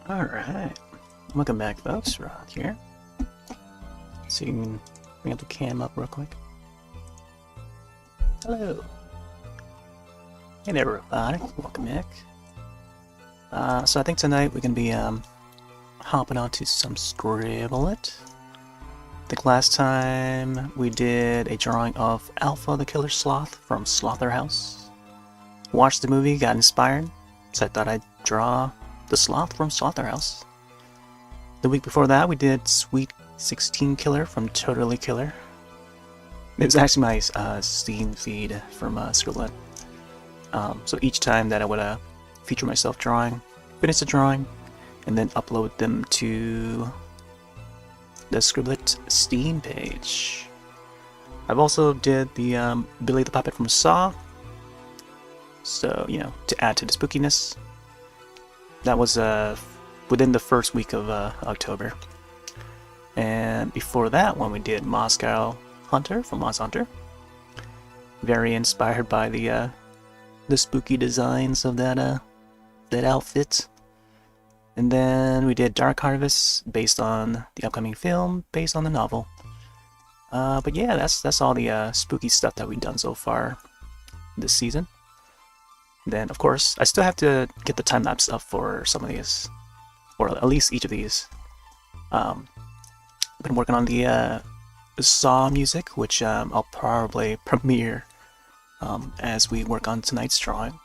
Alright, welcome back folks, Rod here. So you can bring up the cam up real quick. Hello. Hey there everybody, welcome back. So I think tonight we're gonna be hopping onto some Scribblet. I think last time we did a drawing of Alpha the Killer Sloth from Slaughterhouse. Watched the movie, got inspired, so I thought I'd draw the sloth from Slaughterhouse. The week before that, we did Sweet 16 Killer from Totally Killer. It was actually my Steam feed from Scribblet. So each time that I would feature myself drawing, finish the drawing, and then upload them to the Scribblet Steam page. I've also did the Billy the Puppet from Saw. So, you know, to add to the spookiness. That was within the first week of October. And before that one we did Moscow Hunter from Moss Hunter. Very inspired by the spooky designs of that outfit. And then we did Dark Harvest based on the upcoming film, based on the novel. But yeah, that's all the spooky stuff that we've done so far this season. Then, of course, I still have to get the time-lapse up for some of these, or at least each of these. I've been working on the Saw music, which I'll probably premiere as we work on tonight's drawing.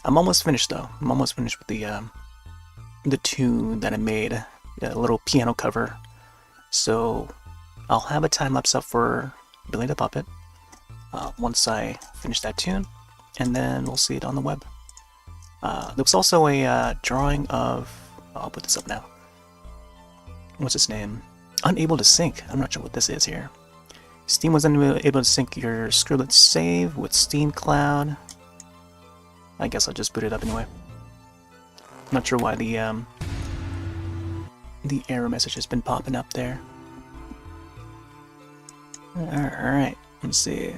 I'm almost finished, though. I'm almost finished with the tune that I made, a little piano cover. So I'll have a time-lapse up for Billy the Puppet once I finish that tune. And then we'll see it on the web. There was also a drawing of... I'll put this up now. What's its name? Unable to sync. I'm not sure what this is here. Steam was unable to sync your Scribblet save with Steam Cloud. I guess I'll just boot it up anyway. Not sure why the error message has been popping up there. Alright, let's see.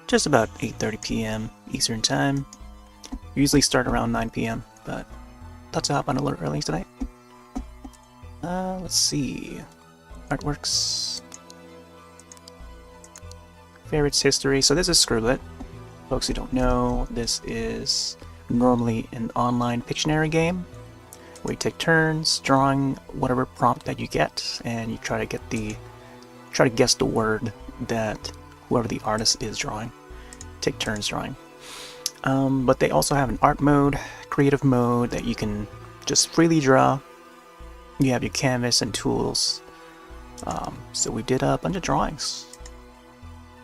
Just about 8:30 p.m. Eastern Time. We usually start around 9 p.m., but thought to hop on a little early tonight. Let's see. Artworks. Favorites history. So this is Scribblet. Folks who don't know, this is normally an online Pictionary game where you take turns drawing whatever prompt that you get, and you try to guess the word that whoever the artist is drawing. Take turns drawing. But they also have an art mode, creative mode that you can just freely draw. You have your canvas and tools. So we did a bunch of drawings.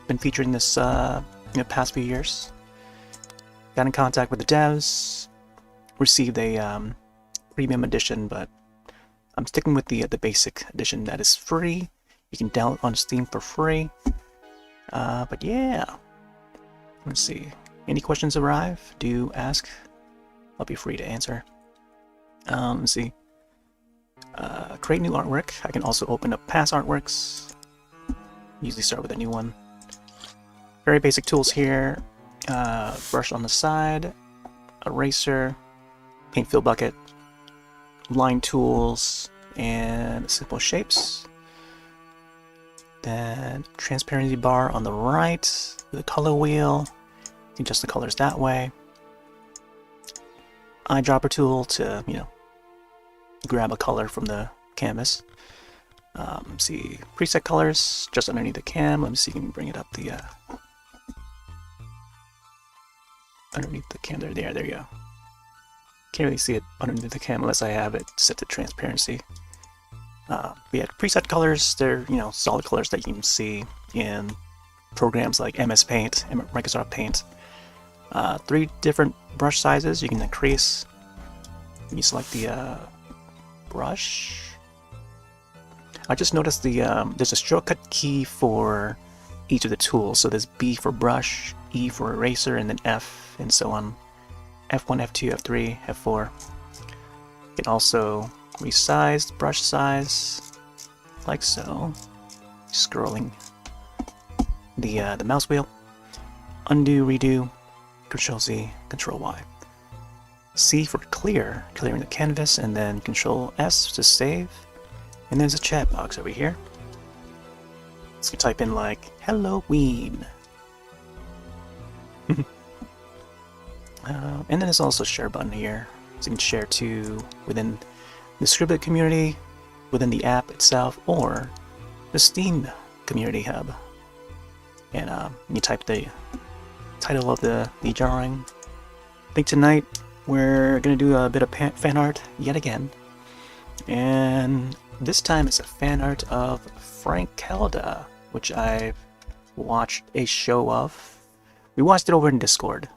Been featuring this in the past few years. Got in contact with the devs. Received a premium edition, but I'm sticking with the basic edition that is free. You can download on Steam for free. But yeah, let's see. Any questions arrive? Do ask. I'll be free to answer. Let's see. Create new artwork. I can also open up past artworks. Usually start with a new one. Very basic tools here. Brush on the side, eraser, paint fill bucket, line tools, and simple shapes. Then transparency bar on the right, the color wheel, you can adjust the colors that way. Eyedropper tool to, you know, grab a color from the canvas. See, preset colors just underneath the cam. Let me see if you can bring it up the underneath the cam. There you go. Can't really see it underneath the cam unless I have it set to transparency. Yeah, preset colors, they're, you know, solid colors that you can see in programs like MS Paint and Microsoft Paint. 3 different brush sizes you can increase. You select the brush. I just noticed there's a shortcut key for each of the tools. So there's B for brush, E for eraser, and then F, and so on. F1, F2, F3, F4. You can also resize the brush size, like so. Scrolling the mouse wheel. Undo, redo, Control Z, Control Y. C for clear, clearing the canvas, and then Control S to save. And there's a chat box over here. So you type in like Halloween. And then there's also a share button here, so you can share to within the Scribblet community, within the app itself, or the Steam community hub. And you type the title of the drawing. I think tonight we're gonna do a bit of fan art yet again, and this time it's a fan art of Frankelda, which I've watched a show of. We watched it over in Discord,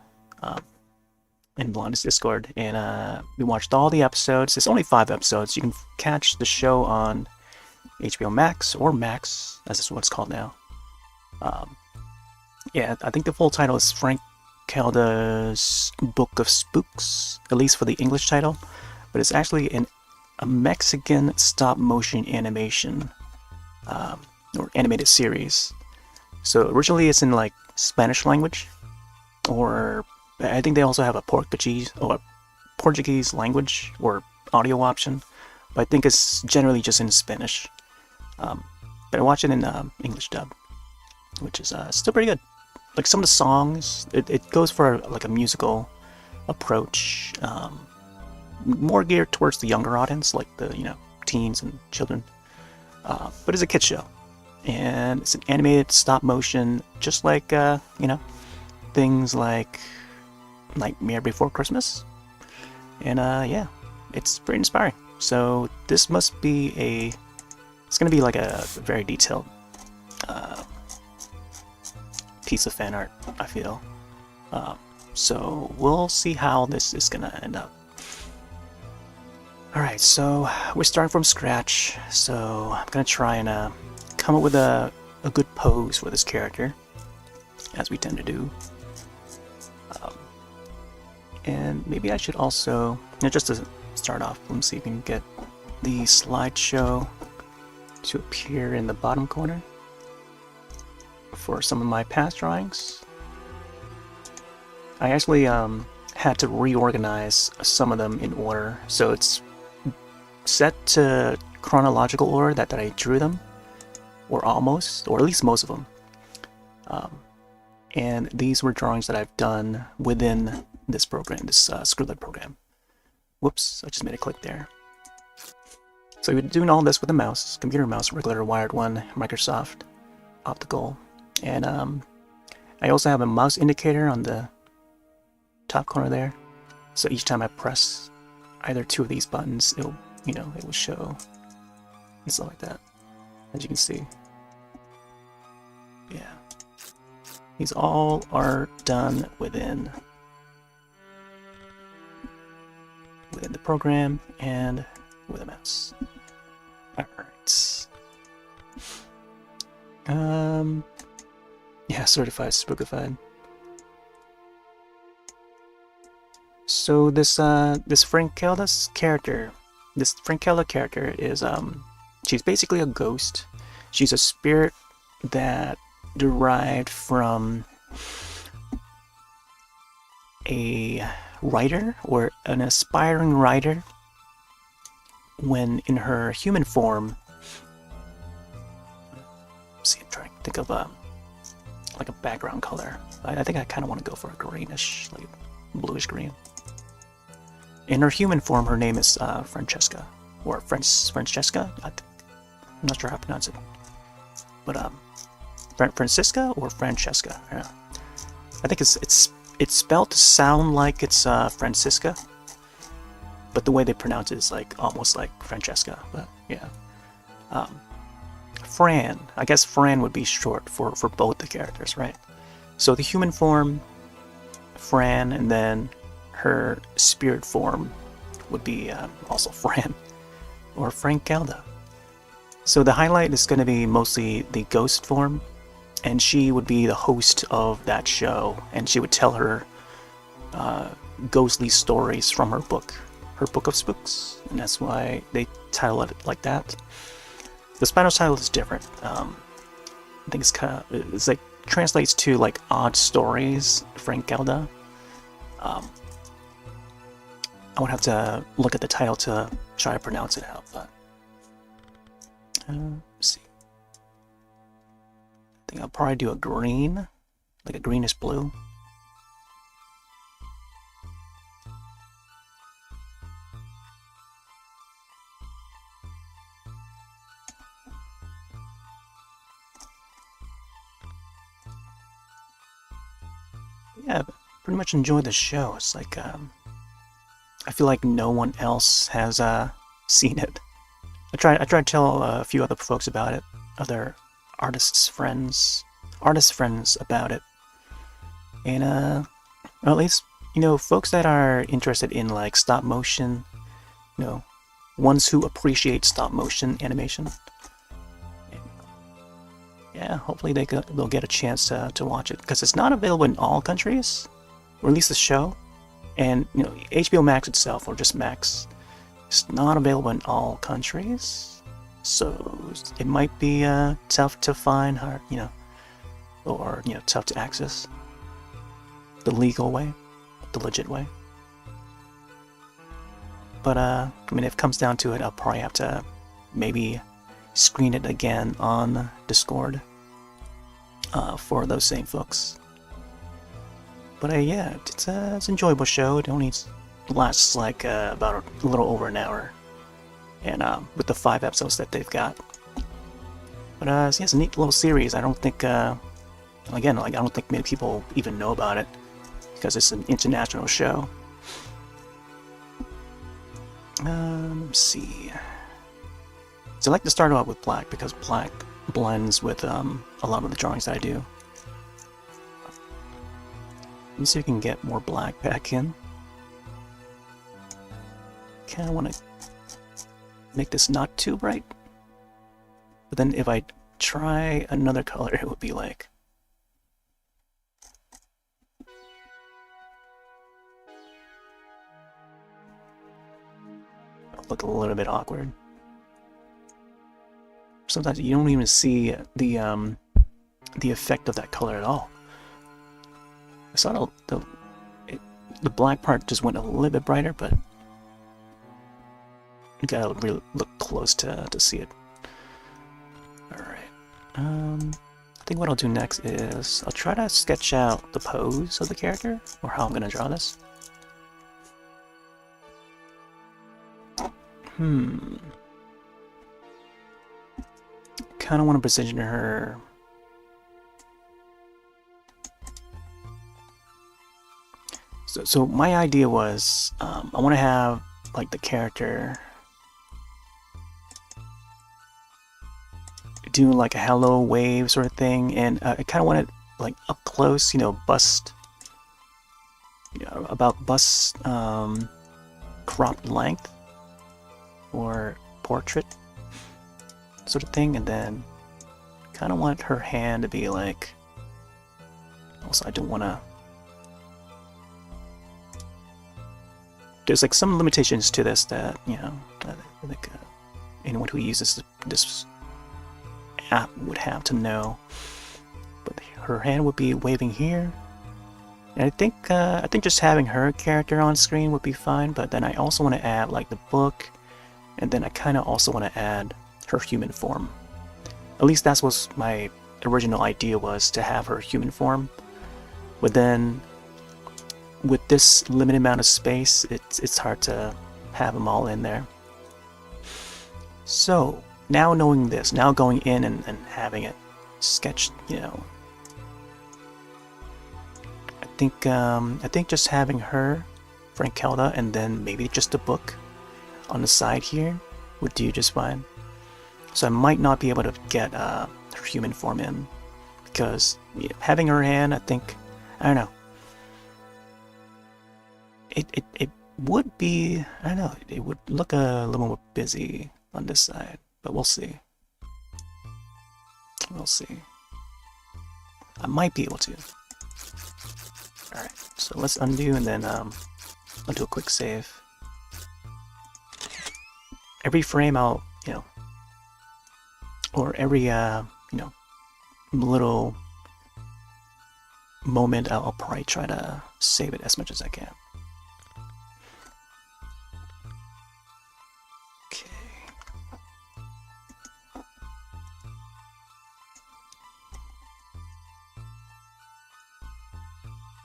in Blonde's Discord, and we watched all the episodes. It's only 5 episodes. You can catch the show on HBO Max, or Max, as is what it's called now. Yeah, I think the full title is Frankelda's Book of Spooks, at least for the English title, but it's actually a Mexican stop-motion animation, or animated series. So originally it's in like Spanish language, or I think they also have a Portuguese language or audio option, but I think it's generally just in Spanish. But I watch it in English dub, which is still pretty good. Like some of the songs, it goes for like a musical approach, more geared towards the younger audience, like the teens and children. But it's a kids show, and it's an animated stop motion, just like things like Nightmare Before Christmas. And yeah, it's pretty inspiring. So this must be it's gonna be like a very detailed piece of fan art, I feel. So we'll see how this is gonna end up. Alright, so we're starting from scratch, so I'm gonna try and come up with a good pose for this character, as we tend to do. And maybe I should also, just to start off, let's see if we can get the slideshow to appear in the bottom corner for some of my past drawings. I actually had to reorganize some of them in order, so it's set to chronological order that I drew them, or almost, or at least most of them. And these were drawings that I've done within this program, this Scribblet program. Whoops, I just made a click there. So you're doing all this with a mouse, computer mouse, regular wired one, Microsoft optical, and I also have a mouse indicator on the top corner there. So each time I press either 2 of these buttons, it'll it will show and stuff like that, as you can see. Yeah, these all are done within the program and with a mouse. Alright. Yeah, certified spookified. So this Frankelda's character, this Frankelda character is she's basically a ghost. She's a spirit that derived from a writer, or an aspiring writer, when in her human form. Let's see, I'm trying to think of like a background color. I think I kind of want to go for a greenish, like bluish green. In her human form, her name is Francesca, or Francesca. I'm not sure how to pronounce it, but Francisca or Francesca. Yeah. I think it's spelled to sound like it's Francisca, but the way they pronounce it is like almost like Francesca. But yeah, Fran. I guess Fran would be short for both the characters, right? So the human form, Fran, and then her spirit form would be also Fran, or Frankelda. So the highlight is going to be mostly the ghost form, and she would be the host of that show, and she would tell her ghostly stories from her book of spooks, and that's why they title it like that. The Spanish title is different. I think it's like translates to like odd stories, Frankelda. I would have to look at the title to try to pronounce it out, but let's see. I think I'll probably do a green, like a greenish blue. Yeah, pretty much enjoyed the show. It's like, I feel like no one else has seen it. I tried to tell a few other folks about it, other artists friends about it, and well, at least folks that are interested in like stop motion, ones who appreciate stop motion animation. Yeah, hopefully they'll get a chance to watch it, because it's not available in all countries, or at least the show. And HBO Max itself, or just Max, it's not available in all countries, so it might be tough to find, or tough to access the legal way, the legit way. But I mean, if it comes down to it, I'll probably have to maybe screen it again on Discord for those same folks. But yeah, it's an enjoyable show. It only lasts like about a little over an hour, and with the 5 episodes that they've got. But yeah, it's a neat little series. I don't think, again, like I don't think many people even know about it, because it's an international show. Let's see. So I like to start out with black, because black blends with a lot of the drawings that I do. Let me see if we can get more black back in. Kind of want to make this not too bright. But then if I try another color, it would be like... look a little bit awkward. Sometimes you don't even see the effect of that color at all. I saw the black part just went a little bit brighter, but you gotta really look close to see it. Alright. I think what I'll do next is I'll try to sketch out the pose of the character, or how I'm gonna draw this. Kind of want to position her. So my idea was, I want to have like the character do like a hello wave sort of thing, and I kind of want it like up close, bust, about bust cropped length or portrait sort of thing, and then kind of want her hand to be like, also I don't want to, there's like some limitations to this that, I think anyone who uses this app would have to know, but her hand would be waving here, and I think just having her character on screen would be fine, but then I also want to add like the book, and then I kind of also want to add her human form. At least that's what my original idea was, to have her human form. But then with this limited amount of space, it's hard to have them all in there. So now knowing this, now going in and having it sketched, I think just having her, Frankelda, and then maybe just a book on the side here would do just fine. So I might not be able to get her human form in, because having her hand, I don't know. It would be, I don't know, it would look a little more busy on this side, but we'll see. We'll see. I might be able to. Alright, so let's undo, and then I'll do a quick save. Every frame I'll, or every, little moment, I'll probably try to save it as much as I can.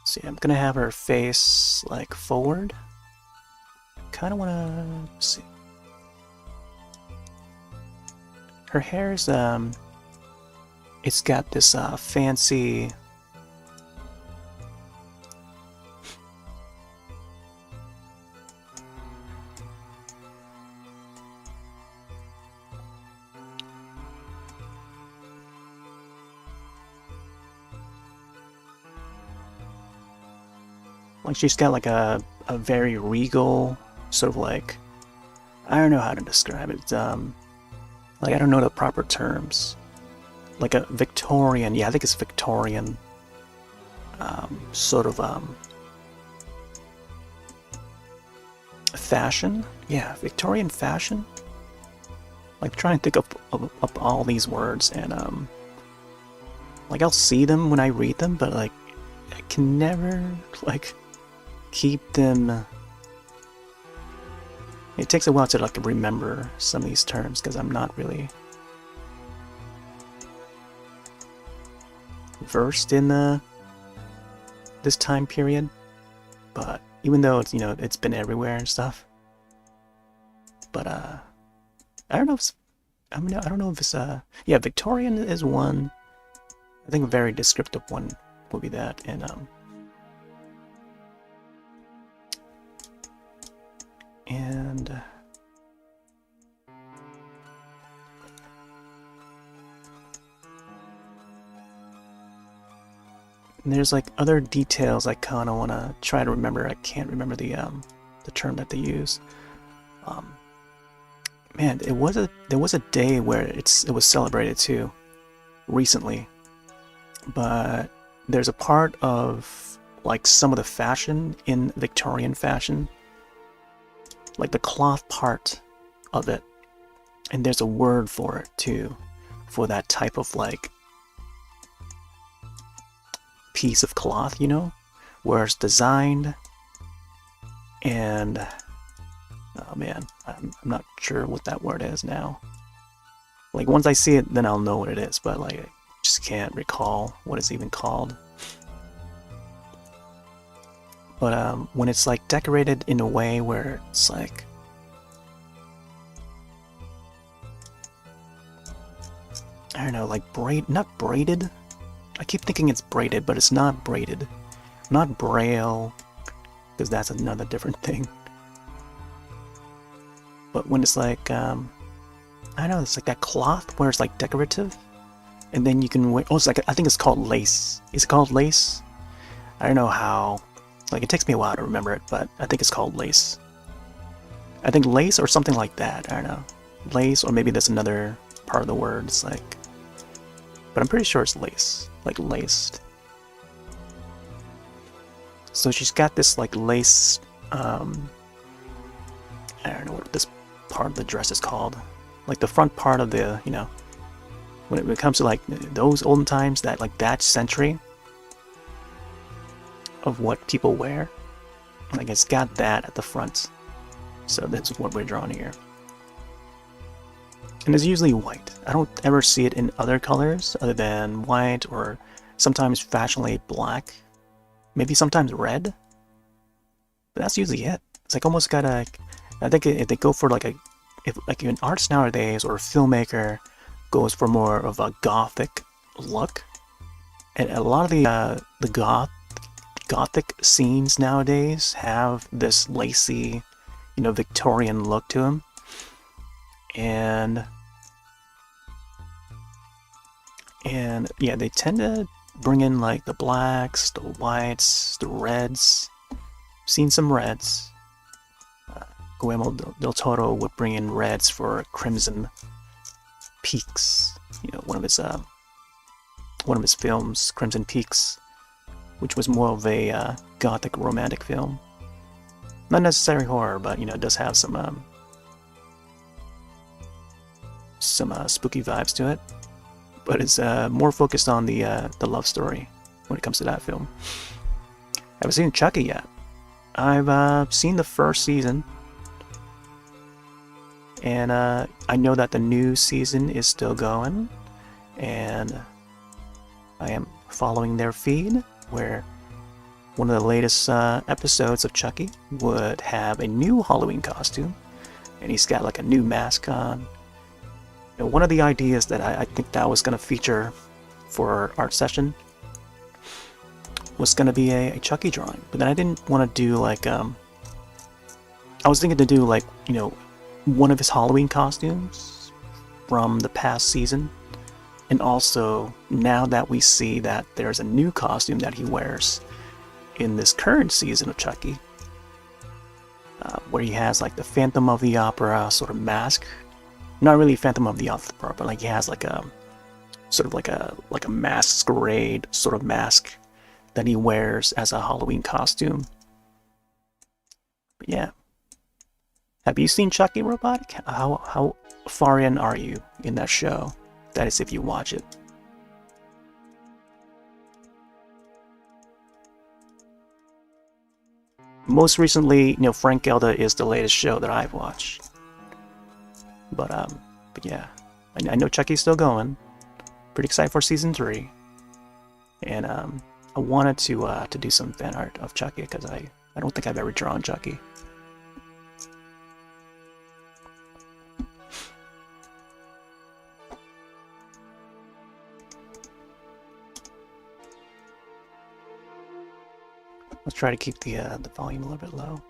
See, I'm gonna have her face like forward. Kind of wanna see. Her hair's it's got this fancy. Like she's got like a very regal sort of like, I don't know how to describe it. Like I don't know the proper terms. Like a Victorian, yeah, I think it's Victorian sort of fashion. Yeah, Victorian fashion. Like trying to think up all these words and like I'll see them when I read them, but like I can never like keep them. It takes a while to like remember some of these terms because I'm not really versed in this time period. But even though it's, you know, it's been everywhere and stuff. But I don't know if it's, I mean, I don't know if it's yeah, Victorian is one. I think a very descriptive one would be that, and there's like other details I kind of want to try to remember. I can't remember the term that they use. Man, there was a day where it was celebrated too, recently. But there's a part of like some of the fashion in Victorian fashion, like the cloth part of it, and there's a word for it too, for that type of like piece of cloth, you know, where it's designed, and oh man, I'm not sure what that word is now. Like once I see it, then I'll know what it is, but like I just can't recall what it's even called. But when it's like decorated in a way where it's like, I don't know, like not braided. I keep thinking it's braided, but it's not braided. Not braille, because that's another different thing. But when it's like, I don't know, it's like that cloth where it's like decorative, and then you can wear. Oh, it's like, I think it's called lace. Is it called lace? I don't know how. Like it takes me a while to remember it, but I think it's called lace. I think lace or something like that. I don't know, lace, or maybe that's another part of the word. It's like, but I'm pretty sure it's lace, like laced. So she's got this like lace. I don't know what this part of the dress is called. Like the front part of the, you know, when it comes to like those olden times, that like that century of what people wear, like it's got that at the front. So that's what we're drawing here. And it's usually white. I don't ever see it in other colors other than white, or sometimes fashionably black. Maybe sometimes red. But that's usually it. It's like almost got a, I think if they go for like if like an artist nowadays or a filmmaker goes for more of a gothic look, and a lot of the gothic scenes nowadays have this lacy, you know, Victorian look to them, and yeah, they tend to bring in like the blacks, the whites, the reds. Seen some reds. Guillermo del Toro would bring in reds for Crimson Peaks. You know, one of his films, Crimson Peaks, which was more of a gothic romantic film. Not necessarily horror, but you know, it does have some spooky vibes to it. But it's more focused on the love story when it comes to that film. I haven't seen Chucky yet. I've seen the first season, and I know that the new season is still going, and I am following their feed where one of the latest episodes of Chucky would have a new Halloween costume, and he's got like a new mask on. You know, one of the ideas that I think that was going to feature for our art session was going to be a Chucky drawing, but then I didn't want to do like I was thinking to do like, you know, one of his Halloween costumes from the past season, and also now that we see that there's a new costume that he wears in this current season of Chucky, where he has like the Phantom of the Opera sort of mask. Not really Phantom of the Opera, but like he has like a sort of like a masquerade sort of mask that he wears as a Halloween costume. But yeah. Have you seen Chucky Robotic? How far in are you in that show? That is if you watch it. Most recently, you know, Frankelda is the latest show that I've watched. But yeah, I know Chucky's still going. Pretty excited for season 3. And I wanted to do some fan art of Chucky because I don't think I've ever drawn Chucky. Let's try to keep the volume a little bit low.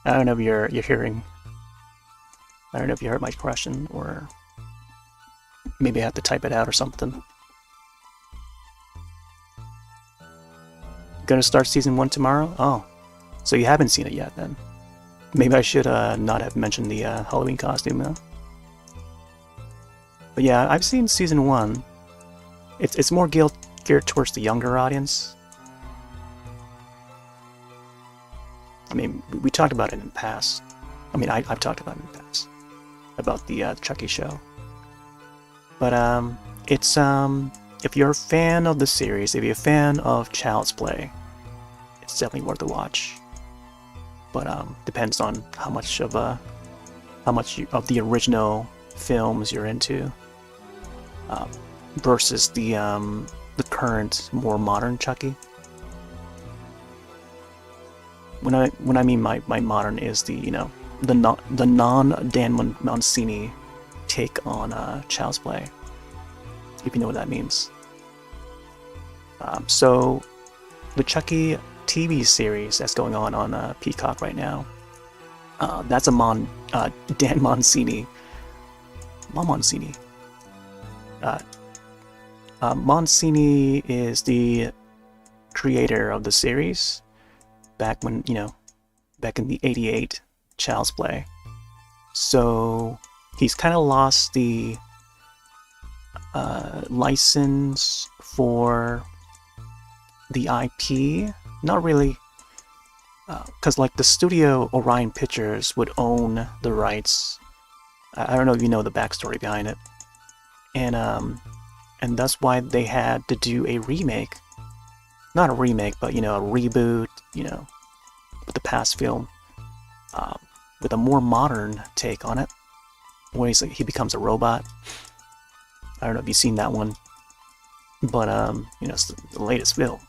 I don't know if you're hearing. I don't know if you heard my question, or maybe I have to type it out or something. Gonna start season 1 tomorrow? Oh, so you haven't seen it yet then? Maybe I should not have mentioned the Halloween costume though. But yeah, I've seen season 1. It's more geared towards the younger audience. I mean, we talked about it in the past. I mean, I've talked about it in the past about the Chucky show. But it's if you're a fan of the series, if you're a fan of Child's Play, it's definitely worth a watch. But depends on how much of the original films you're into, versus the current more modern Chucky. When I mean my modern is the, you know, the non Dan Mancini take on Child's Play, if you know what that means. So the Chucky TV series that's going on Peacock right now, that's a Dan Mancini. Mancini. Mancini is the creator of the series back when, you know, back in the '88 Child's Play. So he's kind of lost the license for the IP. Not really, because like the studio Orion Pictures would own the rights. I don't know if you know the backstory behind it, and that's why they had to do a remake. Not a remake, but, you know, a reboot. You know, with the past film, with a more modern take on it, where he becomes a robot. I don't know if you've seen that one, but you know, it's the latest film.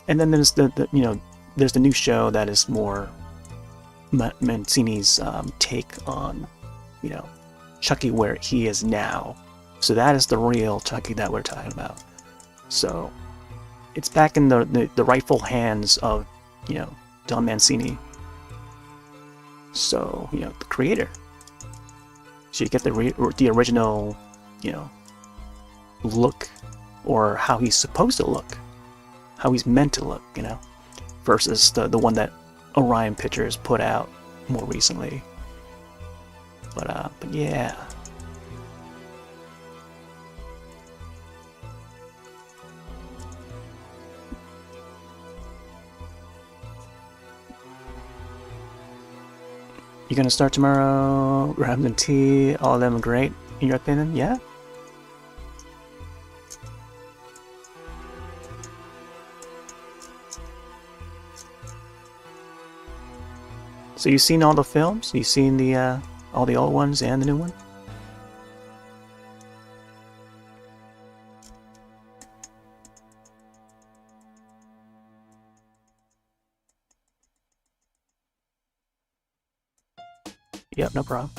And then there's there's the new show that is more Mancini's take on, you know, Chucky where he is now. So that is the real Chucky that we're talking about. So it's back in the rightful hands of, you know, Don Mancini. So, you know, the creator. So you get the original, you know, look, or how he's supposed to look, how he's meant to look, you know, versus the one that Orion Pictures put out more recently. But yeah. You gonna start tomorrow? Rams and tea, all of them great in your opinion? Yeah? So you've seen all the films? You've seen the all the old ones and the new one? Yep, no problem.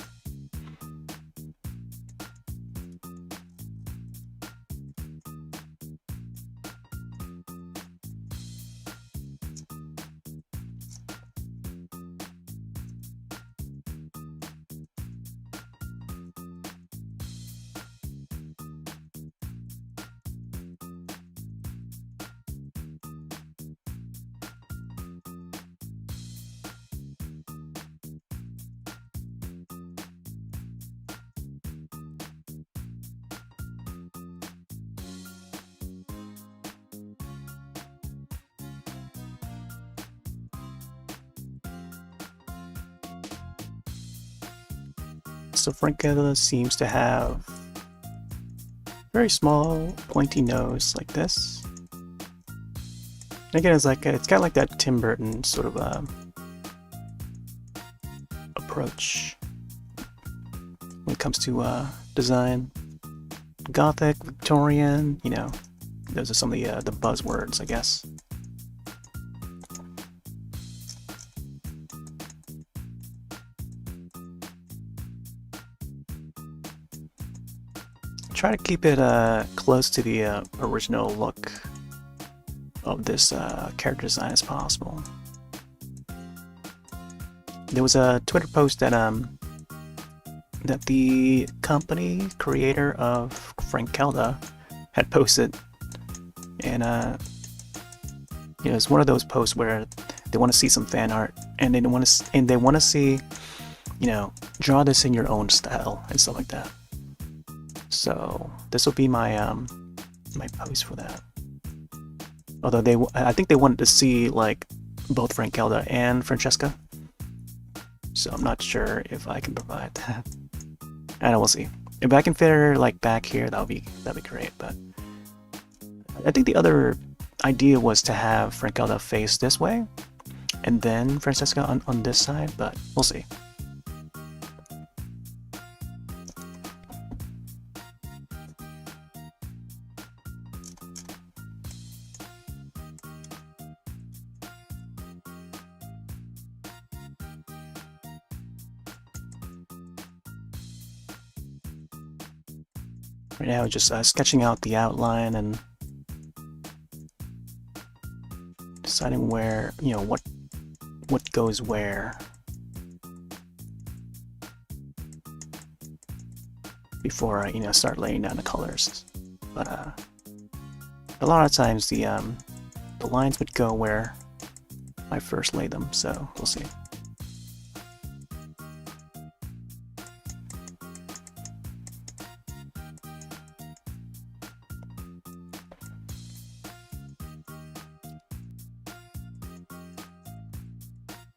So Frankelda seems to have very small, pointy nose like this. And again, it's got like that Tim Burton sort of approach when it comes to design. Gothic, Victorian, you know, those are some of the buzzwords, I guess. Try to keep it close to the original look of this character design as possible. There was a Twitter post that that the company creator of Frankelda had posted, and you know, it's one of those posts where they want to see some fan art, and they want to see, you know, draw this in your own style and stuff like that. So this will be my my post for that. Although I think they wanted to see like both Frankelda and Francesca, so I'm not sure if I can provide that. And we'll see if I can fit her like back here. That'd be great. But I think the other idea was to have Frankelda face this way, and then Francesca on this side. But we'll see. Right now, just sketching out the outline and deciding where, you know, what goes where before I, you know, start laying down the colors. But a lot of times the lines would go where I first lay them, so we'll see.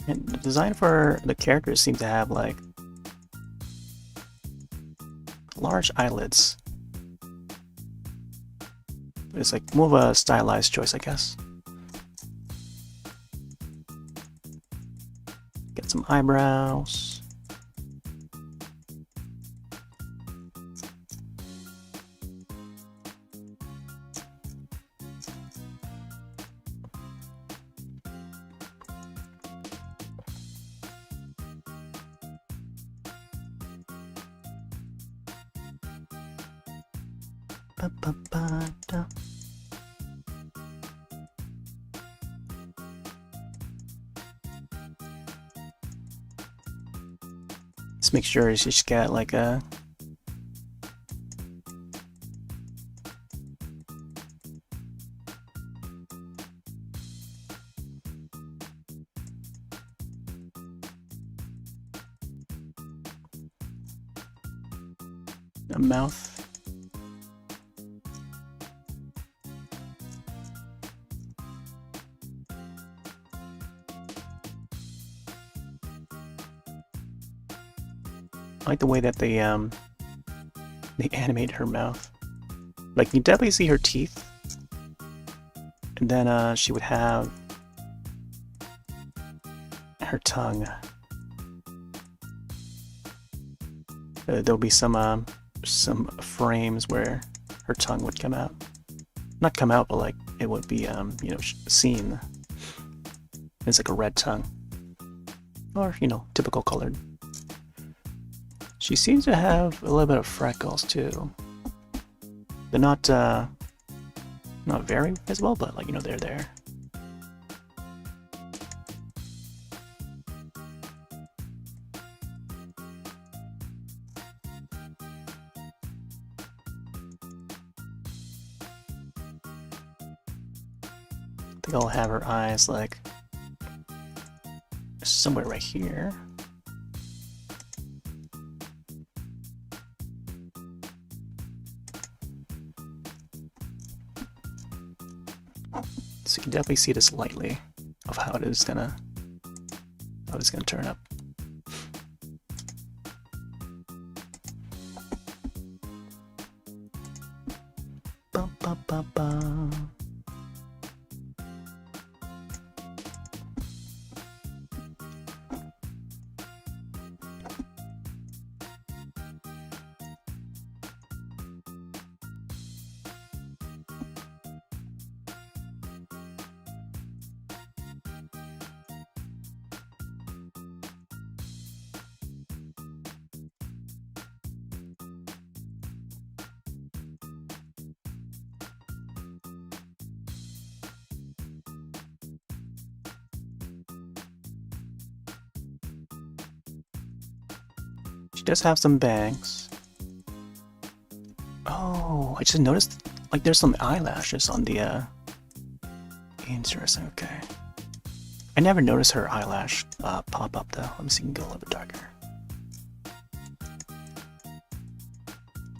And the design for the characters seem to have like large eyelids. It's like more of a stylized choice, I guess. Get some eyebrows. Ba-ba-ba-da. Let's make sure she's got like a mouth. I like the way that they animate her mouth. Like, you definitely see her teeth. And then she would have her tongue. there'll be some frames where her tongue would come out. Not come out, but like it would be seen. It's like a red tongue, or typical colored. She seems to have a little bit of freckles too. They're not very visible, but like they're there. I think I'll have her eyes like somewhere right here. So you can definitely see this lightly of how it's gonna turn up. Bum, bum, bum, bum. She does have some bangs. Oh, I just noticed, like, there's some eyelashes on the, Interesting, okay. I never noticed her eyelash pop up, though. Let me see, go a little bit darker.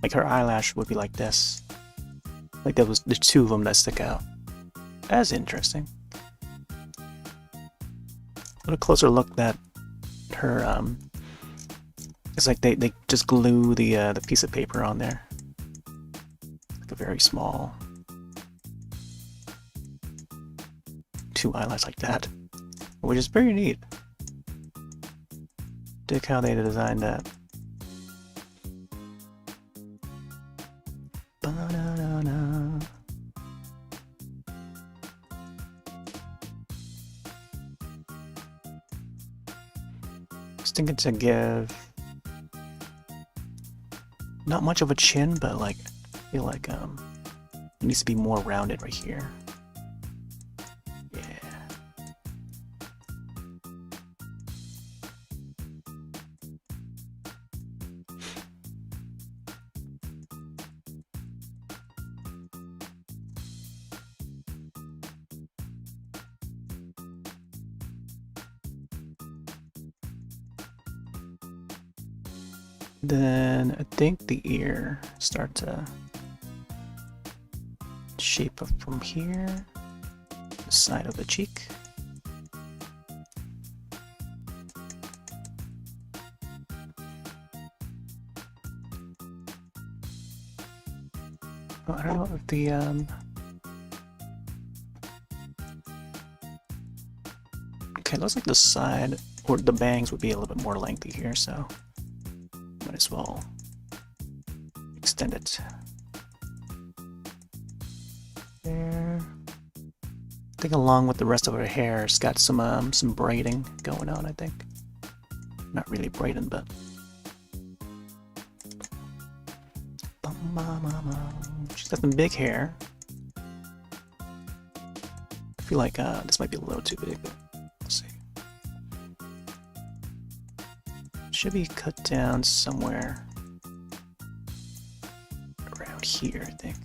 Like, her eyelash would be like this. Like, there's two of them that stick out. That's interesting. A little closer look that her, it's like they just glue the piece of paper on there. Like a very small two eyelashes like that, which is very neat. Dig how they designed that. Ba-da-da-da. Just thinking to give not much of a chin, but like I feel like it needs to be more rounded right here. Yeah. Then I think the ear start to shape up from here, the side of the cheek. Oh, I don't know if the okay, looks like the side or the bangs would be a little bit more lengthy here, so might as well extend it. There. I think along with the rest of her hair, it's got some braiding going on, I think. Not really braiding, but she's got some big hair. I feel like this might be a little too big, but we'll see. Should be cut down somewhere around here, I think.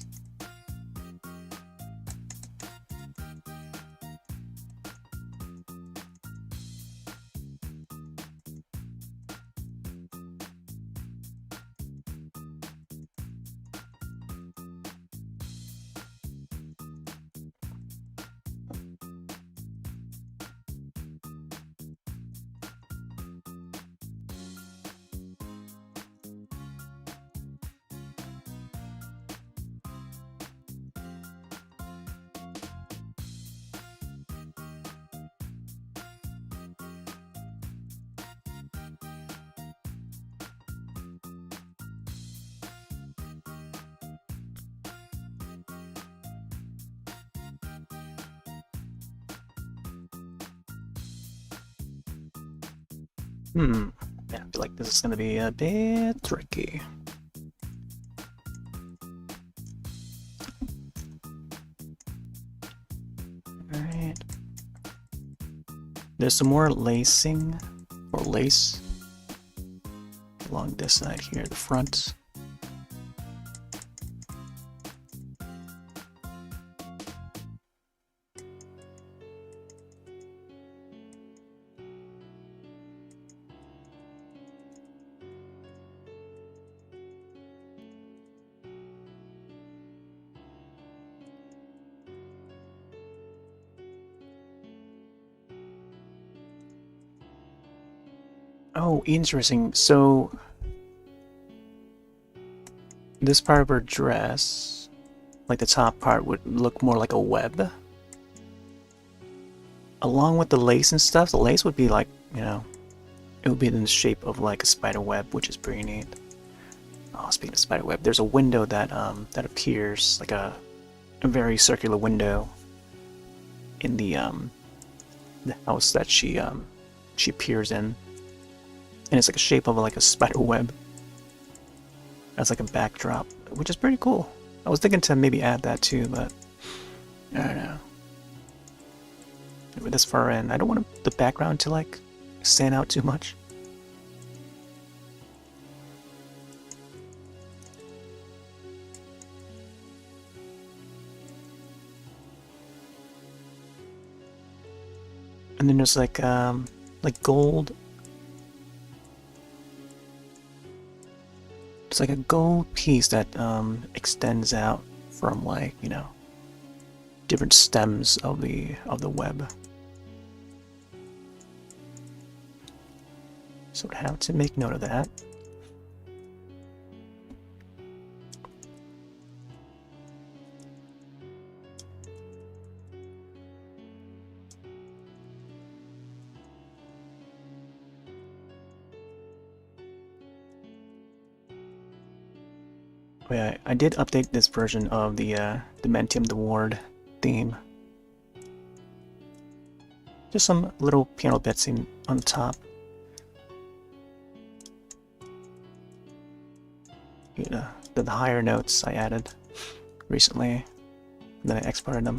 Yeah, I feel like this is going to be a bit tricky. Alright. There's some more lacing, or lace, along this side here, the front. Oh, interesting. So, this part of her dress, like the top part, would look more like a web. Along with the lace and stuff, the lace would be like, you know, it would be in the shape of like a spider web, which is pretty neat. Oh, speaking of spider web, there's a window that that appears like a very circular window in the house that she appears in, and it's like a shape of like a spider web as like a backdrop, which is pretty cool. I was thinking to maybe add that too, but I don't know. We're this far in, I don't want the background to like stand out too much. And then there's like gold. It's like a gold piece that extends out from like, you know, different stems of the web. So I have to make note of that. Oh yeah, I did update this version of the Dementium the Ward theme. Just some little piano bits on the top. You know, the higher notes I added recently, and then I exported them.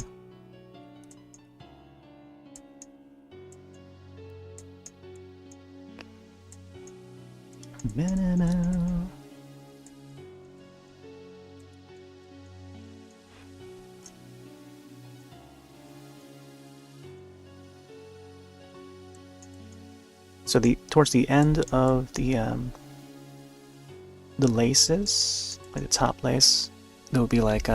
So towards the end of the laces, like the top lace, there would be like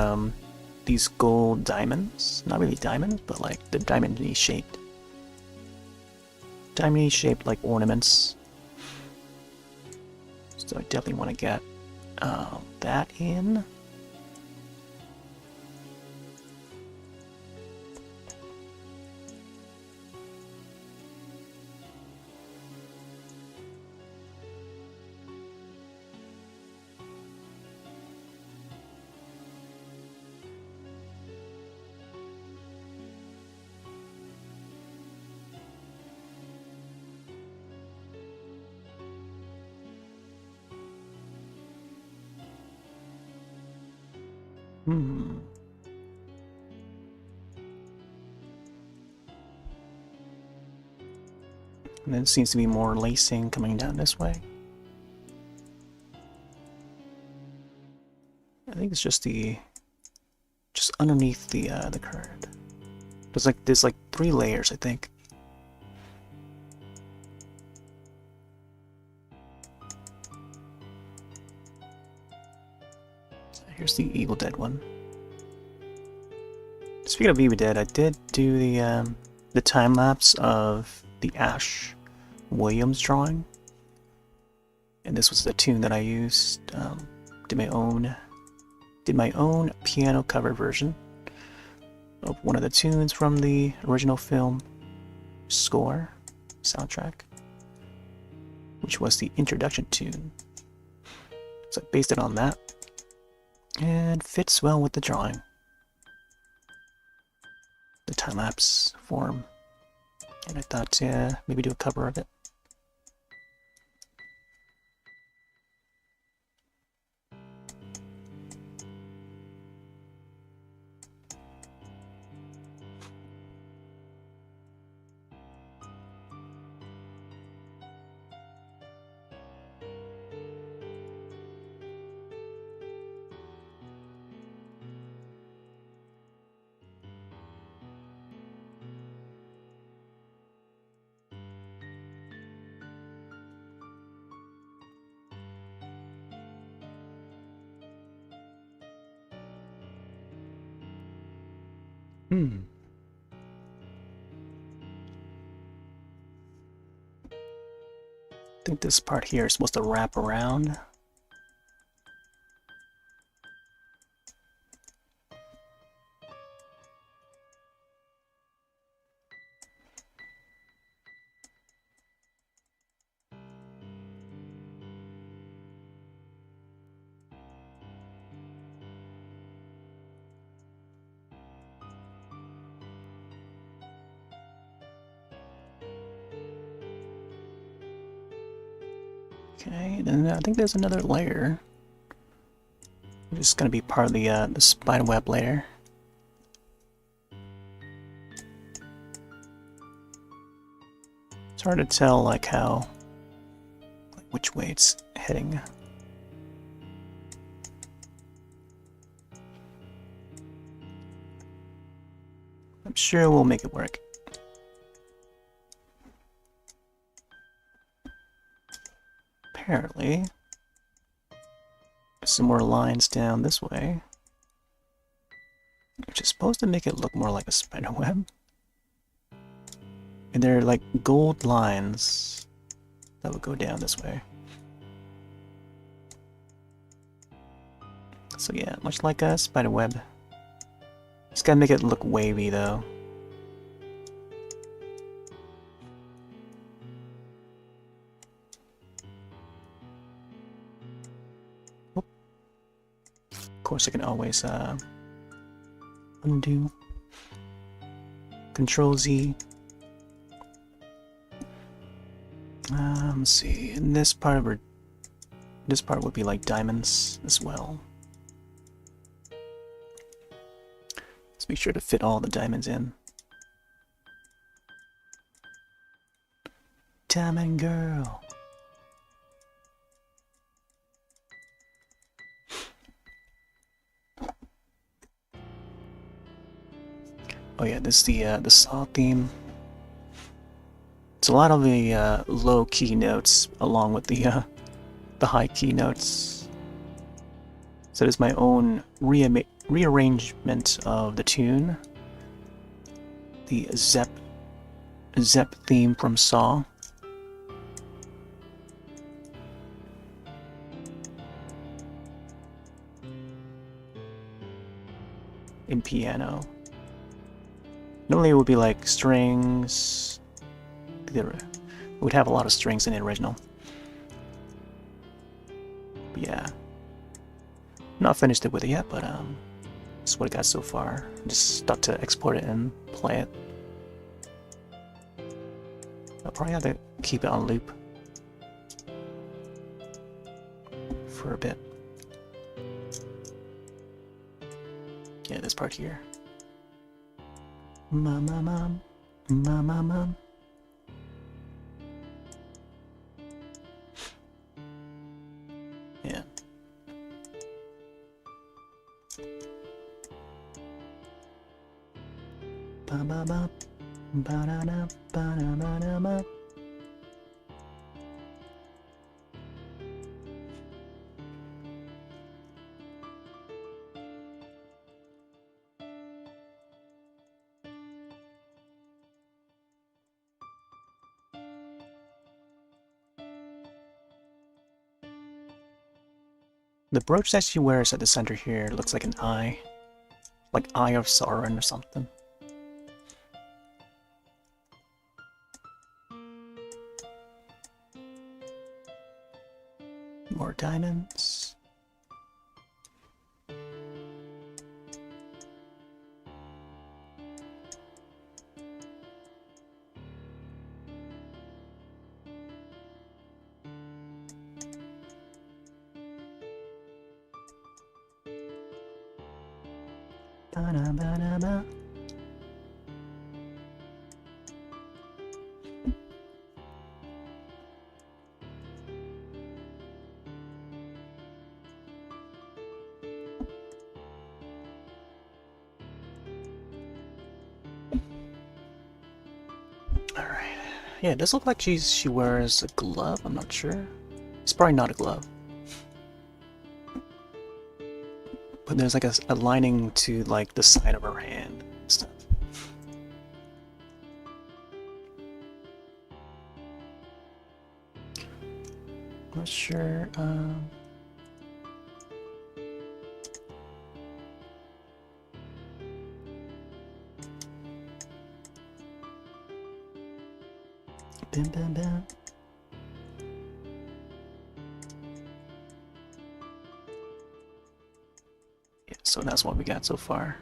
these gold diamonds. Not really diamonds, but like the diamond-y shaped like ornaments. So I definitely want to get that in. And then it seems to be more lacing coming down this way. I think it's just underneath the curd. There's like 3 layers, I think. So here's the Evil Dead one. Speaking of Evil Dead, I did do the time lapse of the Ash Williams drawing, and this was the tune that I used. Did my own piano cover version of one of the tunes from the original film score soundtrack, which was the introduction tune. So I based it on that, and fits well with the drawing, the time-lapse form, and I thought maybe do a cover of it. Hmm. I think this part here is supposed to wrap around. Okay, and then I think there's another layer. It's just gonna be part of the spiderweb layer. It's hard to tell like how, like which way it's heading. I'm sure we'll make it work. Apparently, some more lines down this way, which is supposed to make it look more like a spider web. And they're like gold lines that would go down this way. So yeah, much like a spider web. Just gotta make it look wavy though. Whoop. Of course I can always undo. Control Z. Let's see, and this part would be like diamonds as well. Let's make sure to fit all the diamonds in. Diamond girl. Oh yeah, this is the saw theme. It's a lot of the low key notes along with the high key notes. So there's my own rearrangement of the tune. The Zep theme from Saw. In piano. Normally it would be like strings. It would have a lot of strings in the original. But yeah. Not finished it with it yet, but this is what I got so far. Just stuck to export it and play it. I'll probably have to keep it on loop for a bit. Yeah, this part here. Mama mom, mama mom. Yeah. Ba ba ba ba da da ba da ba da ba. The brooch that she wears at the center here looks like an eye. Like Eye of Sauron or something. More diamonds. Ba-da-ba-da-ba. Alright. Yeah, it does look like she wears a glove, I'm not sure. It's probably not a glove. But there's like a lining to like the side of her hand and stuff. Not sure. Bam, bam, bam. Yeah, so that's what we got so far.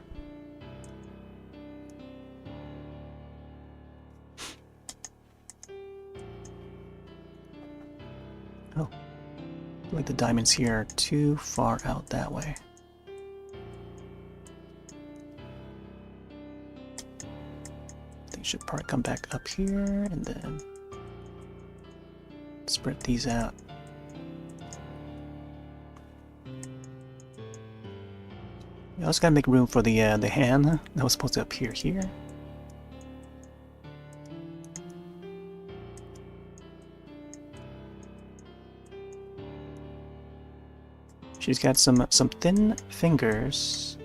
Oh, like the diamonds here are too far out that way. I think should probably come back up here and then spread these out. I also gotta make room for the hand that was supposed to appear here. She's got some thin fingers.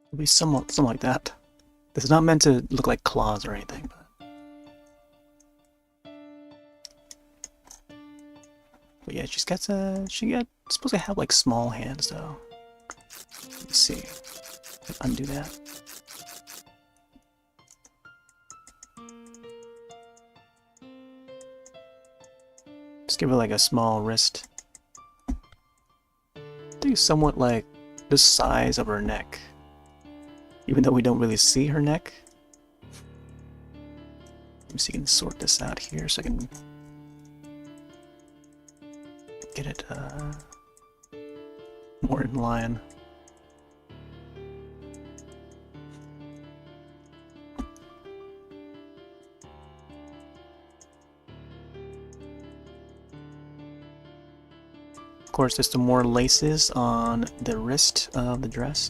It'll be something like that. This is not meant to look like claws or anything, but yeah, she's got supposed to have like small hands though. Let's see. Undo that. Just give her like a small wrist. I think it's somewhat like the size of her neck. Even though we don't really see her neck. Let me see if I can sort this out here so I can get it more in line. Of course, there's some more laces on the wrist of the dress.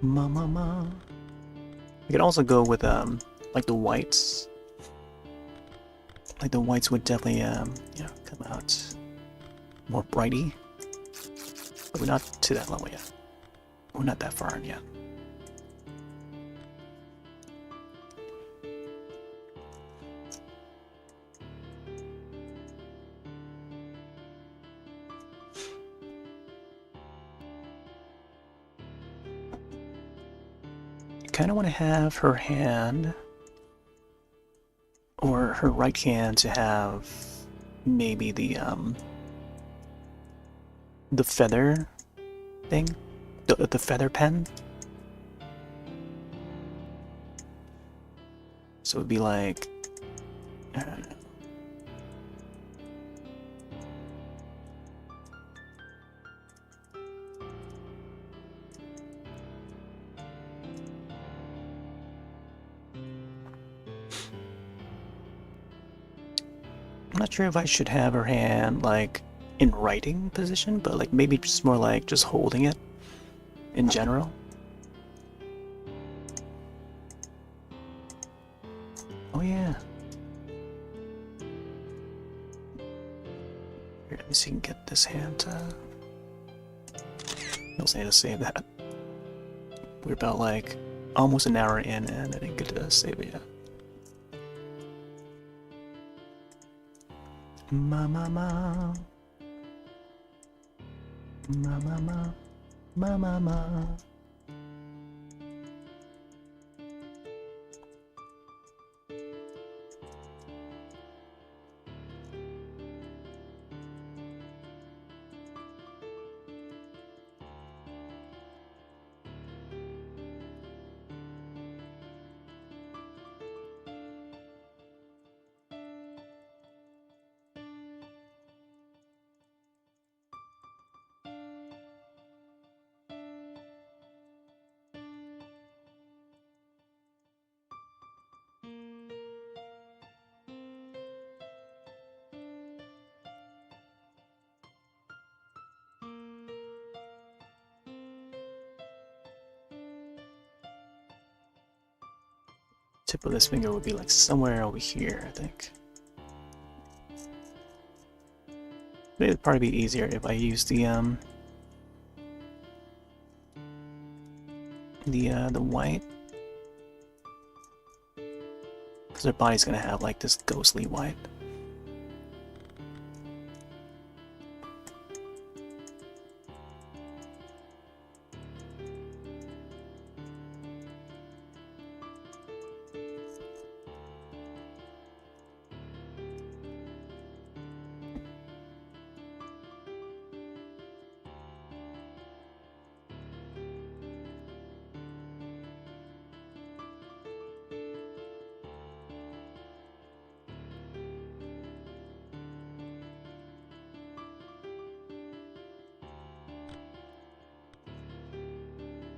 Ma. You could also go with like the whites. Like the whites would definitely you know, come out more brighty. But we're not to that level yet. We're not that far in yet. Kind of want to have her hand or her right hand to have maybe the feather thing, the feather pen. So it'd be like, I don't know. I'm not sure if I should have her hand like in writing position, but like maybe just more like just holding it in general. Oh yeah. Here, let me see if I can get this hand to... I'll say to save that. We're about like almost an hour in and I didn't get to save it yet. Ma. Tip of this finger would be like somewhere over here, I think. Maybe it'd probably be easier if I use the white, because their body's gonna have like this ghostly white.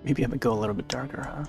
Maybe I would go a little bit darker, huh?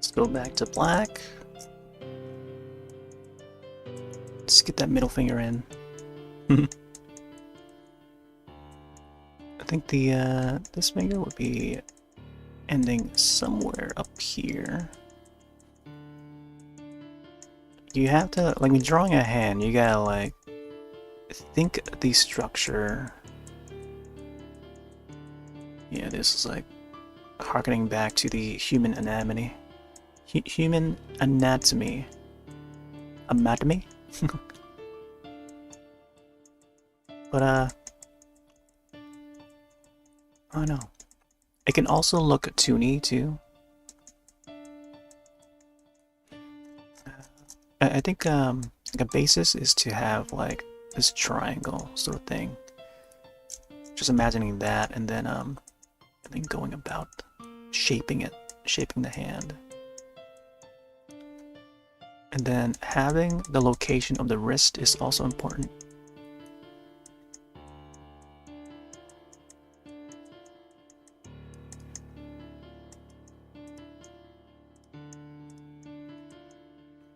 Let's go back to black. Let's get that middle finger in. I think the this finger would be ending somewhere up here. You have to, like, when drawing a hand, you gotta like think the structure. Yeah, this is like harkening back to the human anatomy. Human anatomy. Anatomy? But I don't know. It can also look toony too. I think like a basis is to have like this triangle sort of thing. Just imagining that, and then going about shaping it, shaping the hand. And then having the location of the wrist is also important.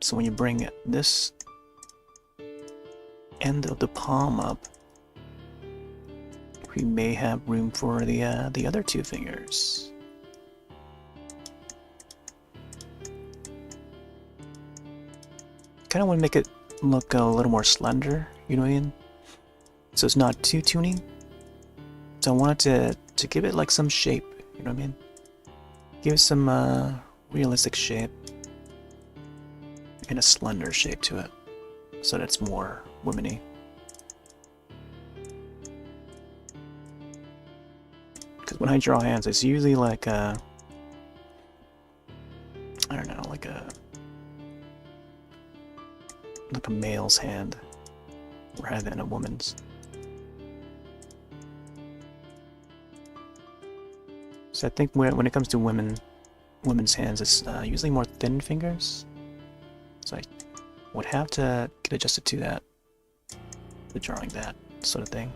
So when you bring this end of the palm up, we may have room for the other two fingers. Kind of want to make it look a little more slender, you know what I mean? So it's not too toony. So I wanted to give it like some shape, you know what I mean? Give it some realistic shape and a slender shape to it, so that it's more womany. Because when I draw hands, it's usually like I don't know, like a male's hand rather than a woman's. So I think when it comes to women's hands, it's usually more thin fingers. So I would have to get adjusted to that, to drawing that sort of thing.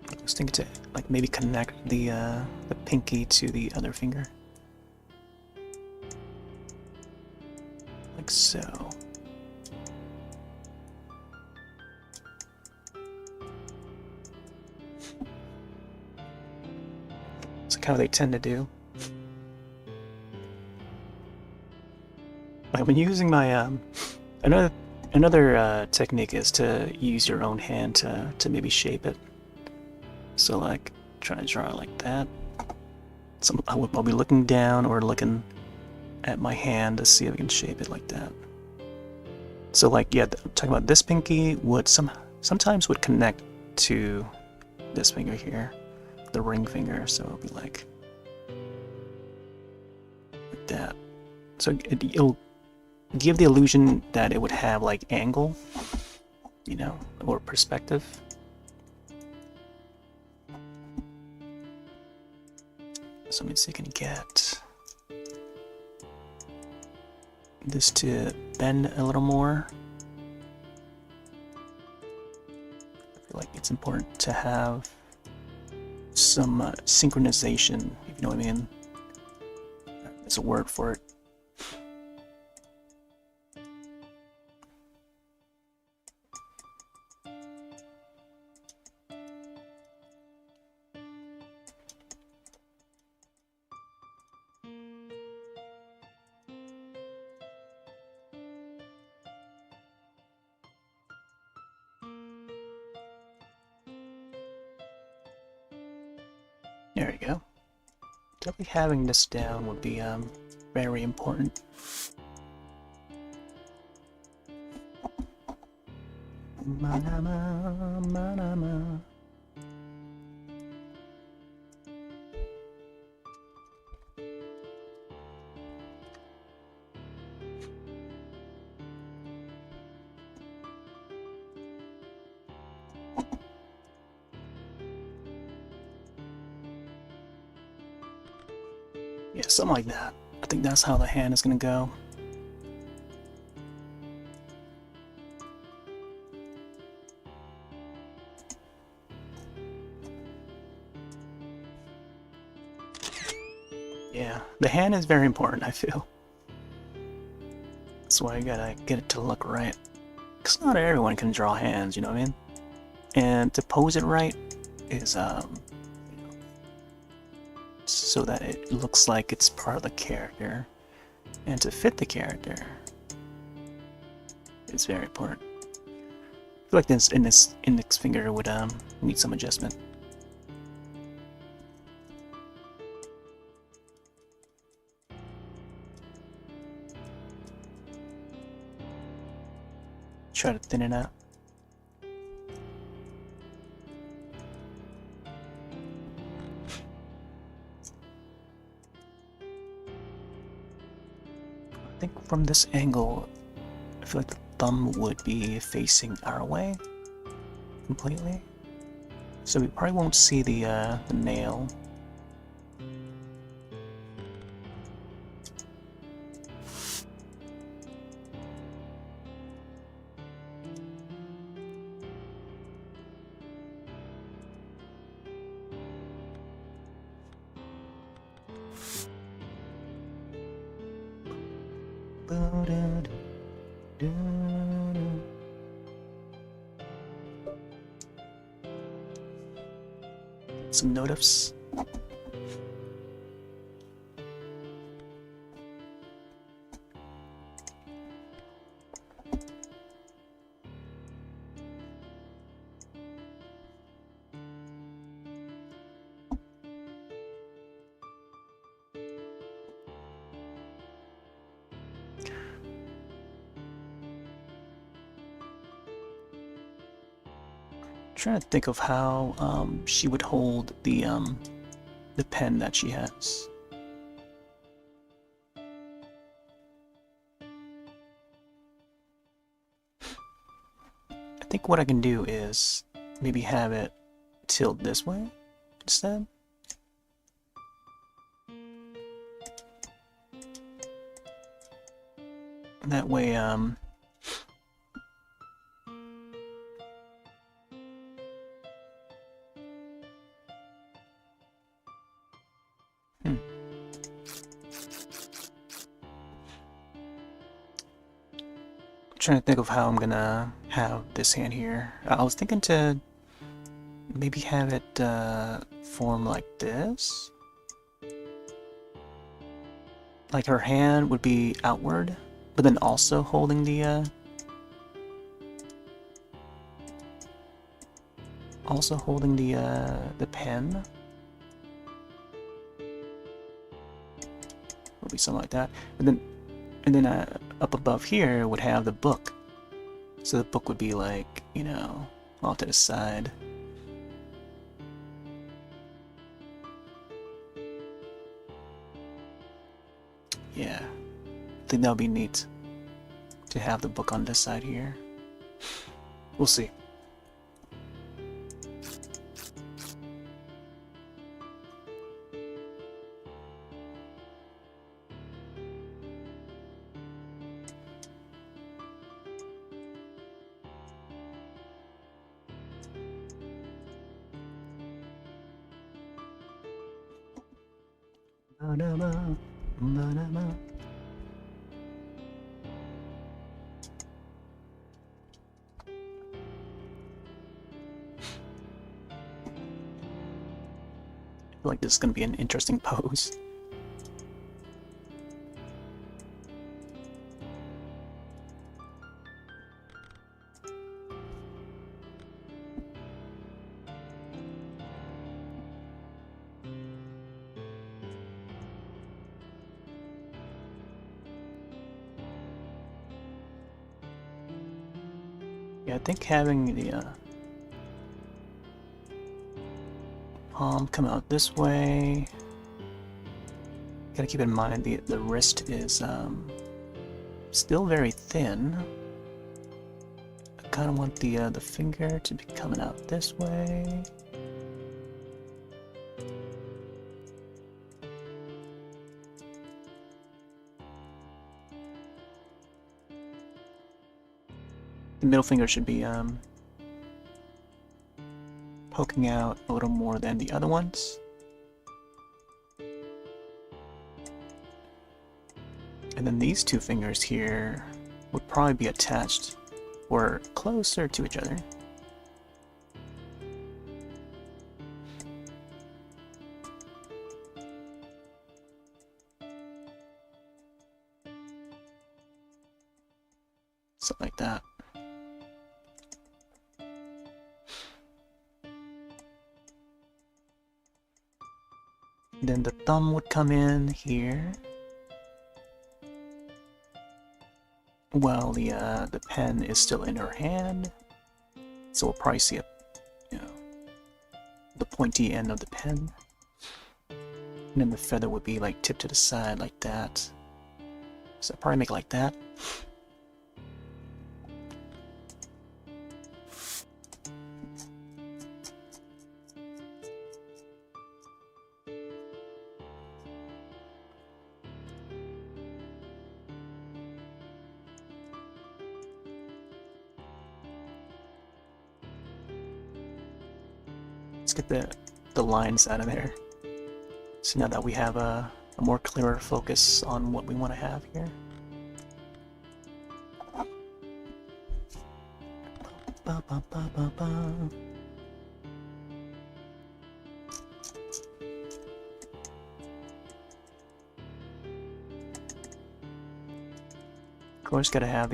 I was thinking to like maybe connect the pinky to the other finger, like so. It's like how they tend to do. I've been using my another technique is to use your own hand to maybe shape it. So like try to draw it like that. So I'll be looking down or looking at my hand to see if I can shape it like that. So like yeah, I'm talking about this pinky would sometimes would connect to this finger here, the ring finger. So it'll be like that. So it'll give the illusion that it would have like angle, you know, or perspective. So let me see if I can get this to bend a little more. I feel like it's important to have some synchronization, if you know what I mean. There's a word for it. There we go. Definitely having this down would be very important. Manama, manama. Yeah, something like that. I think that's how the hand is gonna go. Yeah, the hand is very important, I feel. That's why you gotta get it to look right. Because not everyone can draw hands, you know what I mean? And to pose it right is, so that it looks like it's part of the character. And to fit the character, it's very important. I feel like this index finger would need some adjustment. Try to thin it out. I think from this angle, I feel like the thumb would be facing our way completely. So we probably won't see the nail. Some notifs. Trying to think of how she would hold the pen that she has. I think what I can do is maybe have it tilt this way instead. That way, trying to think of how I'm gonna have this hand here. I was thinking to maybe have it form like this. Like her hand would be outward but then also holding the pen. Would be something like that. And then up above here would have the book. So the book would be like, you know, off to the side. Yeah, I think that would be neat to have the book on this side here. We'll see. Ba-da-ba, ba-da-ba. I feel like this is going to be an interesting pose. Yeah, I think having the palm come out this way. Gotta keep in mind the wrist is still very thin. I kind of want the finger to be coming out this way. The middle finger should be poking out a little more than the other ones. And then these two fingers here would probably be attached or closer to each other. Something like that. Then the thumb would come in here, while the pen is still in her hand. So we'll probably see the pointy end of the pen, and then the feather would be like tipped to the side like that. So I'll probably make it like that. Let's get the lines out of there. So now that we have a more clearer focus on what we want to have here. Ba, ba, ba, ba, ba. Of course, gotta have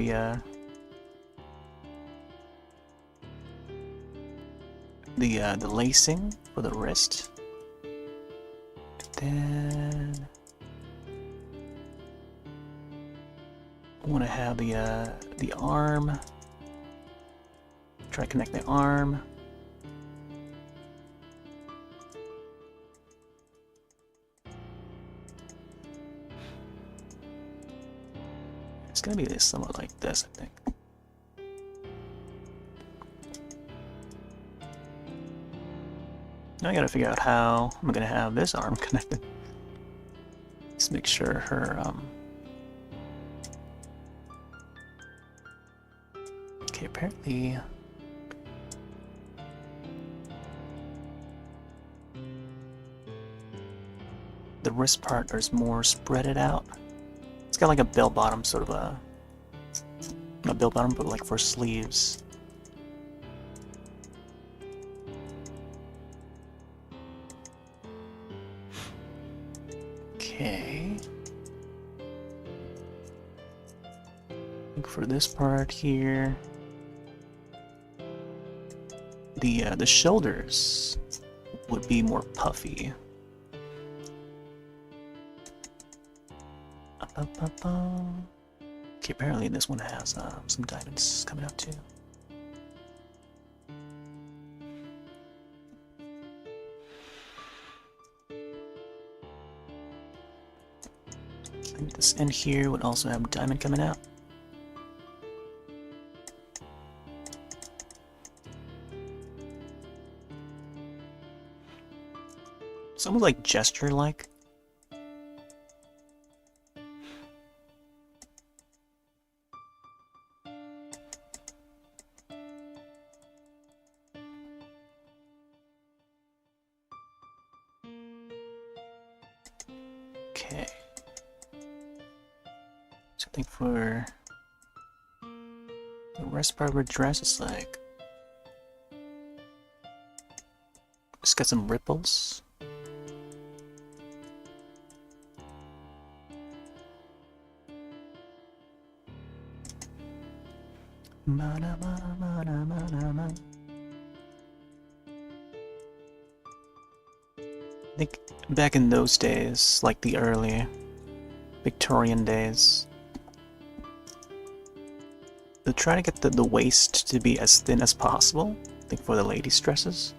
the lacing for the wrist. And then I want to have the arm. Try to connect the arm. It's gonna be somewhat like this, I think. Now I gotta figure out how I'm gonna have this arm connected. Let's make sure her okay, apparently the wrist part is more spreaded out. It's got like a bell bottom, sort of a not bell bottom, but like for sleeves. Okay. For this part here, the shoulders would be more puffy. Okay, apparently this one has some diamonds coming out too. And this end here would also have diamond coming out. It's almost like gesture-like. Okay. So I think for the rest part of her dress, it's like it's got some ripples. Mana, mana, mana, mana, mana. I think back in those days, like the early Victorian days, they try to get the waist to be as thin as possible, I think for the ladies' dresses.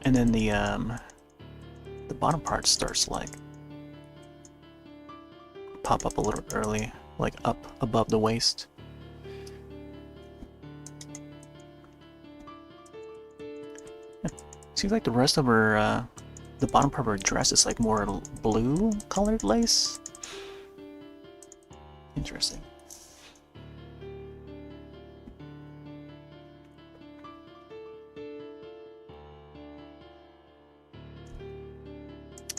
And then the bottom part starts like pop up a little early, like up above the waist. Seems like the rest of her, the bottom part of her dress is like more blue colored lace. Interesting.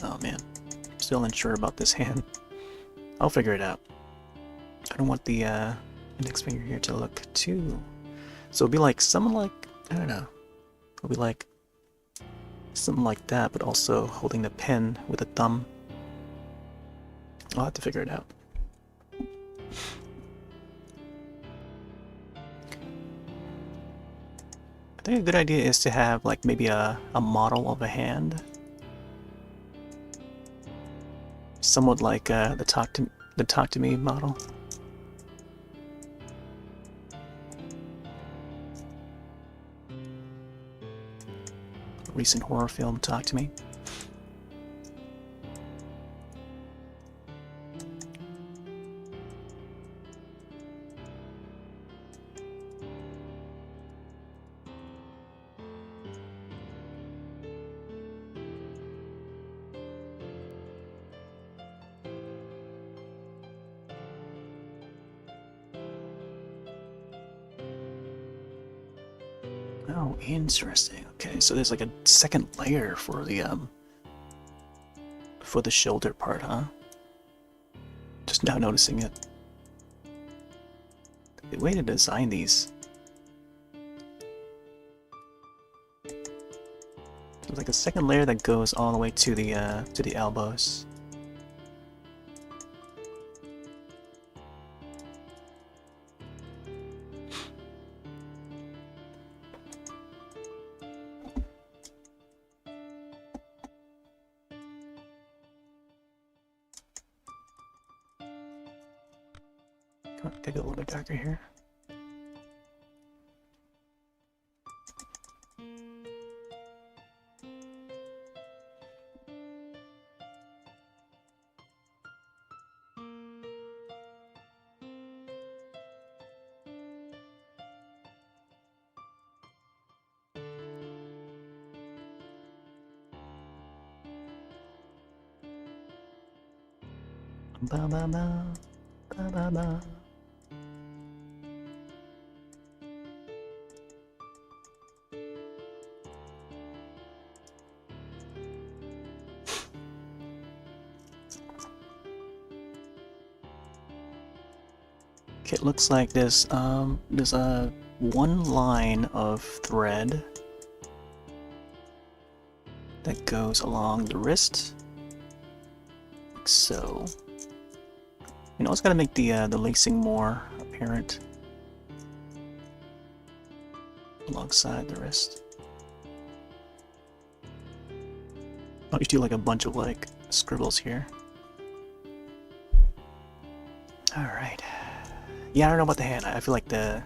Oh man, still unsure about this hand. I'll figure it out. I don't want the index finger here to look too... So it'll be like something like, I don't know. It'll be like something like that, but also holding the pen with a thumb. I'll have to figure it out. I think a good idea is to have like maybe a model of a hand. Somewhat like the Talk to Me model. Recent horror film, Talk to Me. Oh, interesting. Okay, so there's like a second layer for the shoulder part, huh? Just now noticing it. The way to design these. There's like a second layer that goes all the way to the elbows. Take it a little bit darker here. Ba ba ba ba ba ba. It looks like there's a one line of thread that goes along the wrist, like so. You know, it's gotta make the lacing more apparent alongside the wrist. I'll just do like a bunch of like scribbles here. Alright. Yeah, I don't know about the hand. I feel like the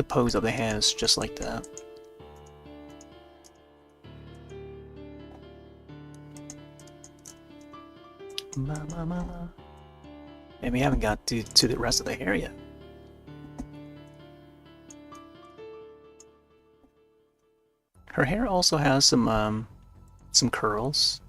pose of the hand is just like that. And we haven't got to the rest of the hair yet. Her hair also has some curls.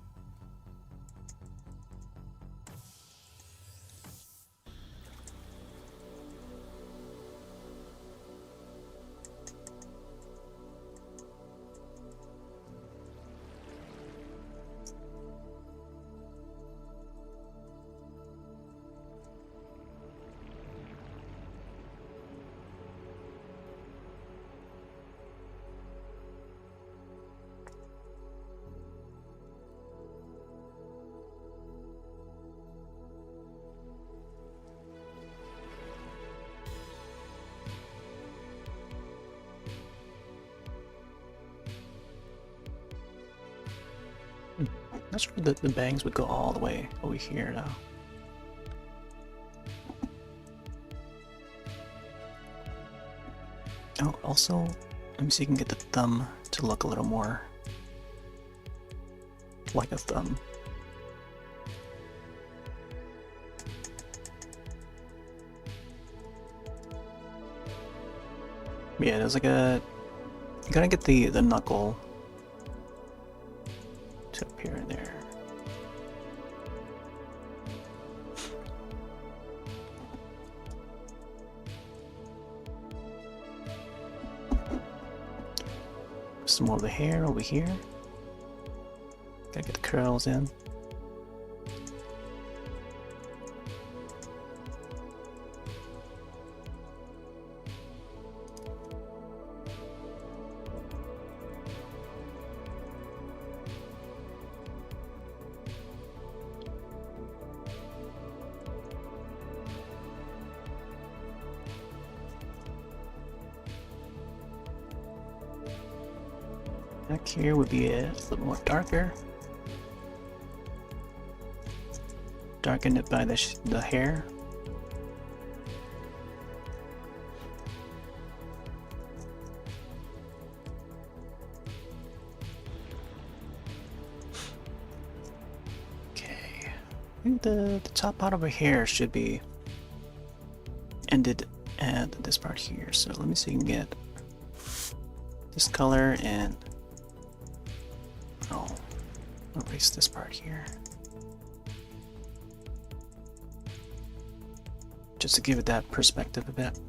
Not sure that the bangs would go all the way over here now. Oh, also, let me see if I can get the thumb to look a little more like a thumb. Yeah, there's like a... You gotta get the knuckle to appear in there. Some more of the hair over here. Gotta get the curls in. Back here would be a little more darker. Darken it by the hair. Okay. I think the top part of her hair should be ended at this part here. So let me see if I can get this color and I'll erase this part here. Just to give it that perspective a bit.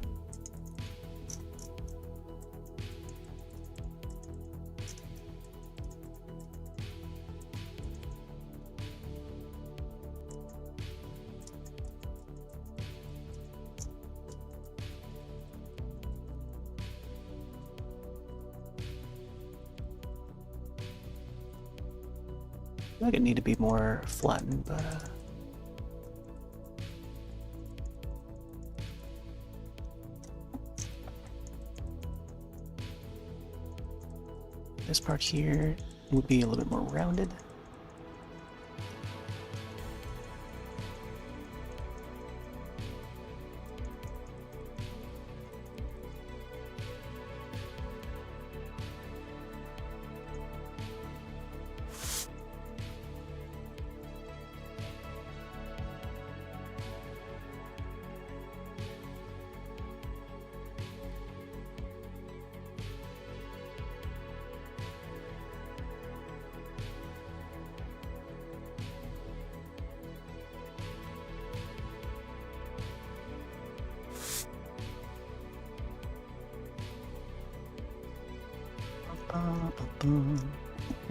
I feel like it need to be more flattened, but this part here would be a little bit more rounded.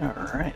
All right.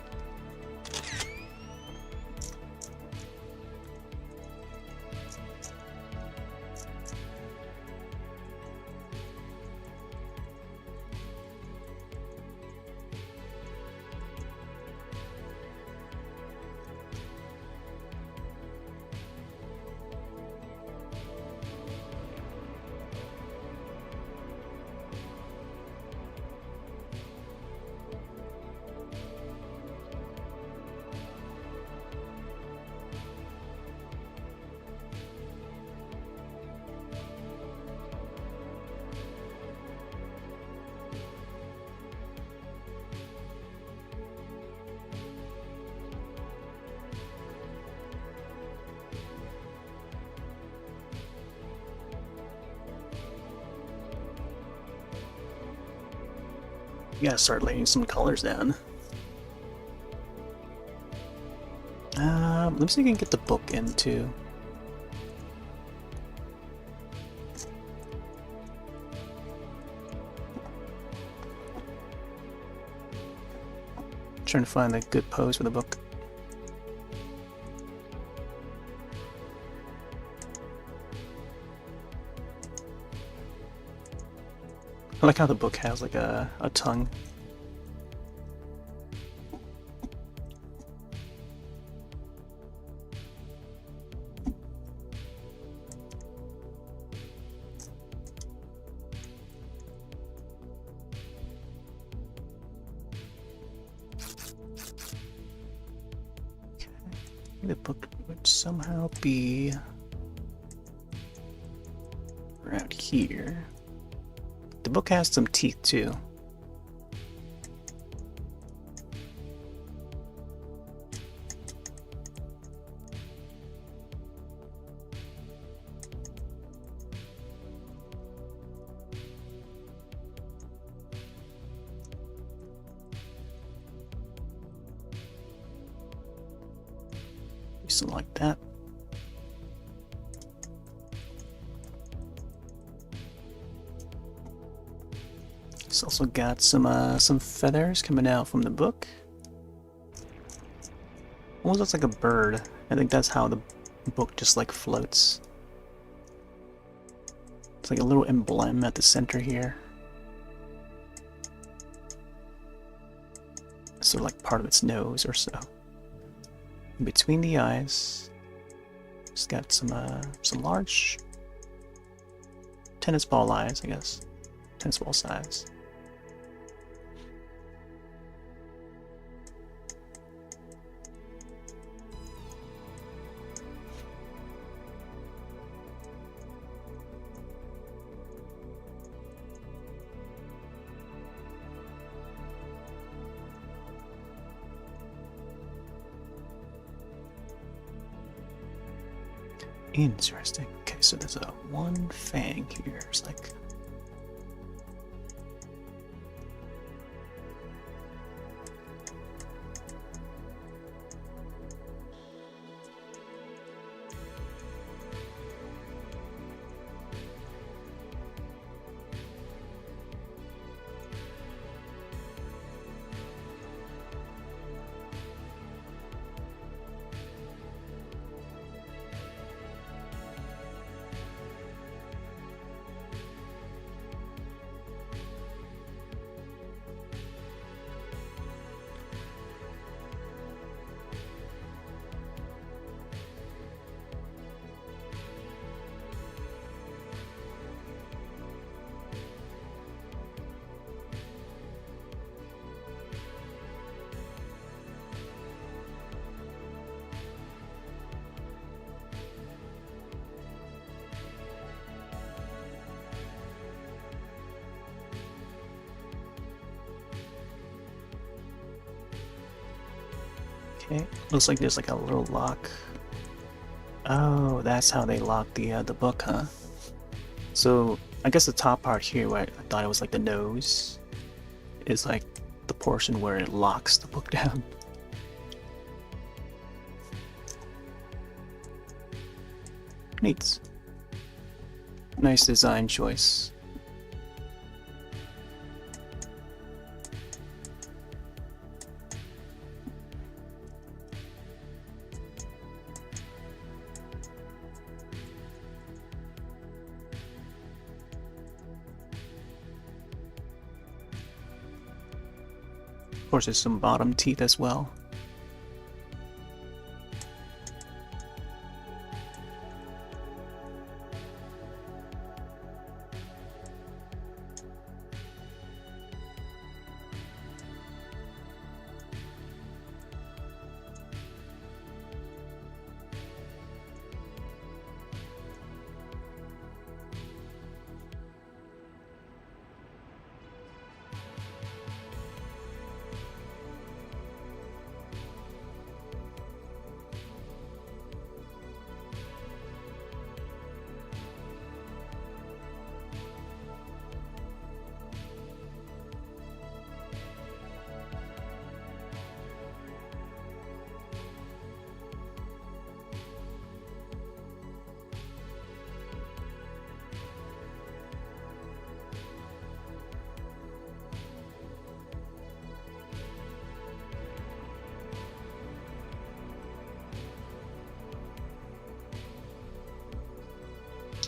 You gotta start laying some colors down. Let me see if I can get the book into. Trying to find a good pose for the book. I like how the book has like a tongue. The book would somehow be around here. The book has some teeth too. Something like that. It's also got some feathers coming out from the book. Almost looks like a bird. I think that's how the book just like floats. It's like a little emblem at the center here. So like part of its nose or so. In between the eyes, it's got some large tennis ball eyes, I guess. Tennis ball size. Interesting. Okay, so there's a one fang here. It's like okay. Looks like there's like a little lock. Oh, that's how they lock the book, huh? So I guess the top part here, where I thought it was like the nose, is like the portion where it locks the book down. Neat. Nice design choice. Of course, there's some bottom teeth as well.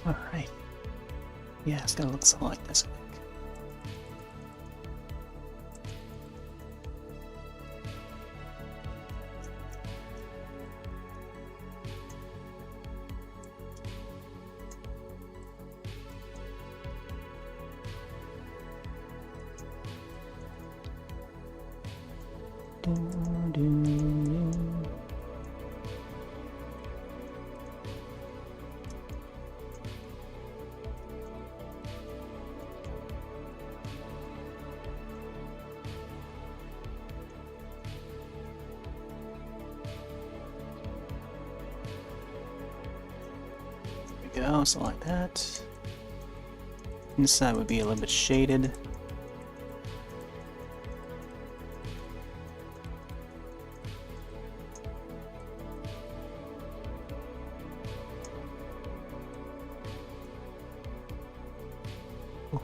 Alright. Yeah, it's gonna look something like this, I think. Go, something like that. Inside would be a little bit shaded. Oh,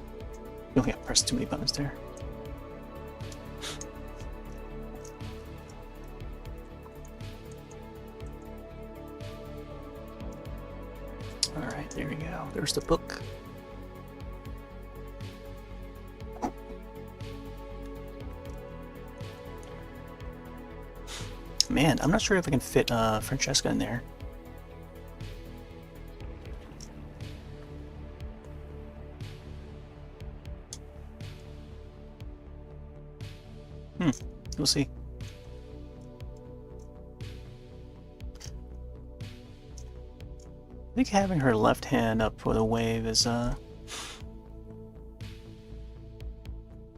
you only pressed too many buttons there. Alright, there we go. There's the book. Man, I'm not sure if I can fit Francesca in there. We'll see. I think having her left hand up for the wave is, I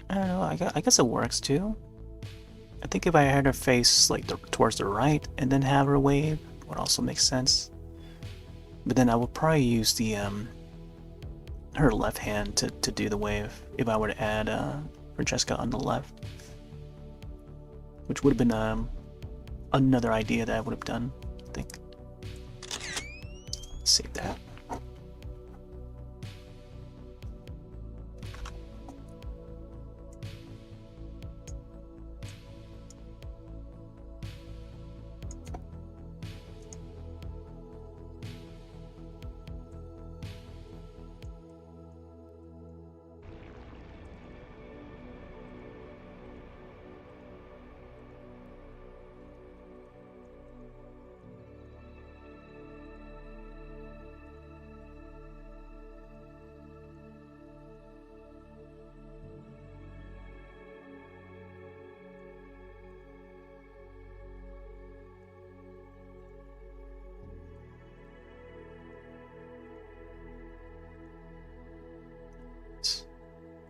don't know, I guess it works too. I think if I had her face like towards the right and then have her wave, would also make sense. But then I would probably use the, her left hand to do the wave if I were to add, Francesca on the left. Which would have been, another idea that I would have done, I think. Save that.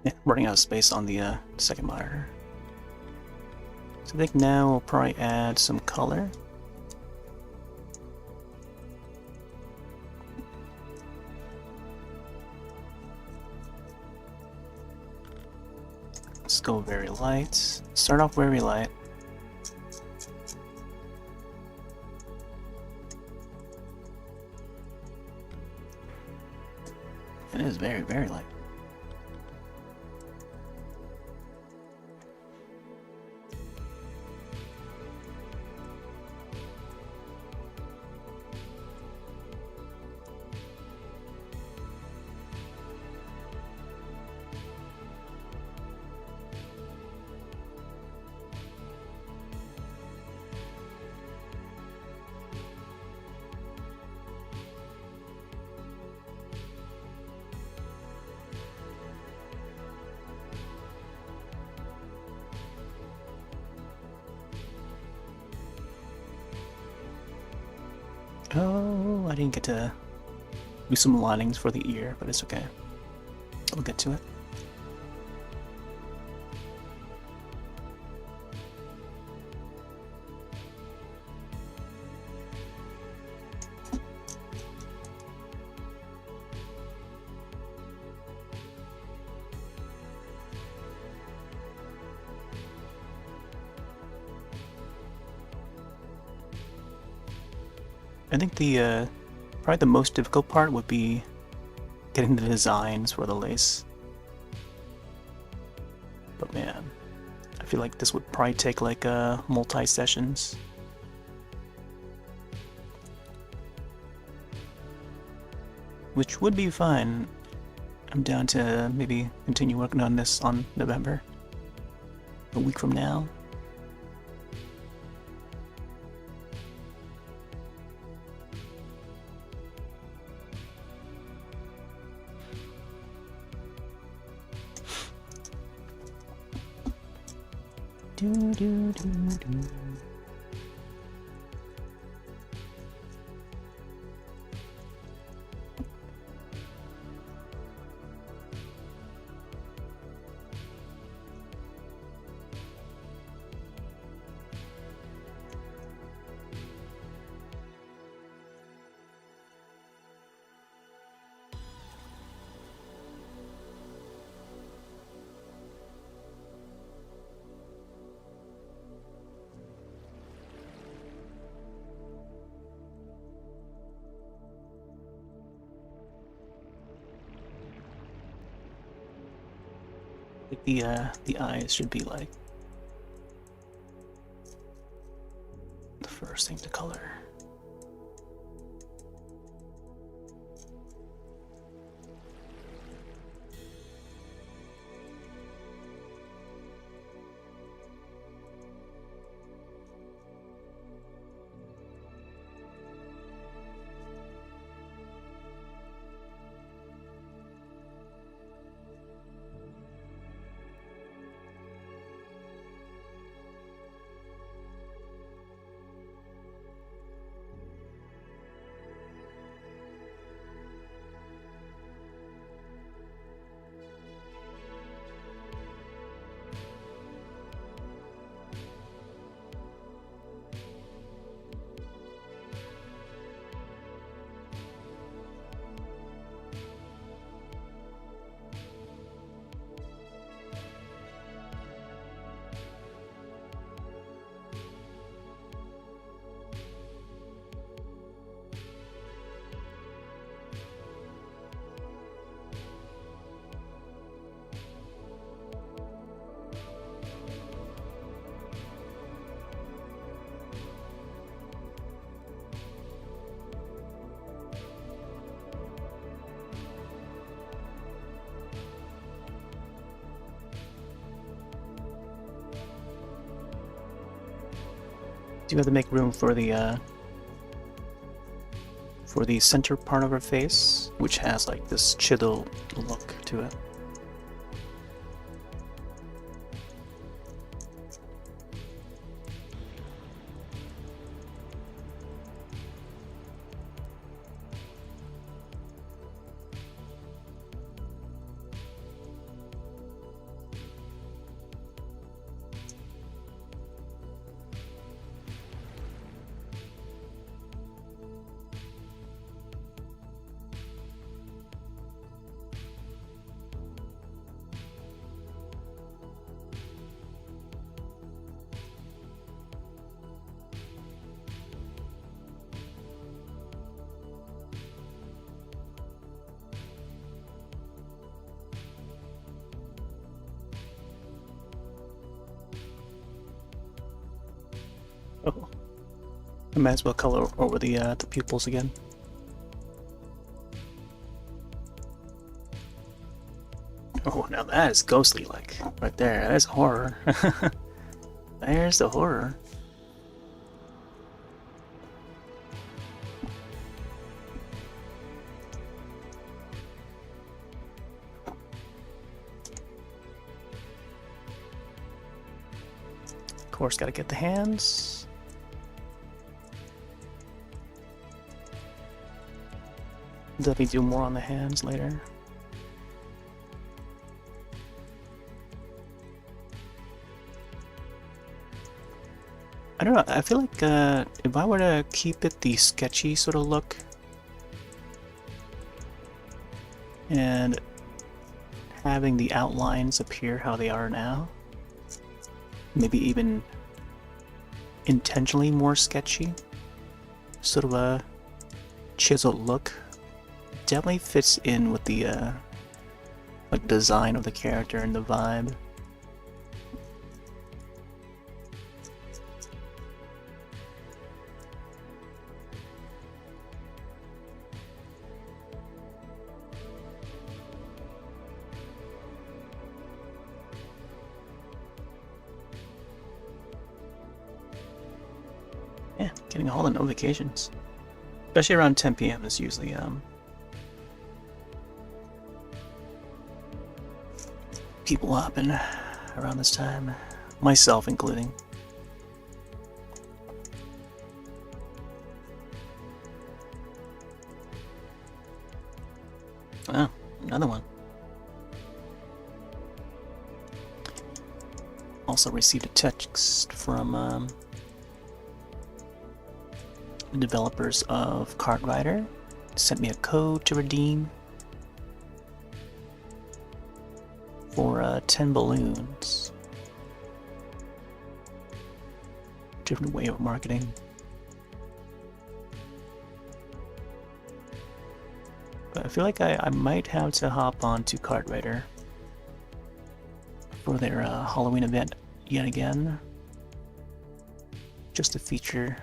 Yeah, running out of space on the second monitor. So I think now we'll probably add some color. Let's go very light. Start off very light. It is very, very light. Oh, I didn't get to do some linings for the ear, but it's okay. I'll get to it. I think the probably the most difficult part would be getting the designs for the lace. But man, I feel like this would probably take like multi-sessions. which would be fine. I'm down to maybe continue working on this on November, a week from now. Do, do, do, do. The eyes should be like the first thing to color. You have to make room for the center part of her face, which has like this chiseled look to it. Oh, I might as well color over the pupils again. Oh, now that is ghostly, like right there. That is horror. There's the horror. Of course, gotta get the hands. Definitely do more on the hands later. I don't know, I feel like if I were to keep it the sketchy sort of look and having the outlines appear how they are now, maybe even intentionally more sketchy, sort of a chiseled look, definitely fits in with the like design of the character and the vibe. Yeah, getting all the notifications. Especially around 10 p.m. is usually people hopping around this time, myself including. Oh, another one. Also received a text from the developers of Kart Rider. Sent me a code to redeem for 10 balloons. Different way of marketing. But I feel like I might have to hop on to Kart Rider for their Halloween event yet again. Just to feature.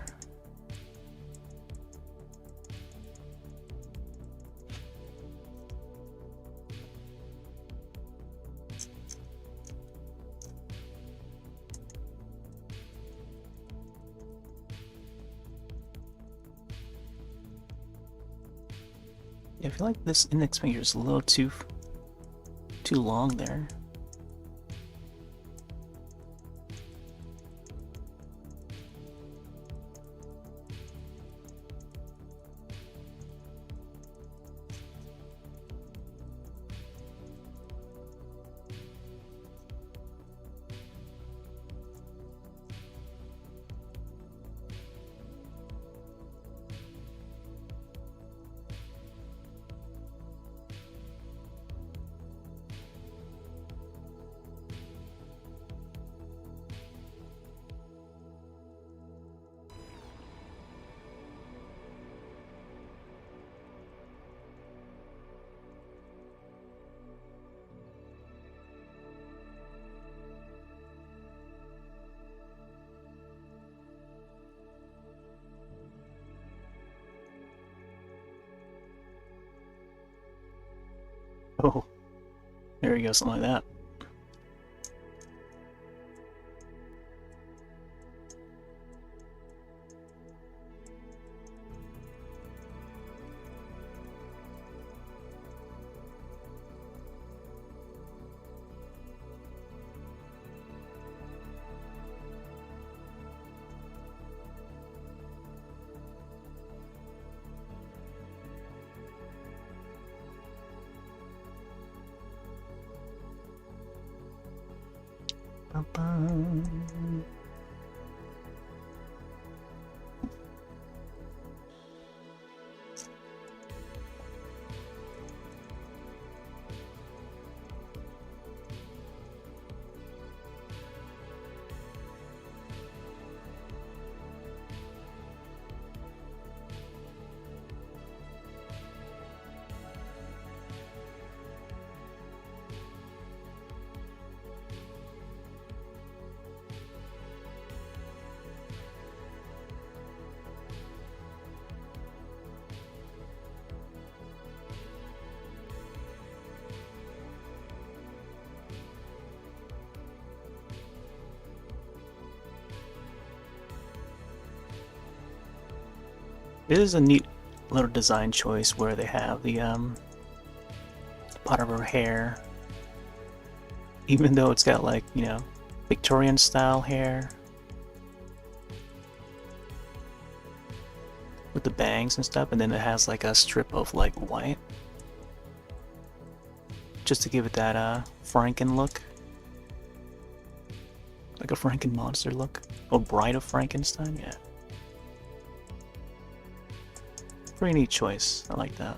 Yeah, I feel like this index finger is a little too long there. Oh, there we go, something like that. Bum-bum. It is a neat little design choice where they have the part of her hair, even though it's got like, you know, Victorian style hair with the bangs and stuff, and then it has like a strip of like white just to give it that Franken look, like a Franken monster look, or Bride of Frankenstein. Yeah, pretty neat choice. I like that.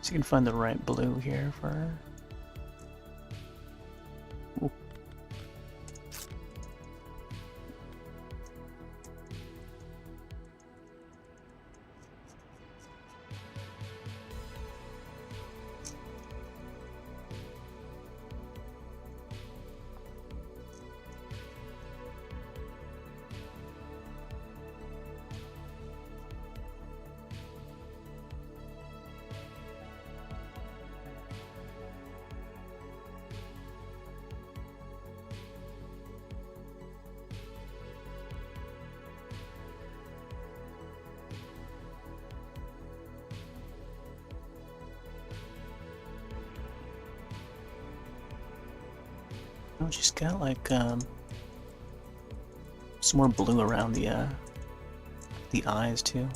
So you can find the right blue here for her. Oh, she's got like some more blue around the eyes too.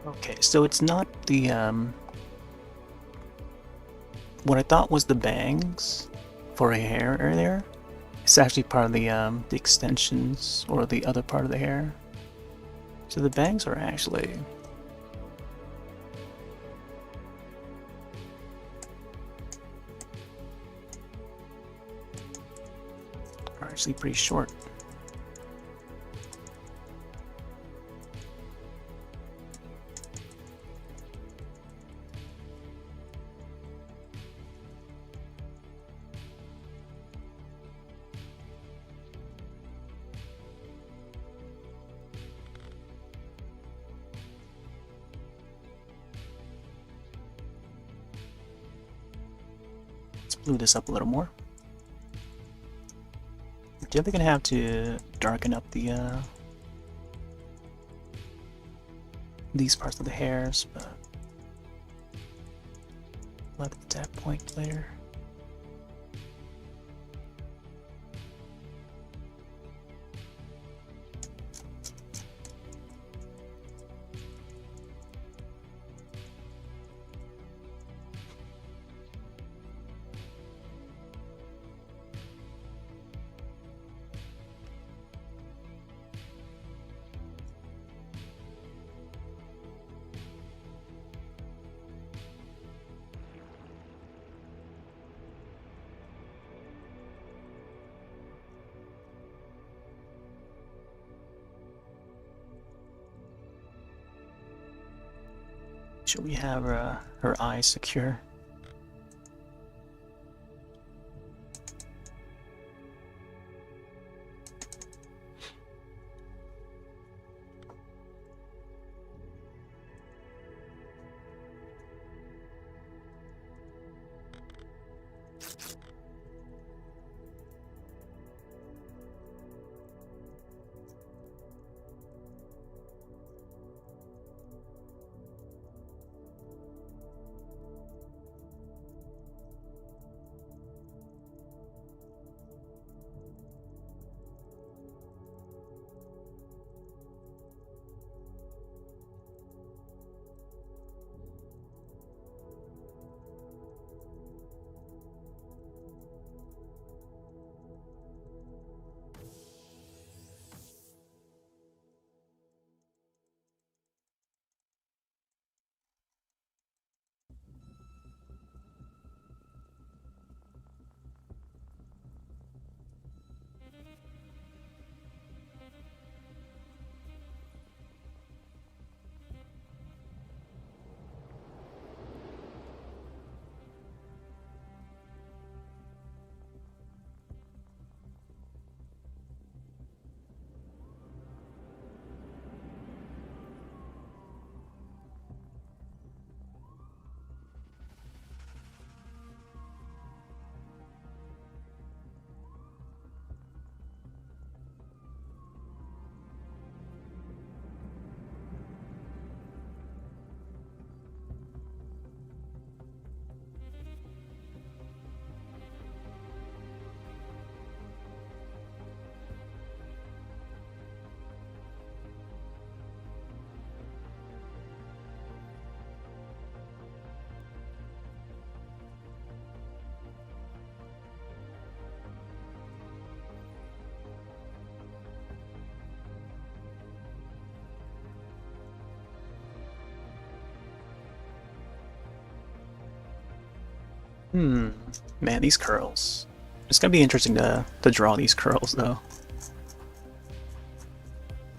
Okay, so it's not the what I thought was the bangs for her hair earlier. It's actually part of the extensions or the other part of the hair. So the bangs are actually pretty short. Let's blue this up a little more. Definitely gonna have to darken up the these parts of the hairs, but we'll have that point later. Should we have her eyes secure? Man, these curls. It's gonna be interesting to draw these curls, though.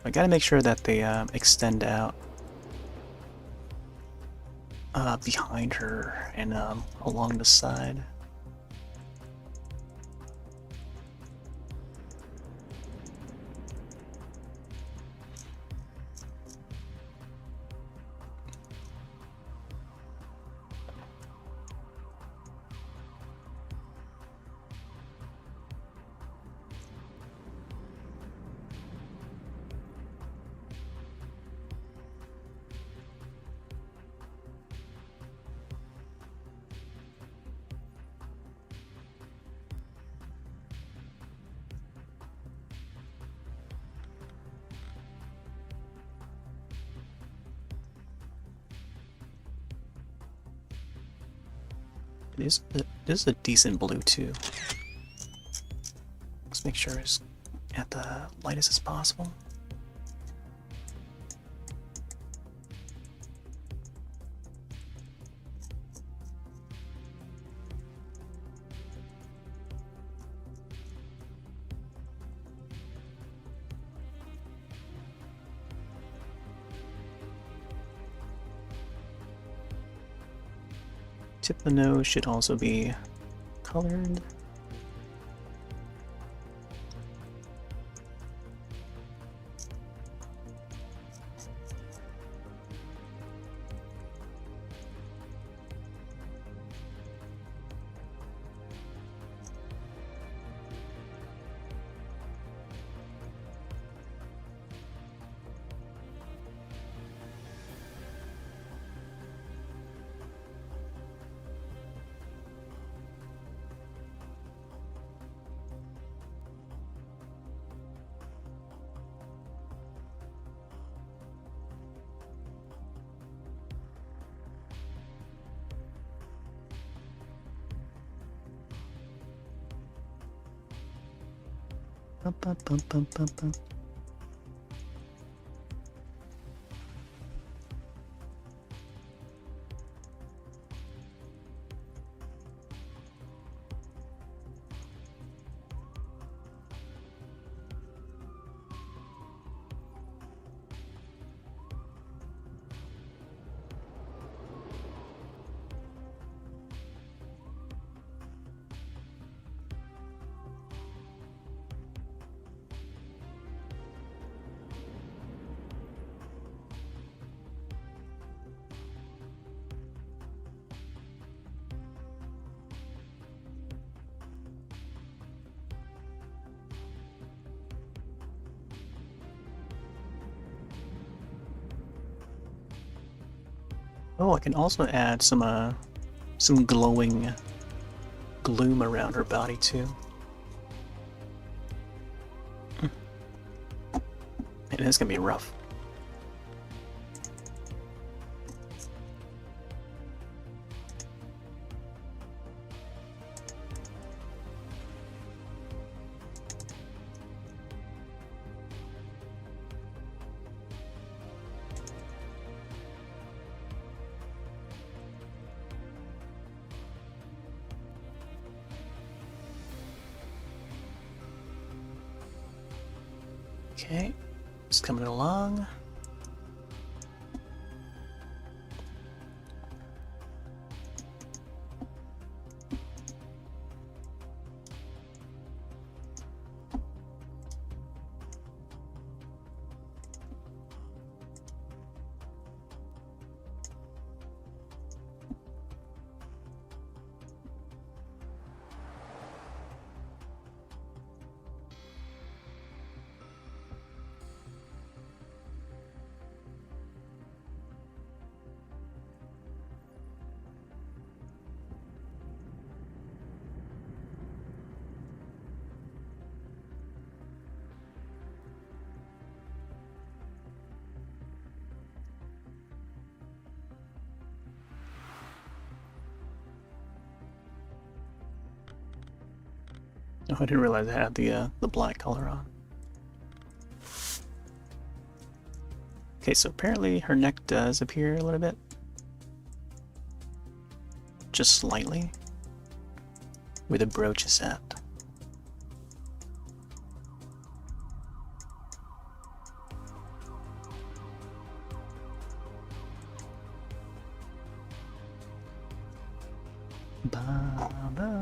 I gotta make sure that they extend out behind her and along the side. This is a decent blue too. Let's make sure it's at the lightest as possible. Tip of the nose should also be colored. Bum, bum, bum, bum, bum, bum. Oh, I can also add some glowing gloom around her body too. It is gonna be rough. Okay, it's coming along. Oh, I didn't realize I had the black color on. Okay, so apparently her neck does appear a little bit. Just slightly. where the brooch is at. Ba-ba.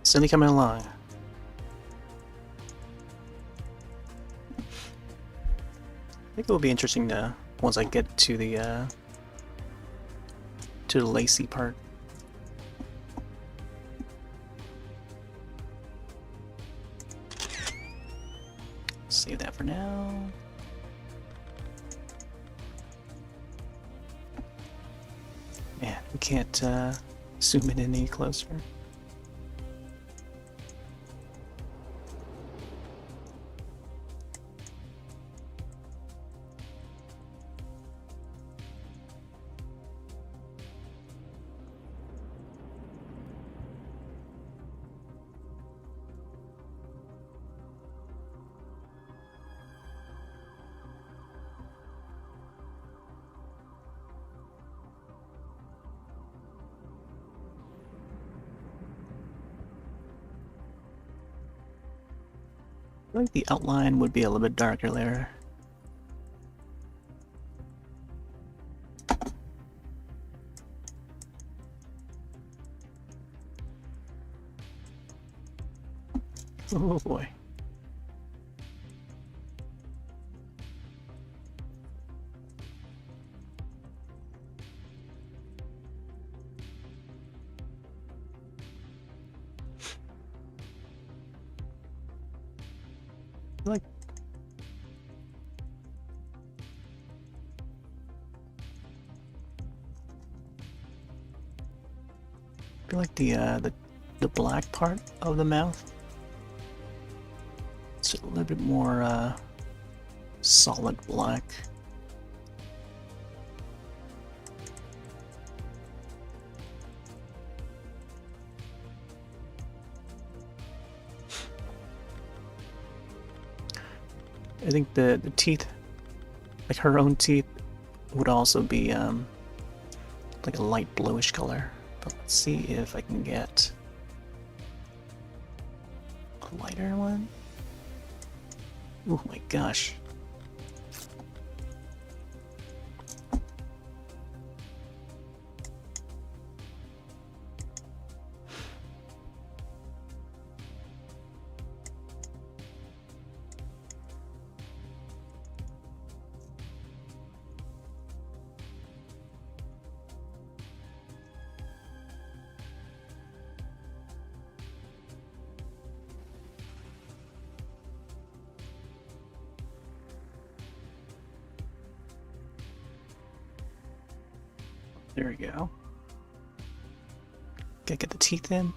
Slowly coming along. I think it will be interesting to once I get to the lacy part. Save that for now. Man, we can't zoom in any closer. I think the outline would be a little bit darker there. Oh boy. Like I feel like the black part of the mouth, it's a little bit more solid black. I think the teeth, like her own teeth, would also be like a light bluish color. But let's see if I can get a lighter one. Oh my gosh. There we go. Gotta get the teeth in.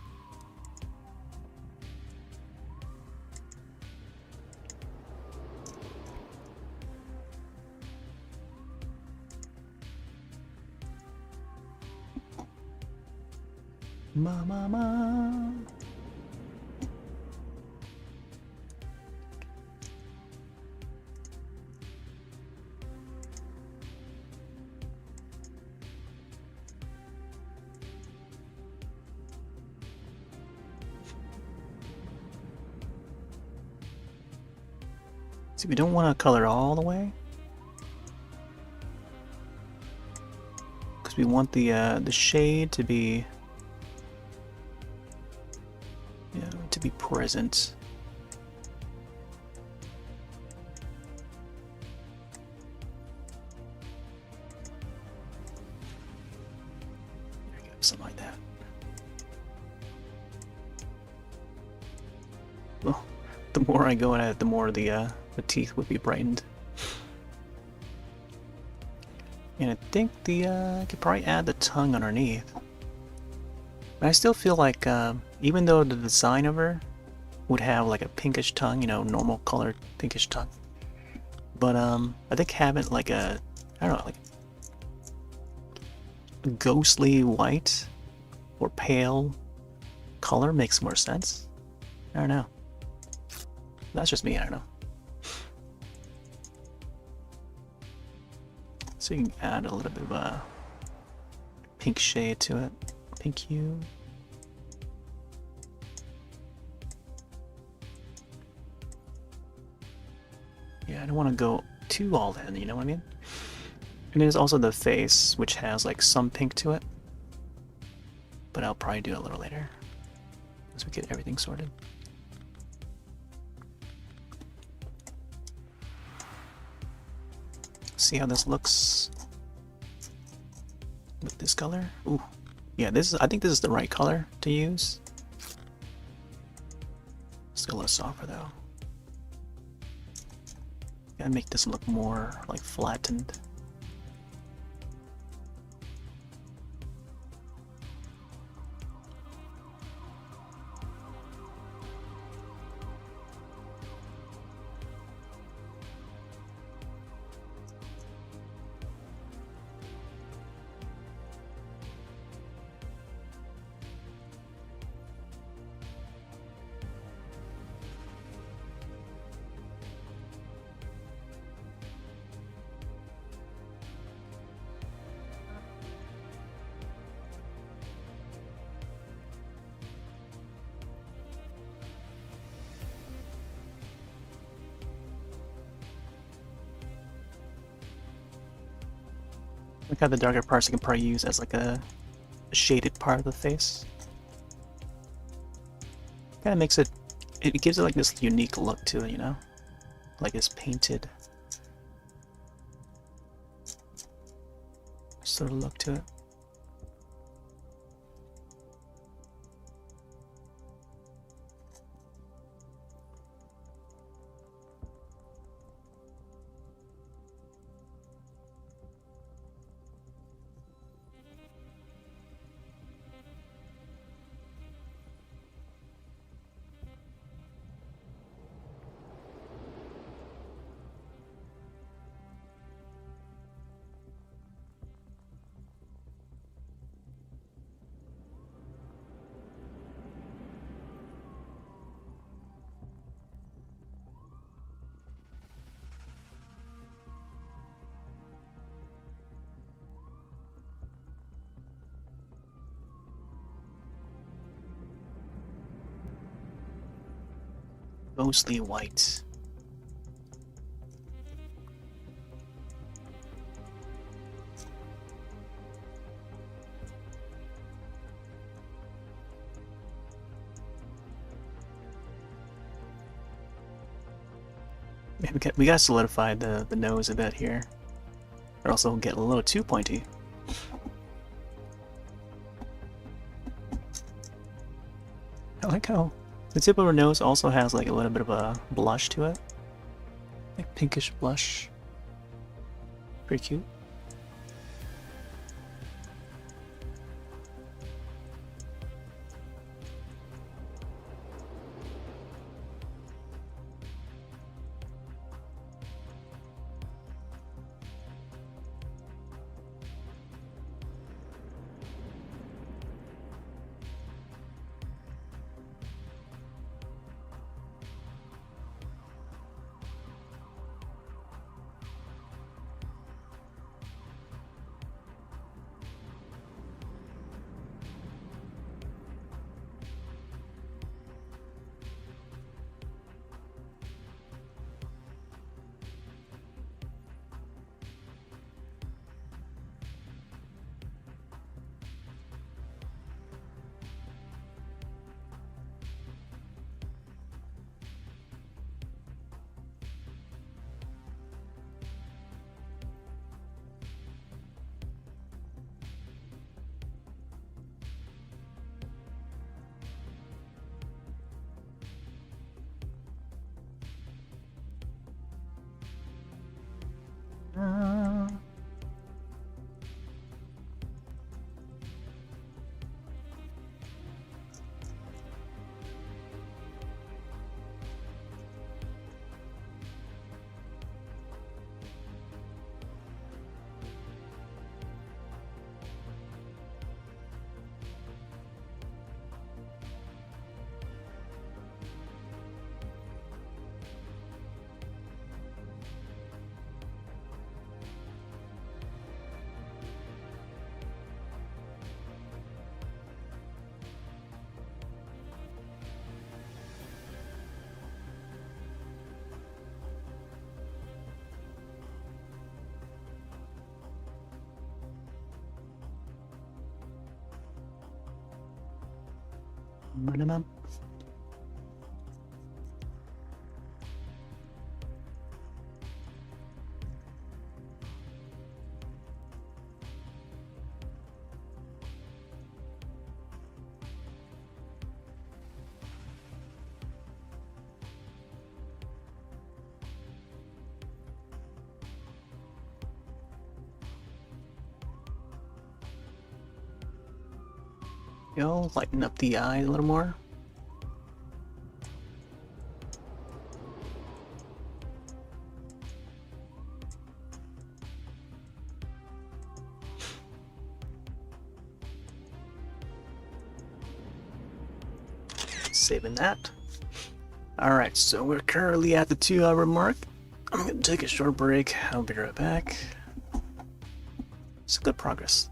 Ma. See, we don't want to color all the way, because we want the shade to be, to be present. There you go, something like that. Well, the more I go at it, the more the teeth would be brightened. And I think I could probably add the tongue underneath. But I still feel like, even though the design of her would have like a pinkish tongue, normal colored pinkish tongue, but I think having like I don't know, like a ghostly white or pale color makes more sense. I don't know. That's just me, I don't know. So you can add a little bit of a pink shade to it. Pink hue. Yeah, I don't want to go too all in, you know what I mean? And there's also the face, which has like some pink to it. But I'll probably do it a little later, as we get everything sorted. See how this looks with this color. Ooh, yeah, I think this is the right color to use. Still a little softer though. Gotta make this look more like flattened. Look how the darker parts I can probably use as like a shaded part of the face. Kind of makes it gives it like this unique look to it, like this painted sort of look to it. Mostly white. We gotta solidify the nose a bit here, or else it'll get a little too pointy. I like how the tip of her nose also has like a little bit of a blush to it, like pinkish blush. Pretty cute. Minimum. Yo, lighten up the eye a little more. Saving that. Alright, so we're currently at the 2-hour mark. I'm gonna take a short break. I'll be right back. It's good progress.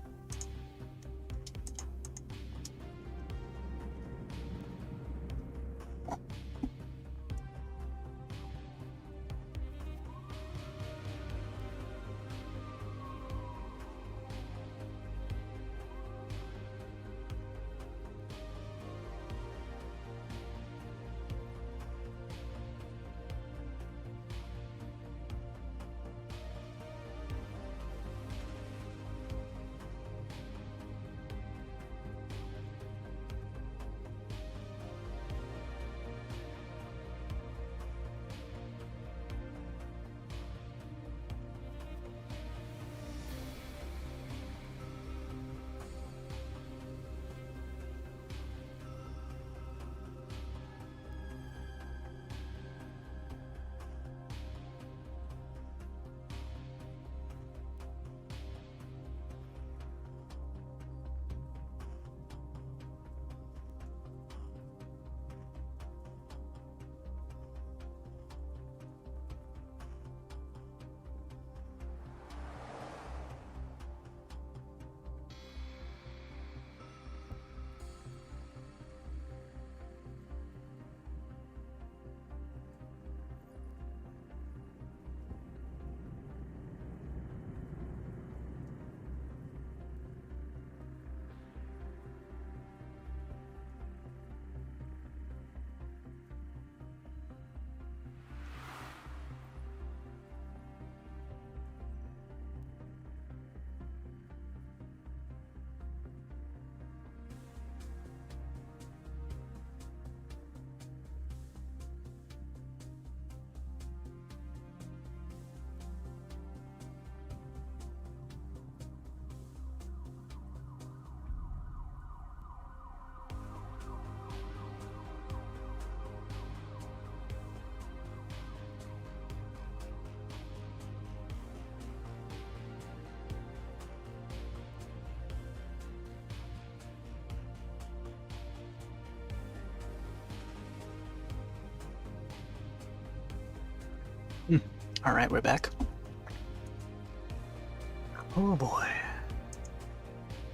Alright, we're back. Oh boy.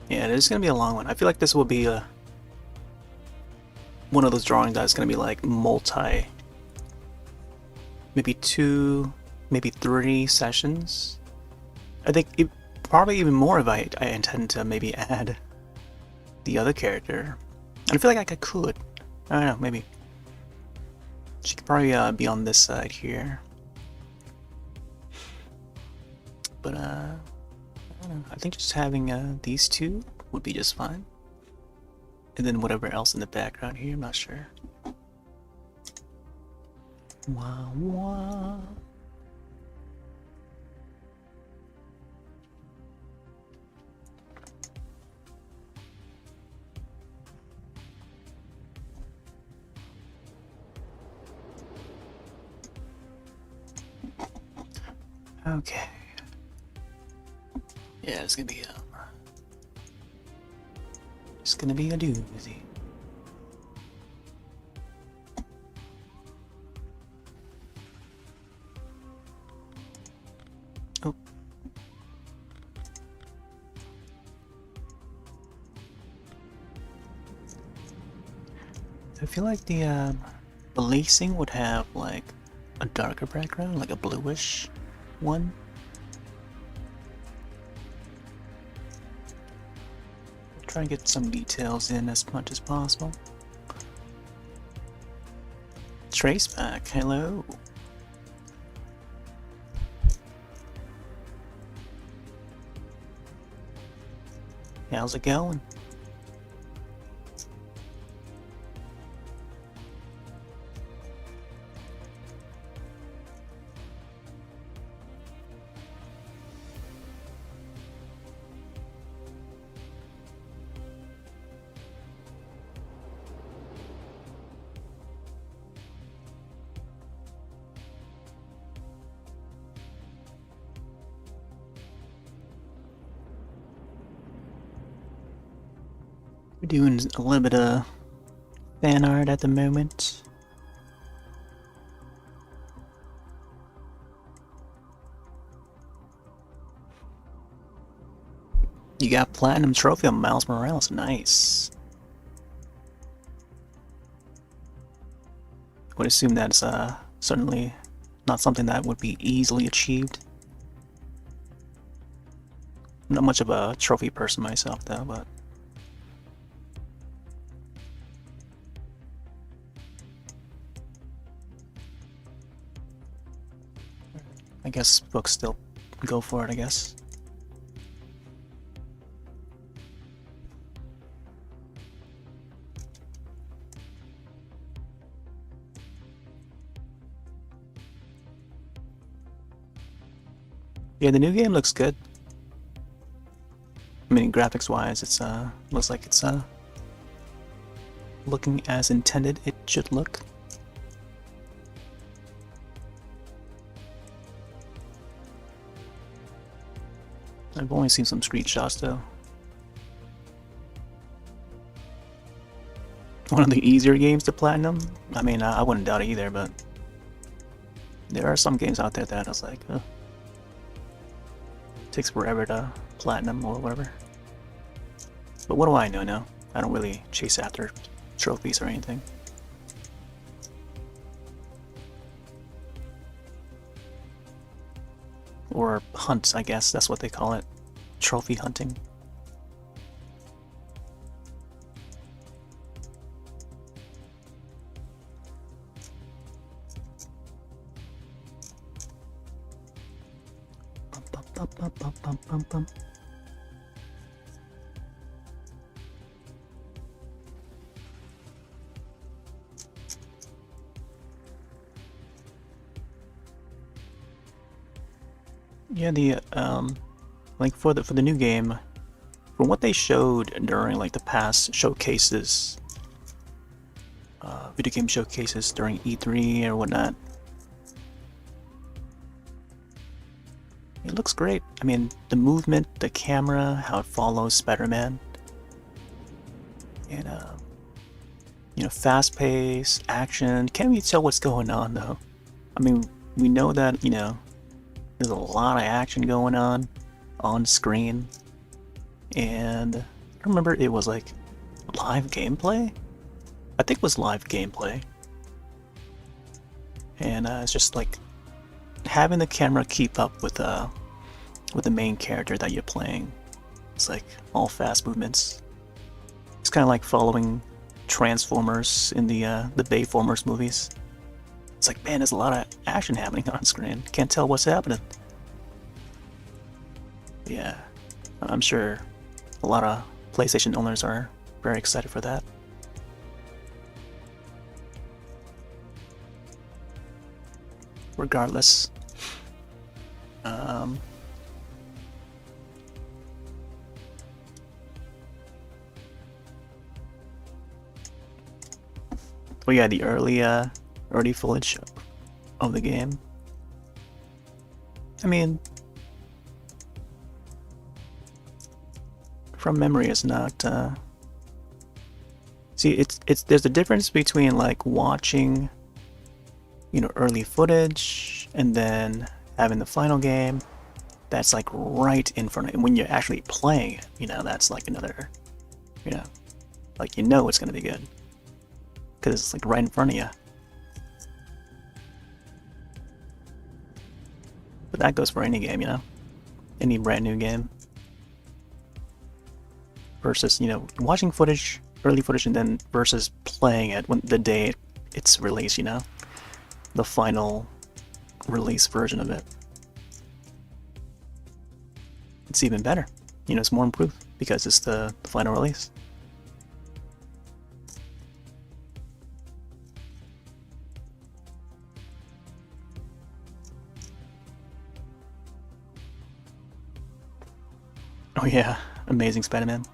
Yeah, it is gonna be a long one. I feel like this will be one of those drawings that's gonna be like maybe 2, maybe 3 sessions. I think probably even more if I intend to maybe add the other character. And I feel like I could. I don't know, maybe. She could probably be on this side here. But I don't know. I think just having these two would be just fine. And then whatever else in the background here, I'm not sure. Wah, wah. Okay. Yeah, it's gonna be a doozy. Oh. I feel like the lacing would have like a darker background, like a bluish one. Try and get some details in as much as possible. Trace back, hello. How's it going? We're doing a little bit of fan art at the moment. You got platinum trophy on Miles Morales, nice. I would assume that's certainly not something that would be easily achieved. I'm not much of a trophy person myself though, but I guess books still go for it, I guess. Yeah, the new game looks good. I mean, graphics-wise, it's looks like it's looking as intended it should look. I've only seen some screenshots though. One of the easier games to platinum? I mean, I wouldn't doubt it either, but there are some games out there that I was like, takes forever to platinum or whatever. But what do I know now? I don't really chase after trophies or anything. Or hunt, I guess that's what they call it. Trophy hunting. Yeah, the like for the new game, from what they showed during like the past showcases, video game showcases during E3 or whatnot, it looks great. I mean, the movement, the camera, how it follows Spider-Man, and you know, fast-paced action. Can't really tell what's going on though. I mean, we know that, you know, there's a lot of action going on screen, and I remember it was like live gameplay. I think it was live gameplay, and it's just like having the camera keep up with the main character that you're playing. It's like all fast movements. It's kind of like following Transformers in the Bayformers movies. It's like, man, there's a lot of action happening on screen. Can't tell what's happening. Yeah, I'm sure a lot of PlayStation owners are very excited for that. Regardless, well, yeah, the early footage of the game. I mean, from memory is not, see, there's a difference between, like, watching, you know, early footage and then having the final game that's, like, right in front of you. When you're actually playing it, you know, that's, like, another, you know, like, you know it's gonna be good. Because it's, like, right in front of you. But that goes for any game, you know? Any brand new game. Versus, you know, watching footage, early footage, and then versus playing it when the day it's released, you know? The final release version of it. It's even better. You know, it's more improved because it's the final release. Oh yeah, Amazing Spider-Man.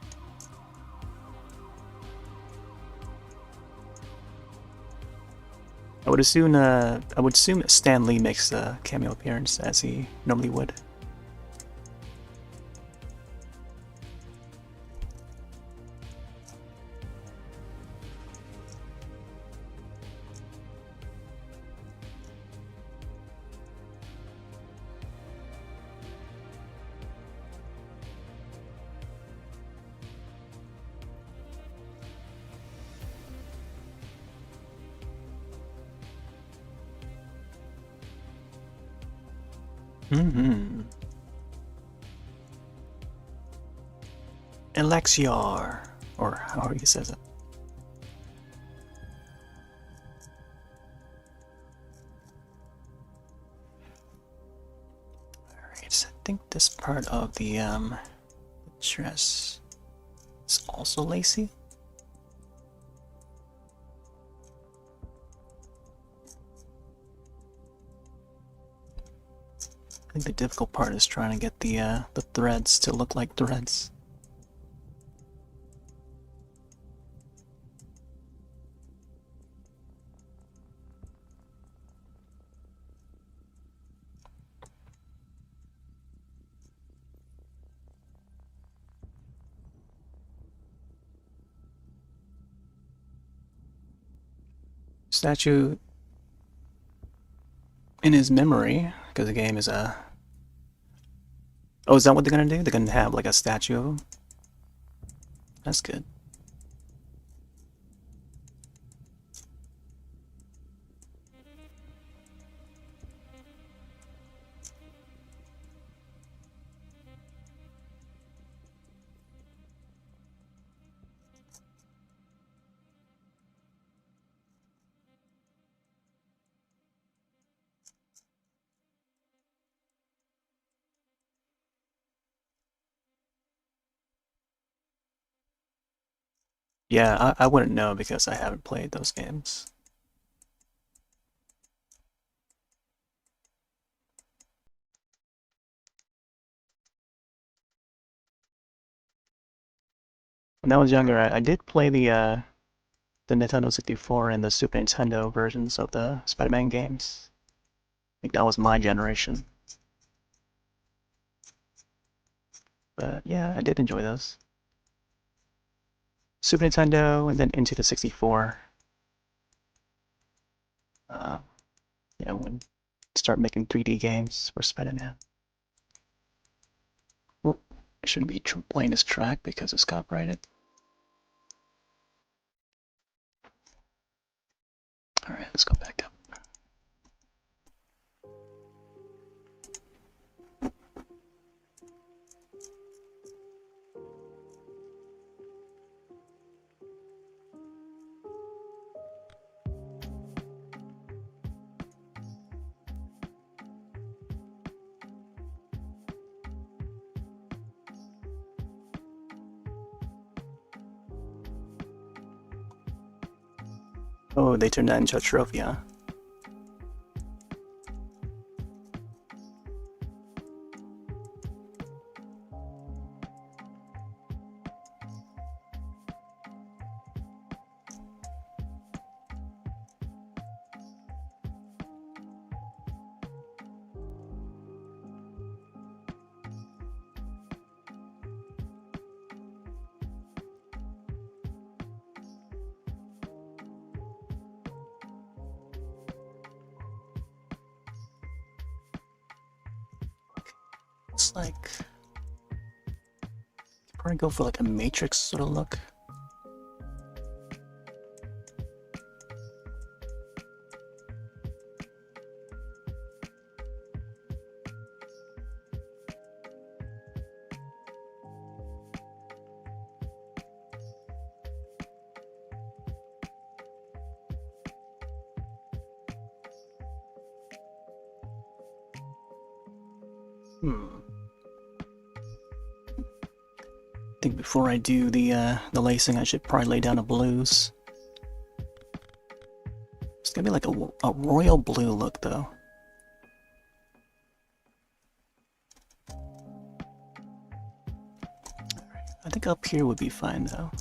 I would assume Stan Lee makes a cameo appearance as he normally would. Mm-hmm. Alexiar, or how he says it. Alright, I think this part of the dress is also lacy. I think the difficult part is trying to get the threads to look like threads. Statue in his memory, because the game is a. Oh, is that what they're gonna do? They're gonna have like a statue of him? That's good. Yeah, I wouldn't know because I haven't played those games. When I was younger, I did play the Nintendo 64 and the Super Nintendo versions of the Spider-Man games. I think that was my generation. But yeah, I did enjoy those. Super Nintendo and then into the 64. Uh, you know, when start making 3D games for Spider-Man. Well, I shouldn't be playing this track because it's copyrighted. Alright, let's go back up. Oh, they turned that into a trophy, huh? like... Probably go for like a Matrix sort of look. I think before I do the lacing, I should probably lay down a blues. It's gonna be like a royal blue look, though. I think up here would be fine, though.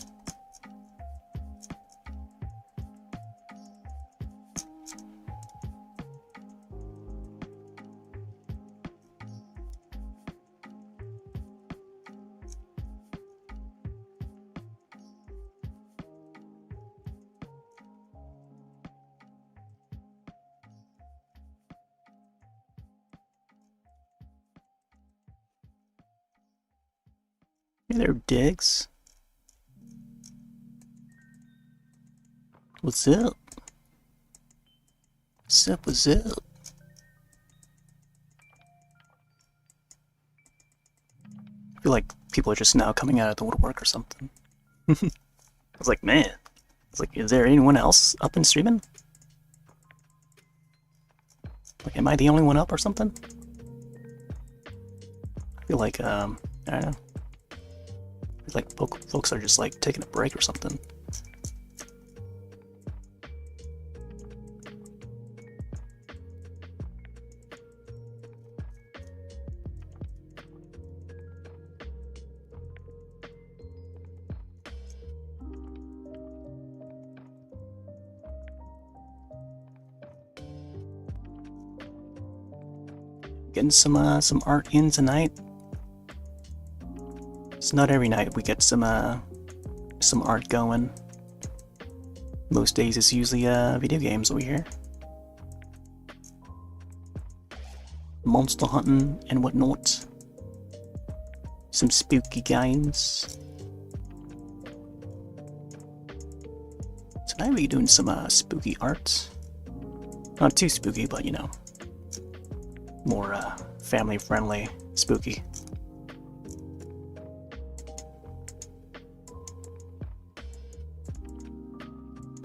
Hey there, Diggs. What's up? What's up, what's up? I feel like people are just now coming out of the woodwork or something. I was like, man. It's like, is there anyone else up and streaming? Like, am I the only one up or something? I feel like, I don't know. I feel like folks are just like taking a break or something. Getting some art in tonight. It's not every night we get some art going. Most days it's usually video games over here. Monster hunting and whatnot. Some spooky games. Tonight we're doing some spooky art. Not too spooky, but you know, more family-friendly spooky.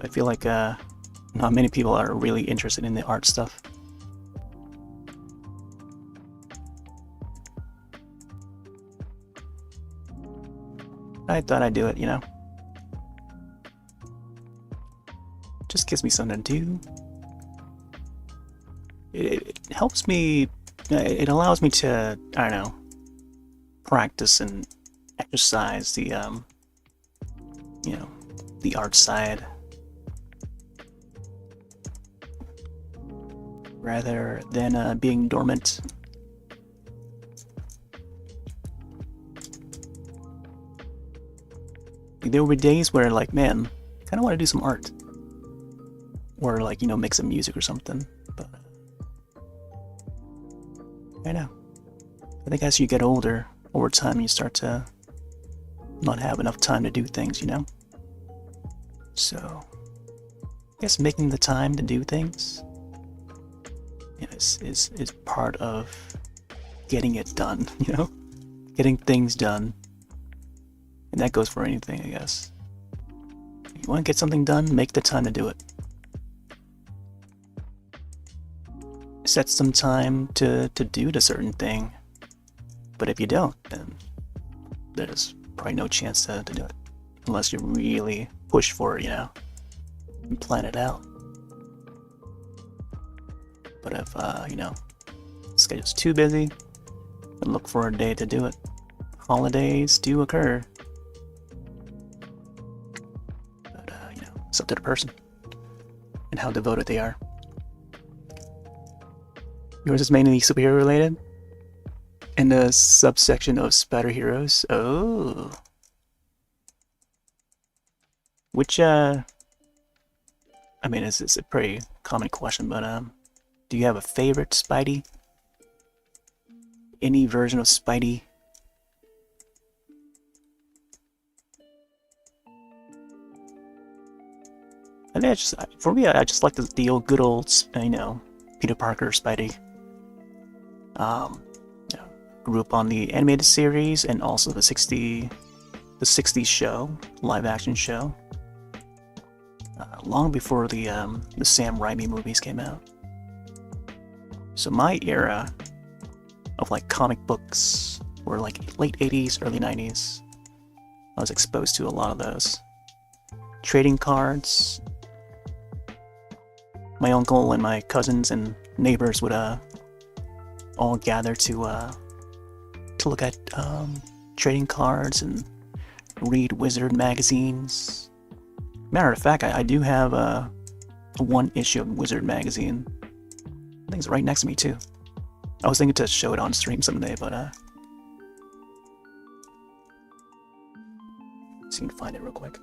I feel like not many people are really interested in the art stuff. I thought I'd do it, you know. Just gives me something to do. It helps me, it allows me to, I don't know, practice and exercise the, you know, the art side. Rather than being dormant. There were days where, like, man, I kind of want to do some art. Or, like, you know, make some music or something. But I know. I think as you get older, over time, you start to not have enough time to do things, you know? So, I guess making the time to do things is part of getting it done, you know? Getting things done. And that goes for anything, I guess. If you want to get something done, make the time to do it. Set some time to do the certain thing. But if you don't, then there's probably no chance to do it. Unless you really push for it, you know? And plan it out. But if, you know, schedule's too busy, then look for a day to do it. Holidays do occur. But, you know, it's up to the person and how devoted they are. Yours is mainly superhero related? And a subsection of spider heroes? Oh. Which, I mean, it's a pretty common question, but, do you have a favorite Spidey? any version of Spidey. And for me, I just like the old good old, you know, Peter Parker, Spidey. You know, grew up on the animated series and also the 60s show, live action show. Long before the Sam Raimi movies came out. So my era of like comic books were like late 80s, early 90s. I was exposed to a lot of those. Trading cards. My uncle and my cousins and neighbors would all gather to look at trading cards and read Wizard magazines. Matter of fact, I do have one issue of Wizard magazine. I think it's right next to me too. I was thinking to show it on stream someday, but see if you can find it real quick.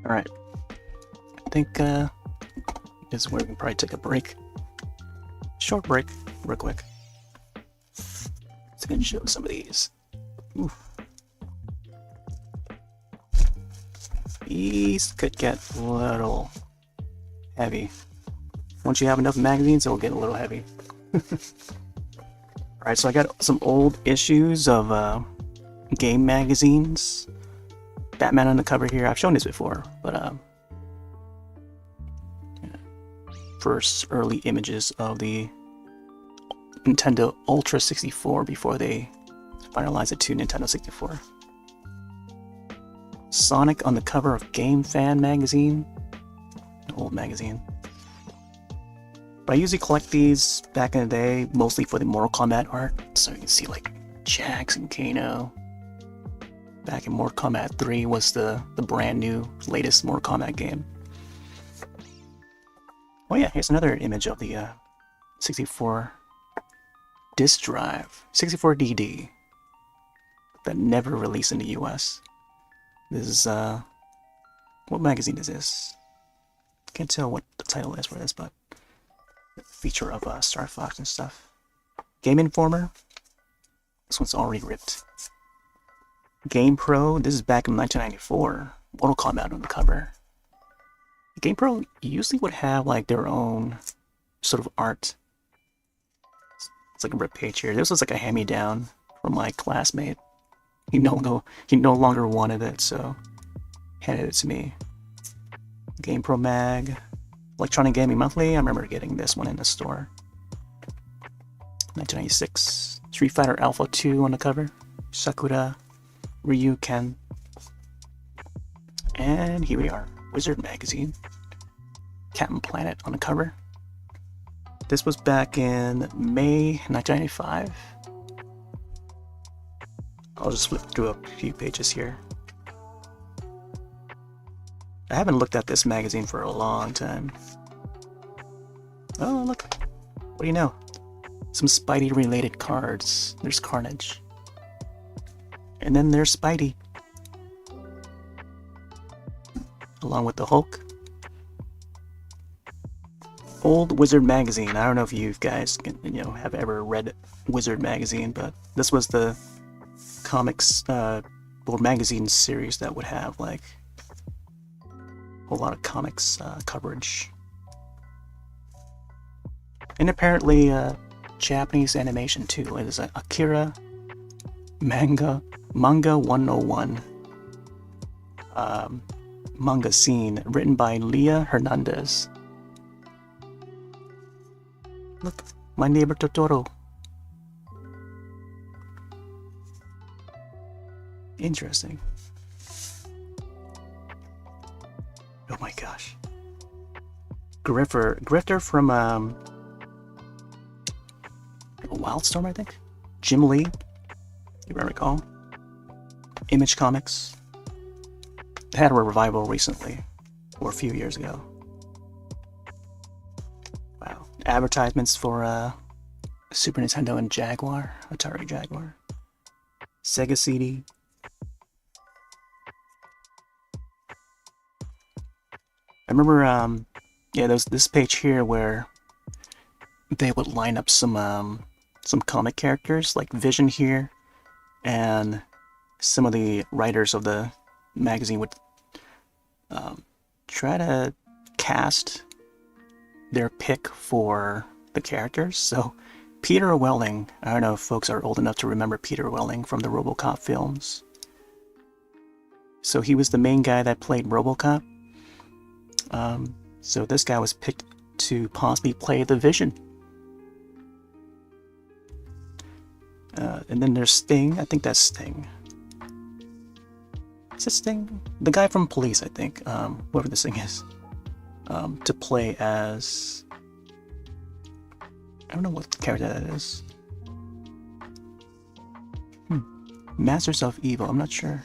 All right. I think this is where we can probably take a break. Short break, real quick. So I can show some of these. Oof. These could get a little heavy. Once you have enough magazines, it will get a little heavy. Alright, so I got some old issues of game magazines. Batman on the cover here. I've shown this before, but first early images of the Nintendo Ultra 64 before they finalized it to Nintendo 64. Sonic on the cover of Game Fan magazine, an old magazine. But I usually collect these back in the day, mostly for the Mortal Kombat art. So you can see like Jax and Kano. Back in Mortal Kombat 3 was the brand new, latest Mortal Kombat game. Oh yeah, here's another image of the 64 disk drive, 64DD, that never released in the US. This is, what magazine is this? Can't tell what the title is for this, but feature of Star Fox and stuff. Game Informer, this one's already ripped. Game Pro, this is back in 1994, Mortal Kombat on the cover. Game Pro usually would have like their own sort of art. It's like a rip page here. This was like a hand-me-down from my classmate. He no longer wanted it, so handed it to me. Game Pro Mag, Electronic Gaming Monthly. I remember getting this one in the store. 1996, Street Fighter Alpha 2 on the cover. Sakura, Ryu, Ken. And here we are. Wizard magazine, Captain Planet on the cover. This was back in May 1995. I'll just flip through a few pages here. I haven't looked at this magazine for a long time. Oh, look. What do you know? Some Spidey related cards. There's Carnage. And then there's Spidey. Along with the Hulk. Old Wizard magazine. I don't know if you guys have ever read Wizard magazine, but this was the comics or magazine series that would have like a whole lot of comics coverage. And apparently Japanese animation too. There's Akira Manga 101 manga scene written by Leah Hernandez. Look, My Neighbor Totoro. Interesting. Oh my gosh. Grifter from Wildstorm, I think. Jim Lee, if I recall. Image Comics. They had a revival recently, or a few years ago. Wow. Advertisements for Super Nintendo and Jaguar, Atari Jaguar, Sega CD. I remember, yeah, there's this page here where they would line up some comic characters like Vision here, and some of the writers of the magazine would try to cast their pick for the characters. So Peter Welling, I don't know if folks are old enough to remember Peter Welling from the RoboCop films. So he was the main guy that played RoboCop. So this guy was picked to possibly play the Vision. And then there's Sting. I think that's Sting. Is it Sting? The guy from Police, I think. Whoever this thing is. To play as... I don't know what character that is. Masters of Evil. I'm not sure.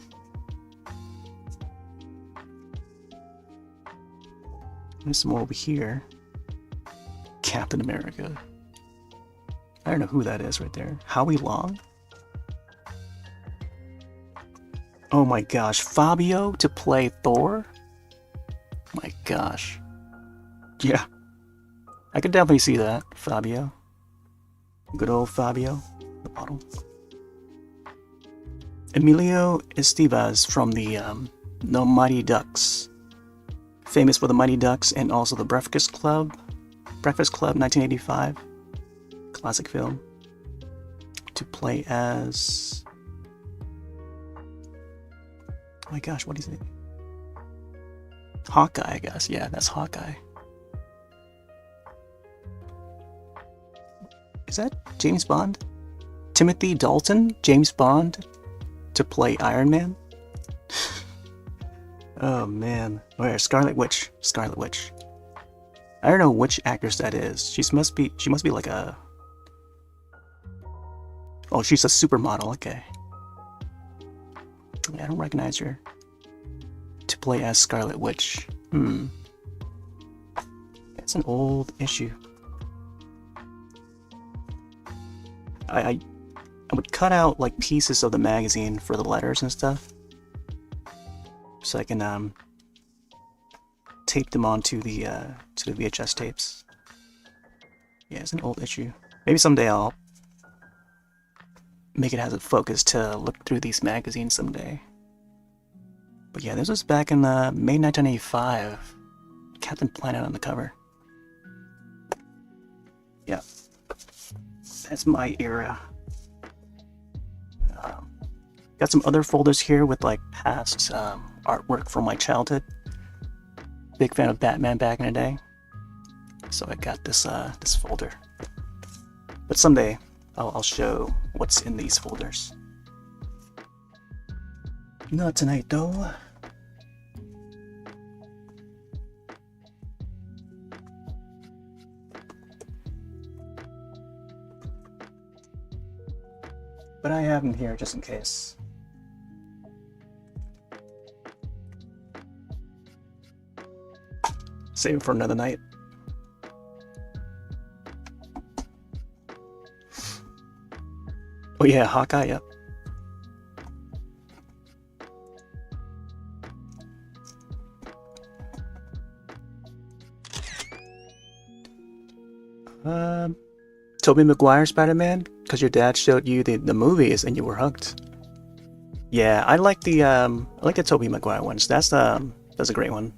There's some more over here. Captain America. I don't know who that is right there. Howie Long? Oh my gosh, Fabio to play Thor? My gosh. Yeah. I could definitely see that, Fabio. Good old Fabio, the bottle. Emilio Estevez from the Mighty Ducks. Famous for the Mighty Ducks and also the Breakfast Club. Breakfast Club 1985. Classic film. To play as... oh my gosh, what is it? Hawkeye, I guess. Yeah, that's Hawkeye. Is that James Bond? Timothy Dalton, James Bond, to play Iron Man? Oh man. Where? Scarlet Witch. Scarlet Witch. I don't know which actress that is. She must be like a... oh, she's a supermodel, okay. I don't recognize her. To play as Scarlet Witch. It's an old issue. I would cut out like pieces of the magazine for the letters and stuff, so I can tape them onto the to the VHS tapes. Yeah, it's an old issue. Maybe someday I'll make it as a focus to look through these magazines someday. But yeah, this was back in May 1985. Captain Planet on the cover. Yeah. That's my era. Got some other folders here with like past artwork from my childhood. Big fan of Batman back in the day, so I got this this folder. But someday I'll show what's in these folders. Not tonight though. But I have them here just in case. Save it for another night. Oh yeah, Hawkeye, yep. Tobey Maguire Spider-Man? Because your dad showed you the movies and you were hooked. Yeah, I like the Tobey Maguire ones. That's a great one.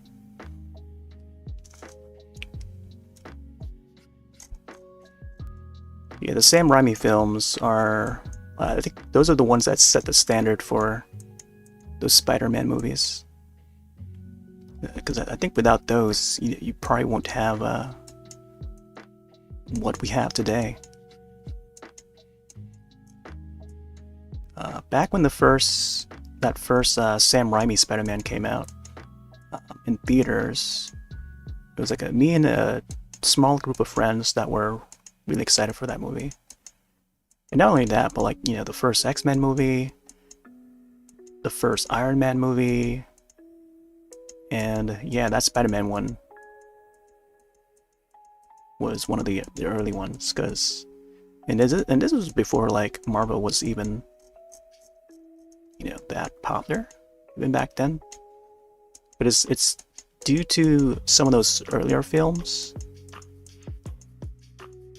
Yeah, the Sam Raimi films are, I think those are the ones that set the standard for those Spider-Man movies. Because I think without those, you probably won't have what we have today. Back when that first Sam Raimi Spider-Man came out in theaters, it was like me and a small group of friends that were really excited for that movie. And not only that, but like, you know, the first X-Men movie, the first Iron Man movie, and yeah, that Spider-Man one was one of the early ones, because And this was before like Marvel was even, you know, that popular, even back then. But it's due to some of those earlier films,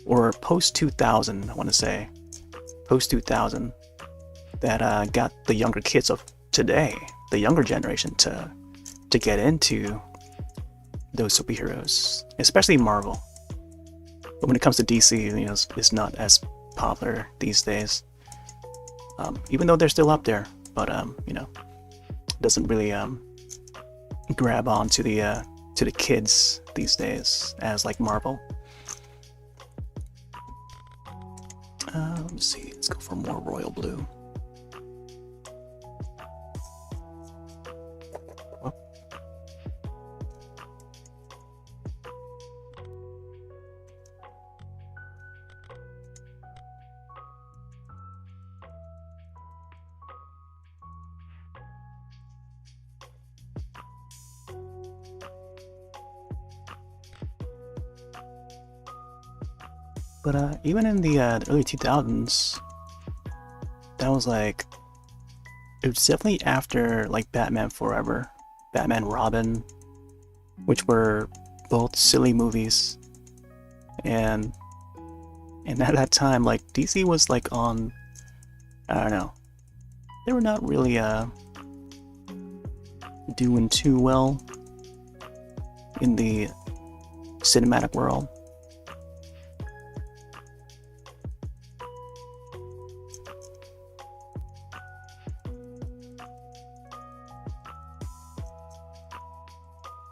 or post 2000, I want to say, post 2000, that got the younger kids of today, the younger generation, to get into those superheroes, especially Marvel. But when it comes to DC, you know, it's not as popular these days. Even though they're still up there, but you know, doesn't really grab on to the kids these days as like Marvel. Let me see. Let's go for more royal blue. But even in the early 2000s, that was like, it was definitely after like Batman Forever, Batman Robin, which were both silly movies, and at that time, like DC was like on, I don't know, they were not really doing too well in the cinematic world.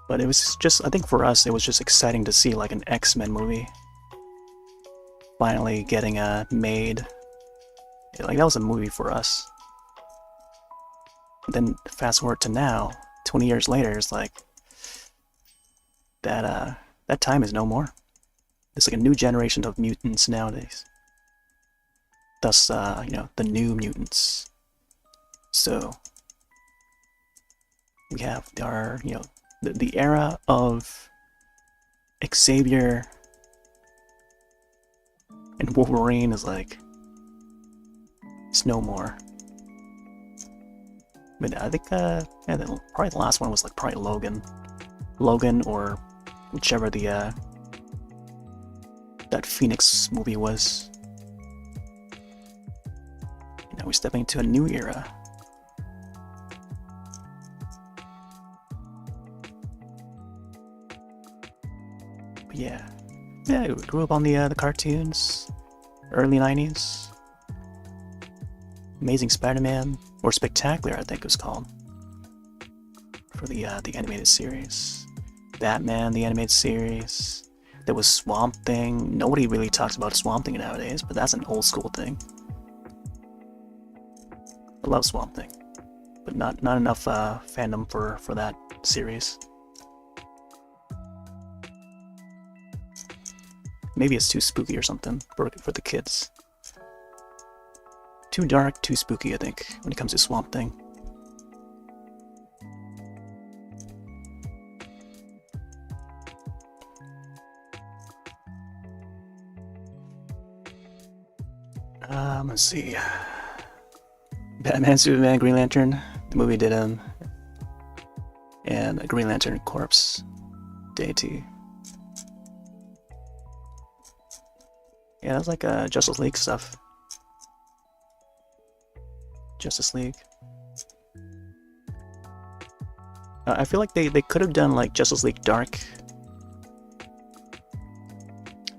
But it was just, I think for us, it was just exciting to see like an X-Men movie finally getting made. Like that was a movie for us. Then fast forward to now, 20 years later, it's like that time is no more. There's like a new generation of mutants nowadays. Thus, you know, the New Mutants. So we have our, you know, the era of Xavier and Wolverine is like, it's no more. But I think, yeah, probably the last one was like probably Logan, or whichever the that Phoenix movie was. And now we're stepping into a new era. But yeah, we grew up on the cartoons, early 90s. Amazing Spider-Man, or Spectacular, I think it was called, for the animated series. Batman, the animated series. There was Swamp Thing. Nobody really talks about Swamp Thing nowadays, but that's an old school thing. I love Swamp Thing, but not enough fandom for that series. Maybe it's too spooky or something for the kids. Too dark, too spooky, I think, when it comes to Swamp Thing. Let's see. Batman, Superman, Green Lantern, the movie did him, and Green Lantern Corpse, Deity. Yeah, that's like Justice League stuff. Justice League. I feel like they could have done like Justice League Dark,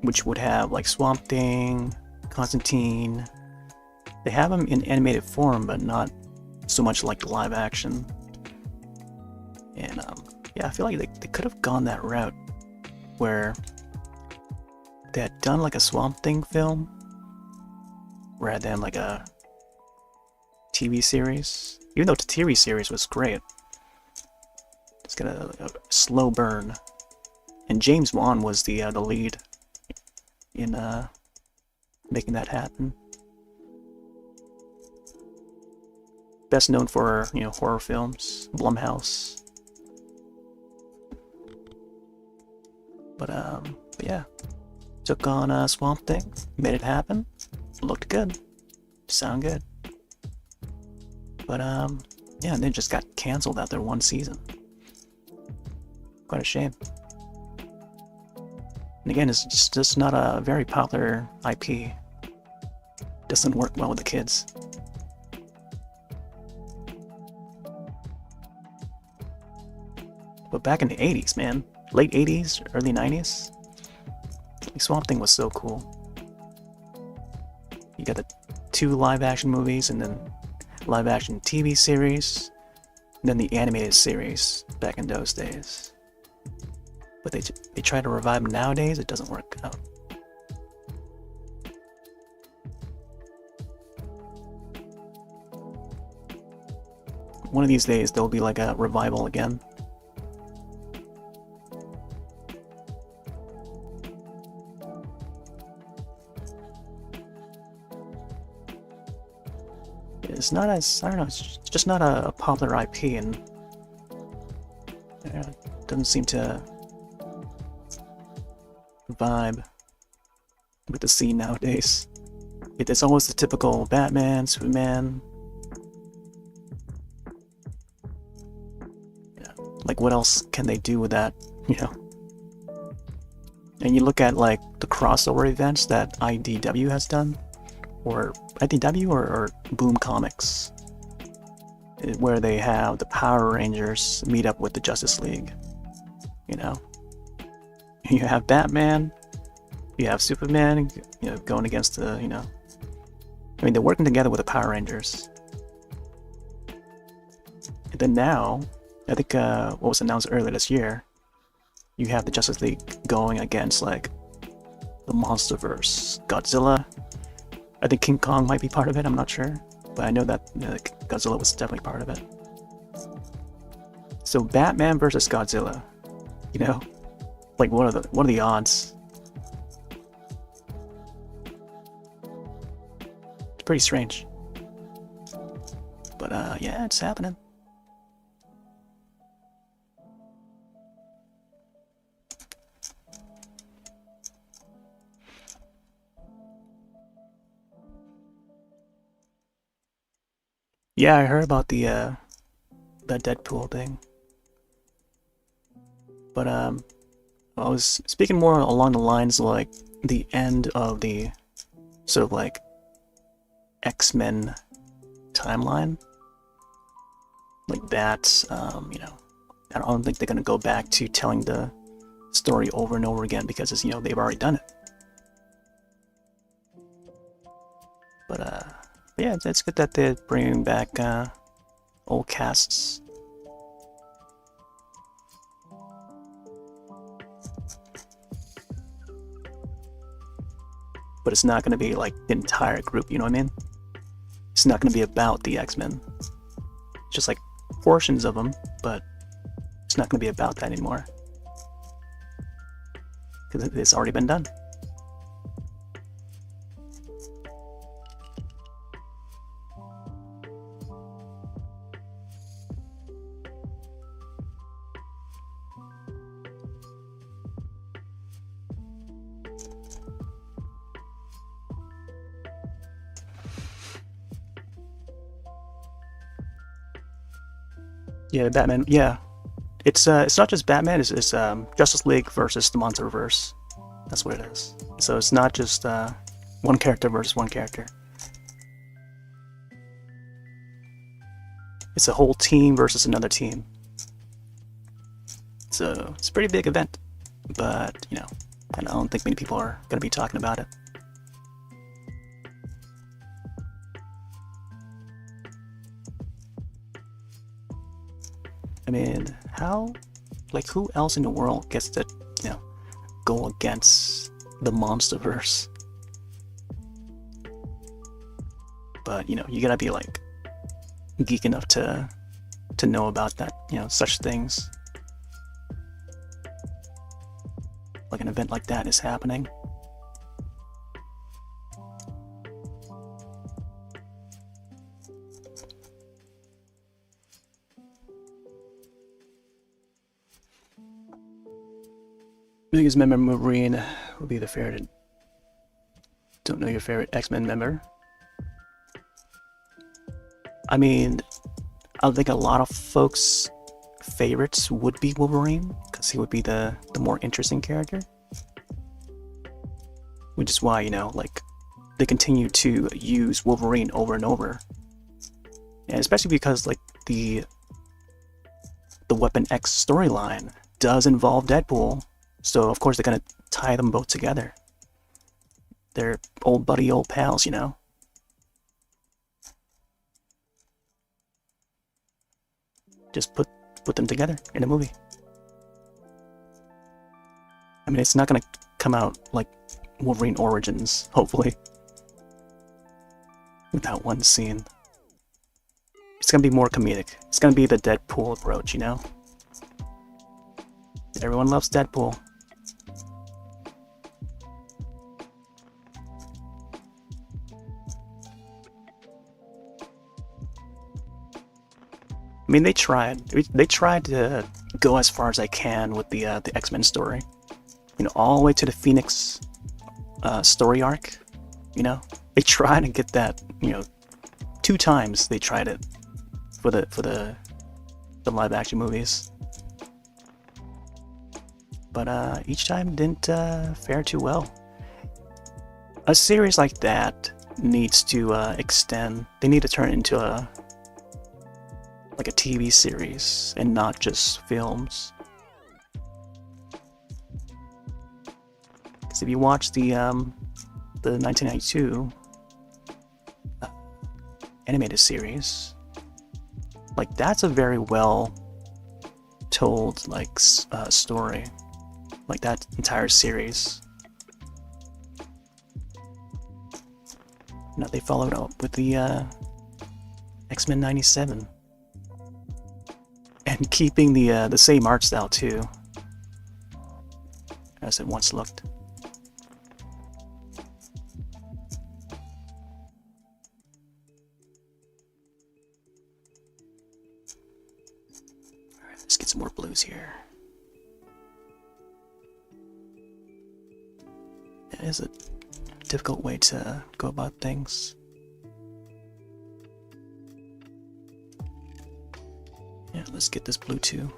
which would have like Swamp Thing, Constantine. They have them in animated form, but not so much like the live action. And yeah, I feel like they could have gone that route where they had done like a Swamp Thing film rather than like a TV series. Even though the TV series was great, it's got a slow burn. And James Wan was the lead in making that happen. Best known for, you know, horror films, Blumhouse. But yeah, took on Swamp Thing, made it happen. looked good, sound good. But yeah, they just got canceled after one season. Quite a shame. And again, it's just not a very popular IP. Doesn't work well with the kids. But back in the 80s, man, late 80s, early 90s, Swamp Thing was so cool. You got the 2 live-action movies, and then live-action TV series, and then the animated series back in those days. But they try to revive them nowadays, it doesn't work out. One of these days, there'll be like a revival again. It's not as, I don't know, it's just not a popular IP, and it doesn't seem to vibe with the scene nowadays. It's always the typical Batman, Superman. Yeah, like what else can they do with that, you know? And you look at like the crossover events that IDW has done, or IDW or Boom Comics, where they have the Power Rangers meet up with the Justice League, you know? You have Batman, you have Superman, you know, going against the, you know, I mean, they're working together with the Power Rangers. And then now, I think what was announced earlier this year, you have the Justice League going against like the Monsterverse, Godzilla. I think King Kong might be part of it, I'm not sure. But I know that Godzilla was definitely part of it. So Batman versus Godzilla, you know? Like what are the odds? It's pretty strange. But yeah, it's happening. Yeah, I heard about the Deadpool thing. But I was speaking more along the lines of like the end of the sort of like X-Men timeline. Like that, you know, I don't think they're gonna go back to telling the story over and over again because it's, you know, they've already done it. But yeah, it's good that they're bringing back old casts. But it's not going to be like the entire group, you know what I mean? It's not going to be about the X-Men. Just like portions of them, but it's not going to be about that anymore. Because it's already been done. Yeah, Batman. Yeah, it's not just Batman. It's Justice League versus the Monsterverse. That's what it is. So it's not just one character versus one character. It's a whole team versus another team. So it's a pretty big event, but you know, I don't think many people are going to be talking about it. I mean, who else in the world gets to, you know, go against the Monsterverse? But, you know, you gotta be, like, geek enough to know about that, you know, such things. Like an event like that is happening. Biggest memory would be the fair to don't know your favorite X-Men member. I mean, I think a lot of folks' favorites would be Wolverine, because he would be the more interesting character. Which is why, you know, like, they continue to use Wolverine over and over. And especially because, like, the Weapon X storyline does involve Deadpool, so of course they're gonna tie them both together. They're old buddy, old pals, you know? Just put them together in a movie. I mean, it's not gonna come out like Wolverine Origins, hopefully, with that one scene. It's gonna be more comedic. It's gonna be the Deadpool approach, you know? Everyone loves Deadpool. I mean, they tried. They tried to go as far as they can with the X-Men story. You know, all the way to the Phoenix story arc. You know, they tried to get that. You know, 2 times they tried it for the live action movies, but each time didn't fare too well. A series like that needs to extend. They need to turn it into a TV series and not just films. Because if you watch the 1992 animated series, like, that's a very well told, like, story, like that entire series. Now they followed up with the X-Men 97, and keeping the same art style too, as it once looked. Alright, let's get some more blues here. It is a difficult way to go about things. Yeah, let's get this blue too.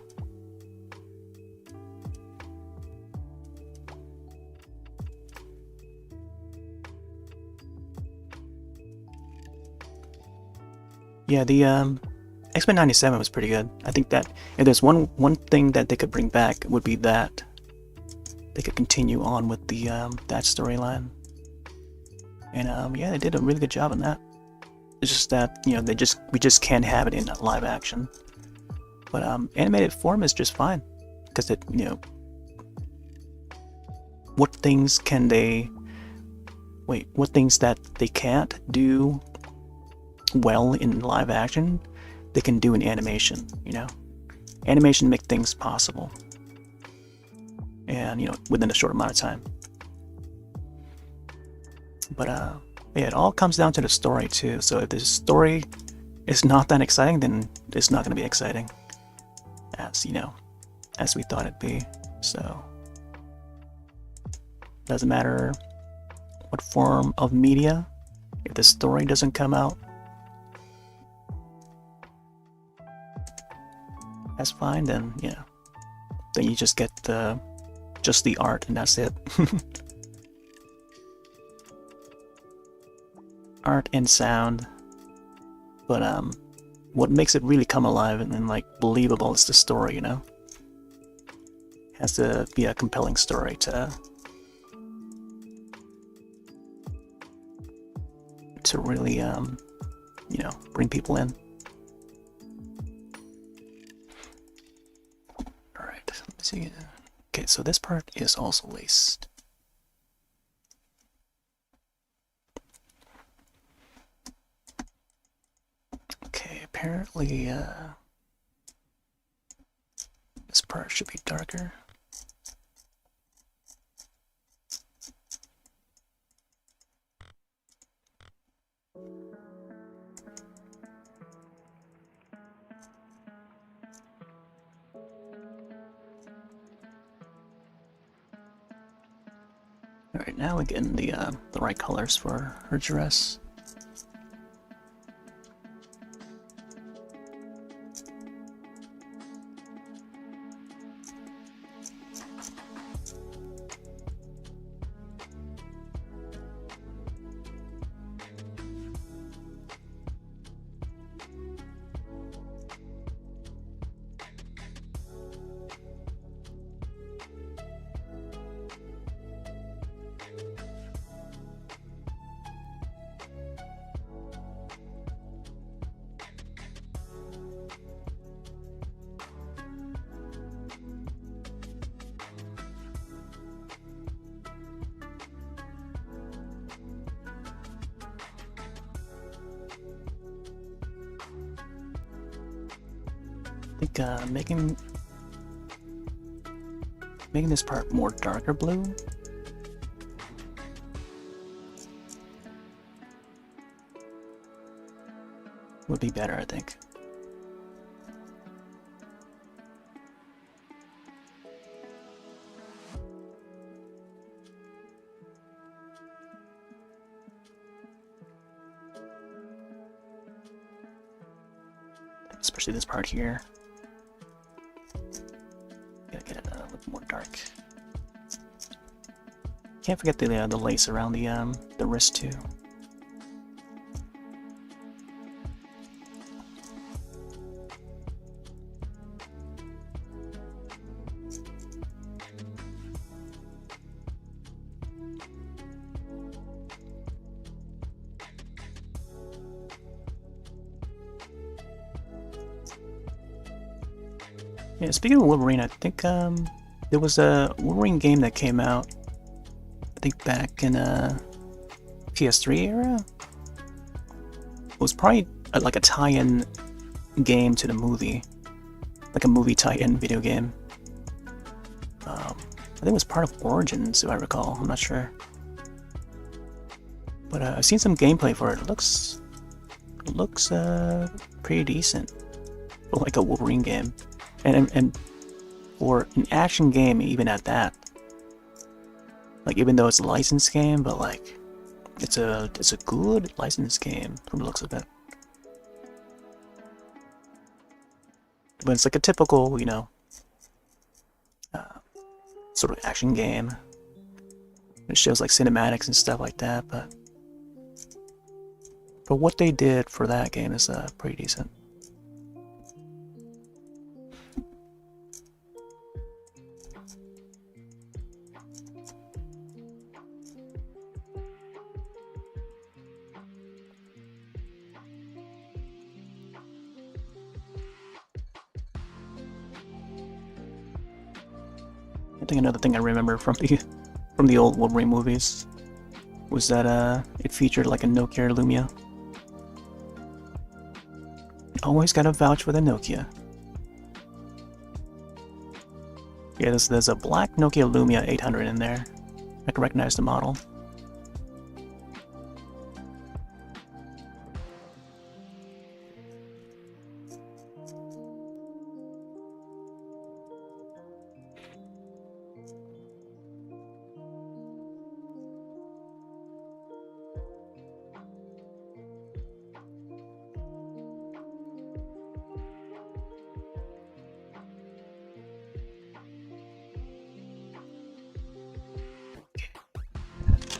Yeah, the X-Men 97 was pretty good. I think that if there's one thing that they could bring back, it would be that they could continue on with the that storyline. And yeah, they did a really good job on that. It's just that, you know, we just can't have it in live action. But animated form is just fine, because it, you know, what things can they what things that they can't do well in live action, they can do in animation, you know? Animation make things possible. And, you know, within a short amount of time. But yeah, it all comes down to the story too. So if the story is not that exciting, then it's not going to be exciting, as, you know, as we thought it'd be. So doesn't matter what form of media, if the story doesn't come out, that's fine. Then, you know, then you just get just the art, and that's it. Art and sound. But what makes it really come alive and like believable is the story, you know? It has to be a compelling story to really you know, bring people in. Alright, let me see. Okay, so this part is also laced. Okay, apparently this part should be darker. Alright, now we're getting the right colors for her dress. I think making this part more darker blue would be better, I think. Especially this part here. Gotta get it a little more dark. Can't forget the lace around the wrist too. Yeah, speaking of Wolverine, I think there was a Wolverine game that came out, I think back in PS3 era. It was probably like a tie-in game to the movie, like a movie tie-in video game. I think it was part of Origins, if I recall. I'm not sure, but I've seen some gameplay for it. It looks pretty decent for like a Wolverine game. And for an action game, even at that, like even though it's a licensed game, but like it's a good licensed game from the looks of it. But it's like a typical, you know, sort of action game. It shows like cinematics and stuff like that, but what they did for that game is pretty decent. I think another thing I remember from the old Wolverine movies was that it featured like a Nokia Lumia. Always gotta vouch for the Nokia. Yeah, there's a black Nokia Lumia 800 in there. I can recognize the model.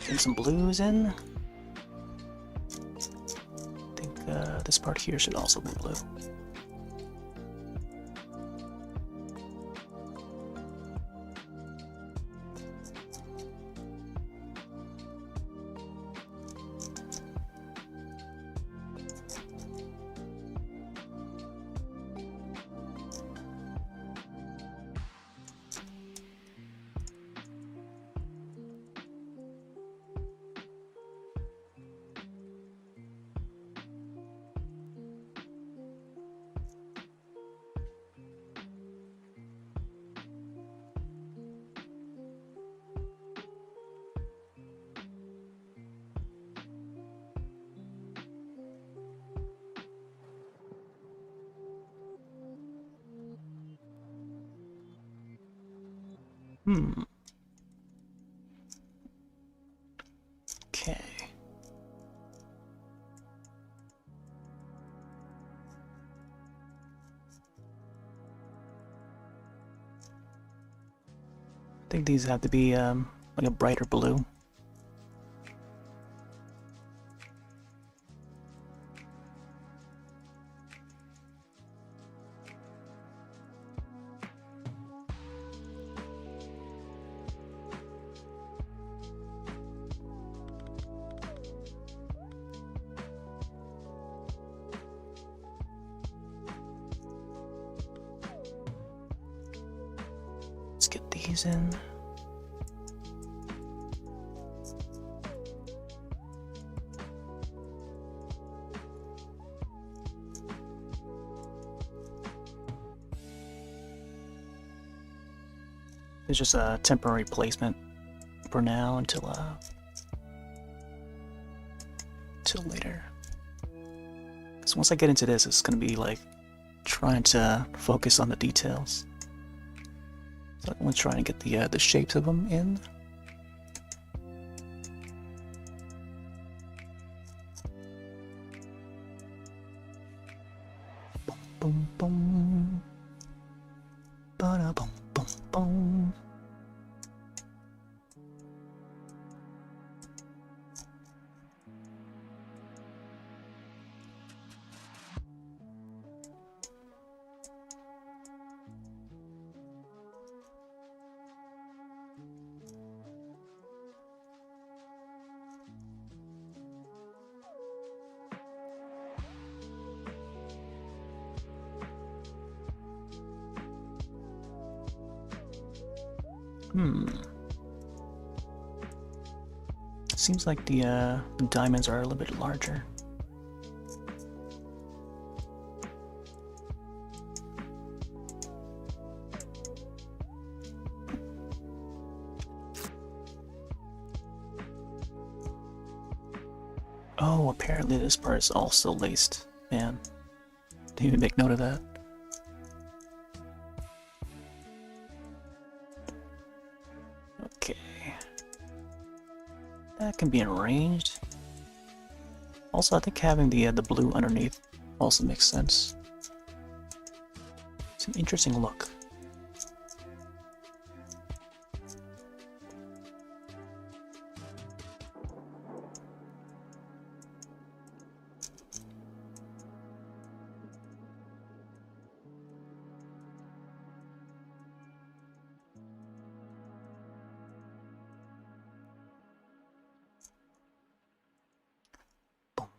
Getting some blues in. I think this part here should also be blue. I think these have to be like a brighter blue. Let's get these in. It's just a temporary placement for now until later. Because once I get into this, it's gonna be like trying to focus on the details. So I'm trying to get the shapes of them in. Boom, boom, boom. Ba-da, boom, boom, boom. Seems like the diamonds are a little bit larger. Oh, apparently this part is also laced. Man, didn't even make note of that. Okay. That can be arranged. Also, I think having the blue underneath also makes sense. It's an interesting look.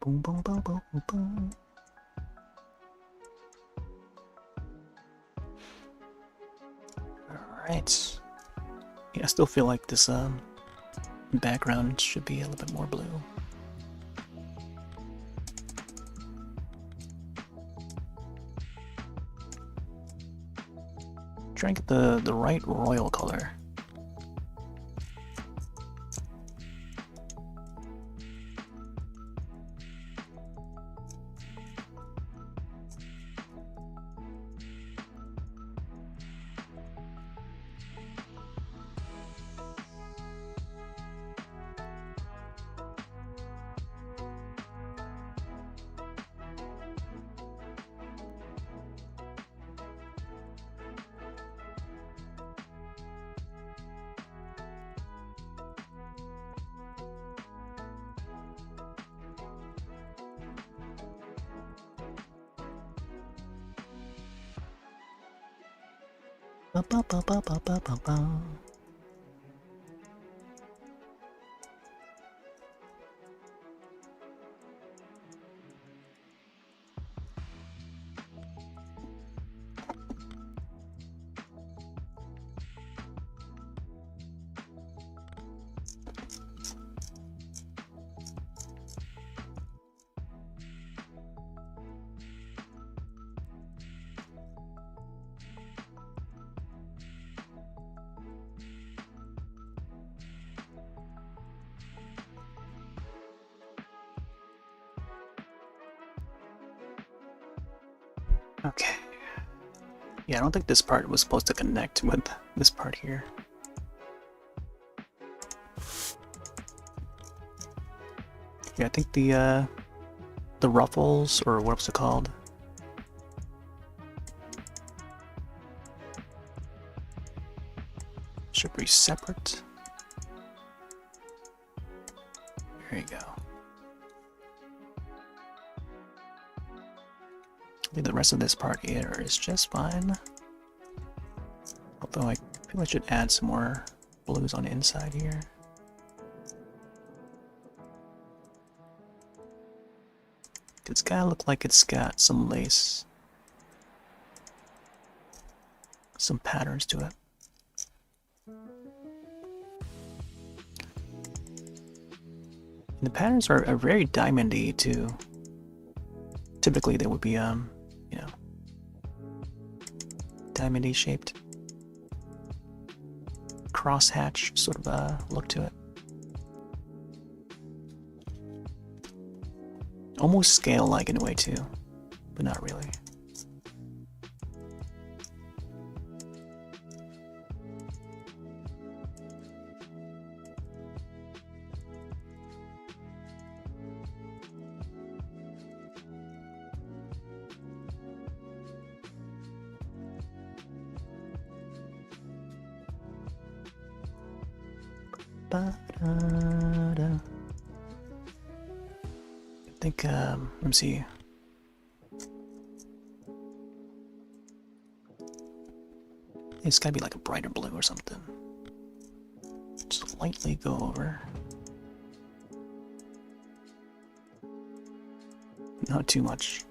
Boom, boom, boom, boom, boom, boom. Alright. Yeah, I still feel like this background should be a little bit more blue. Try and get the right royal color. Ba, ba, ba, ba, ba, ba, ba, ba. Okay. Yeah, I don't think this part was supposed to connect with this part here. Yeah, I think the ruffles, or what's it called? Should be separate. There you go. I think the rest of this part here is just fine. Although I feel I should add some more blues on the inside here. It's gotta look like it's got some lace. Some patterns to it. And the patterns are very diamondy too. Typically they would be, you know, diamondy shaped. Crosshatch sort of look to it. Almost scale-like in a way too, but not really. Ba-da-da. I think, let me see. It's gotta be like a brighter blue or something. Just lightly go over. Not too much.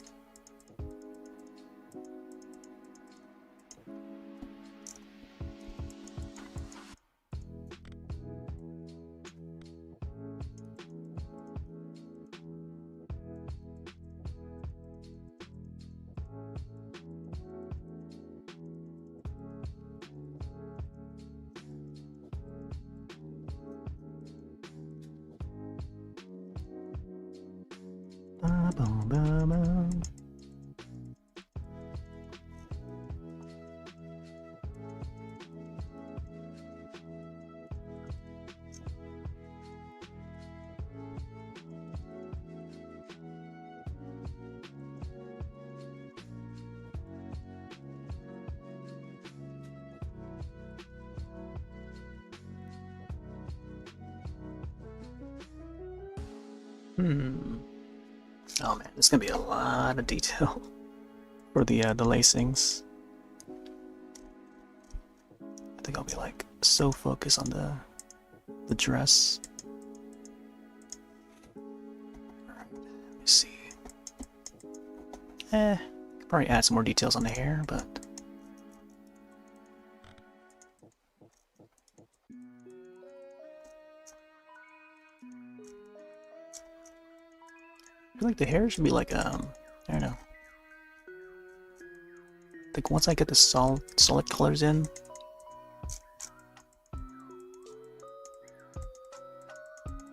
Oh man, there's gonna be a lot of detail for the lacings. I think I'll be like so focused on the dress. Alright, let me see. Could probably add some more details on the hair, but I feel like the hair should be like, I don't know. I think once I get the solid colors in,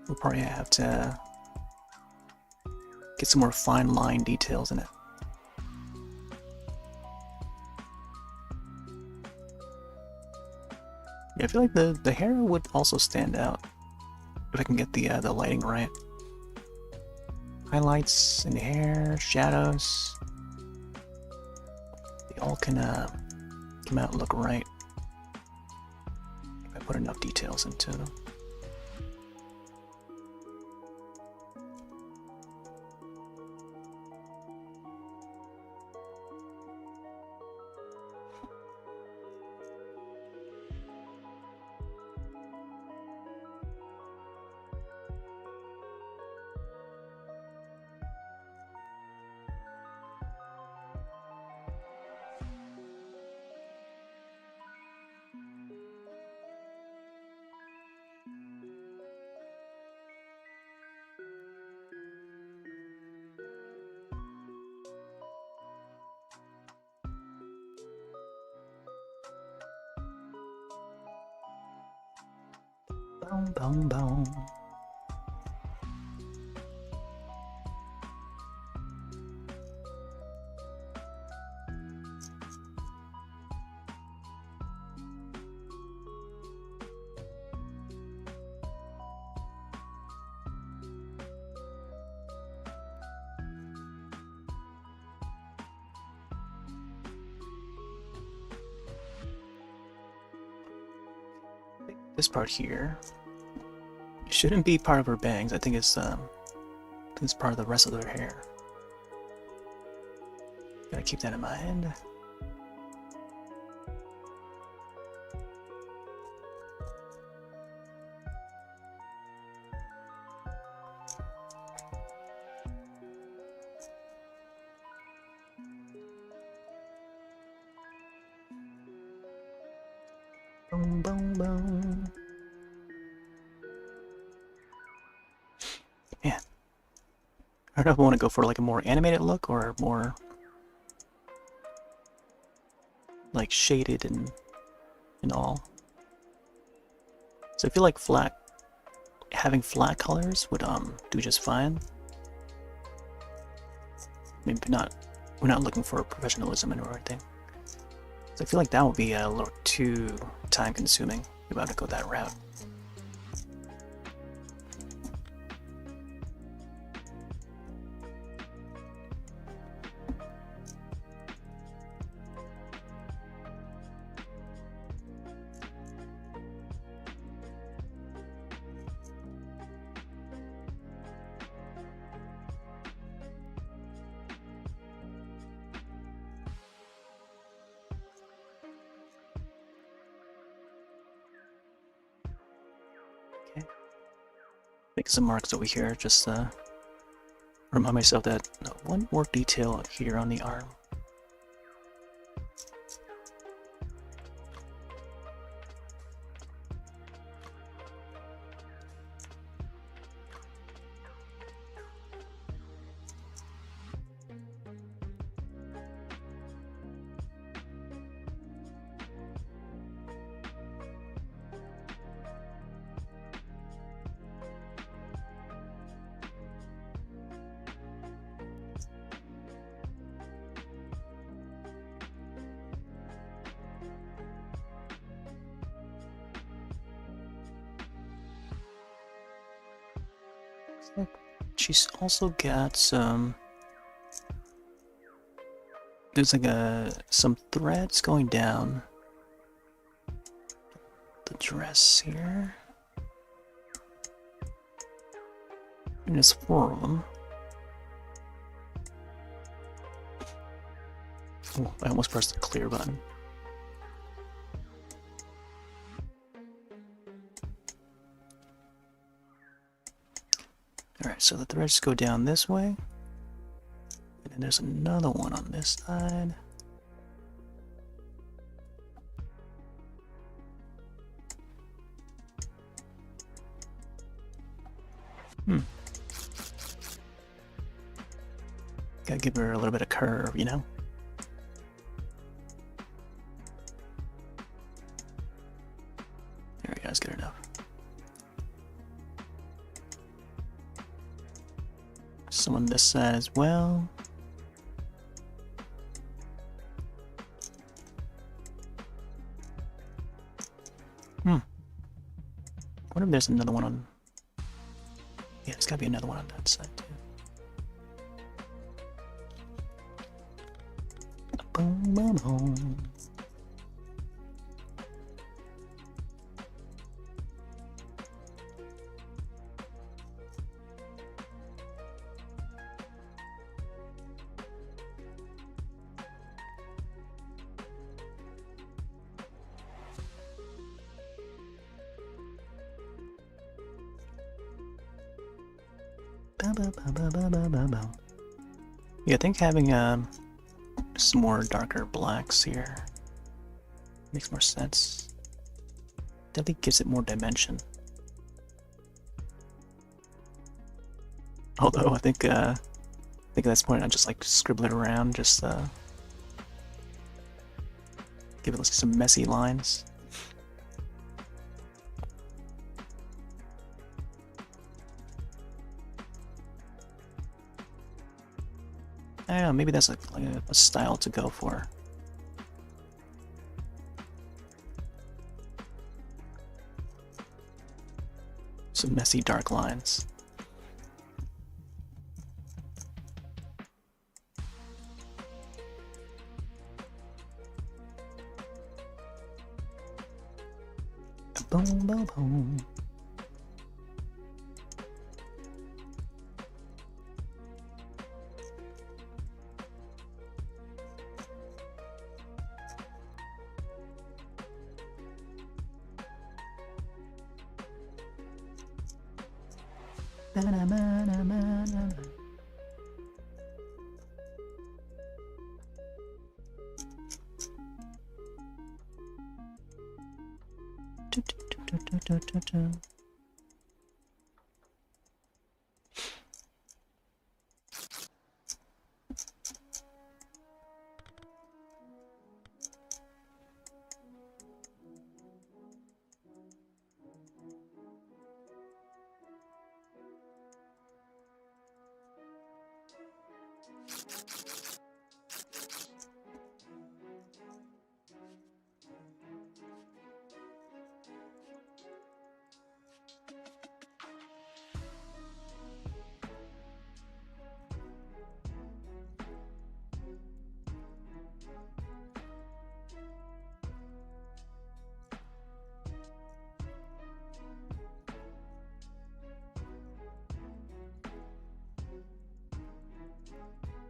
we'll probably have to get some more fine line details in it. Yeah, I feel like the hair would also stand out if I can get the lighting right. Highlights in the hair, shadows, they all can come out and look right if I put enough details into them. Boom, boom, boom. this part here shouldn't be part of her bangs. I think it's part of the rest of her hair. Gotta keep that in mind. Boom, boom, boom. Yeah. I don't know if I want to go for like a more animated look or more like shaded and all. So I feel like having flat colors would do just fine. Maybe not. We're not looking for professionalism or anything. So I feel like that would be a little too time-consuming if I were to go that route. Make some marks over here, just remind myself that one more detail here on the arm. She's also got some. There's like some threads going down the dress here. And there's 4 of them. Oh, I almost pressed the clear button. Alright, so the threads go down this way. And then there's another one on this side. Gotta give her a little bit of curve, you know? There we go, that's good enough. Some on this side as well. I wonder if there's another one on... Yeah, there's gotta be another one on that side too. Boom, boom, boom. Yeah, I think having some more darker blacks here makes more sense. Definitely gives it more dimension. Although I think at this point I just like scribble it around, just give it some messy lines. I don't know, maybe that's like a style to go for. Some messy dark lines. Boom, boom, boom.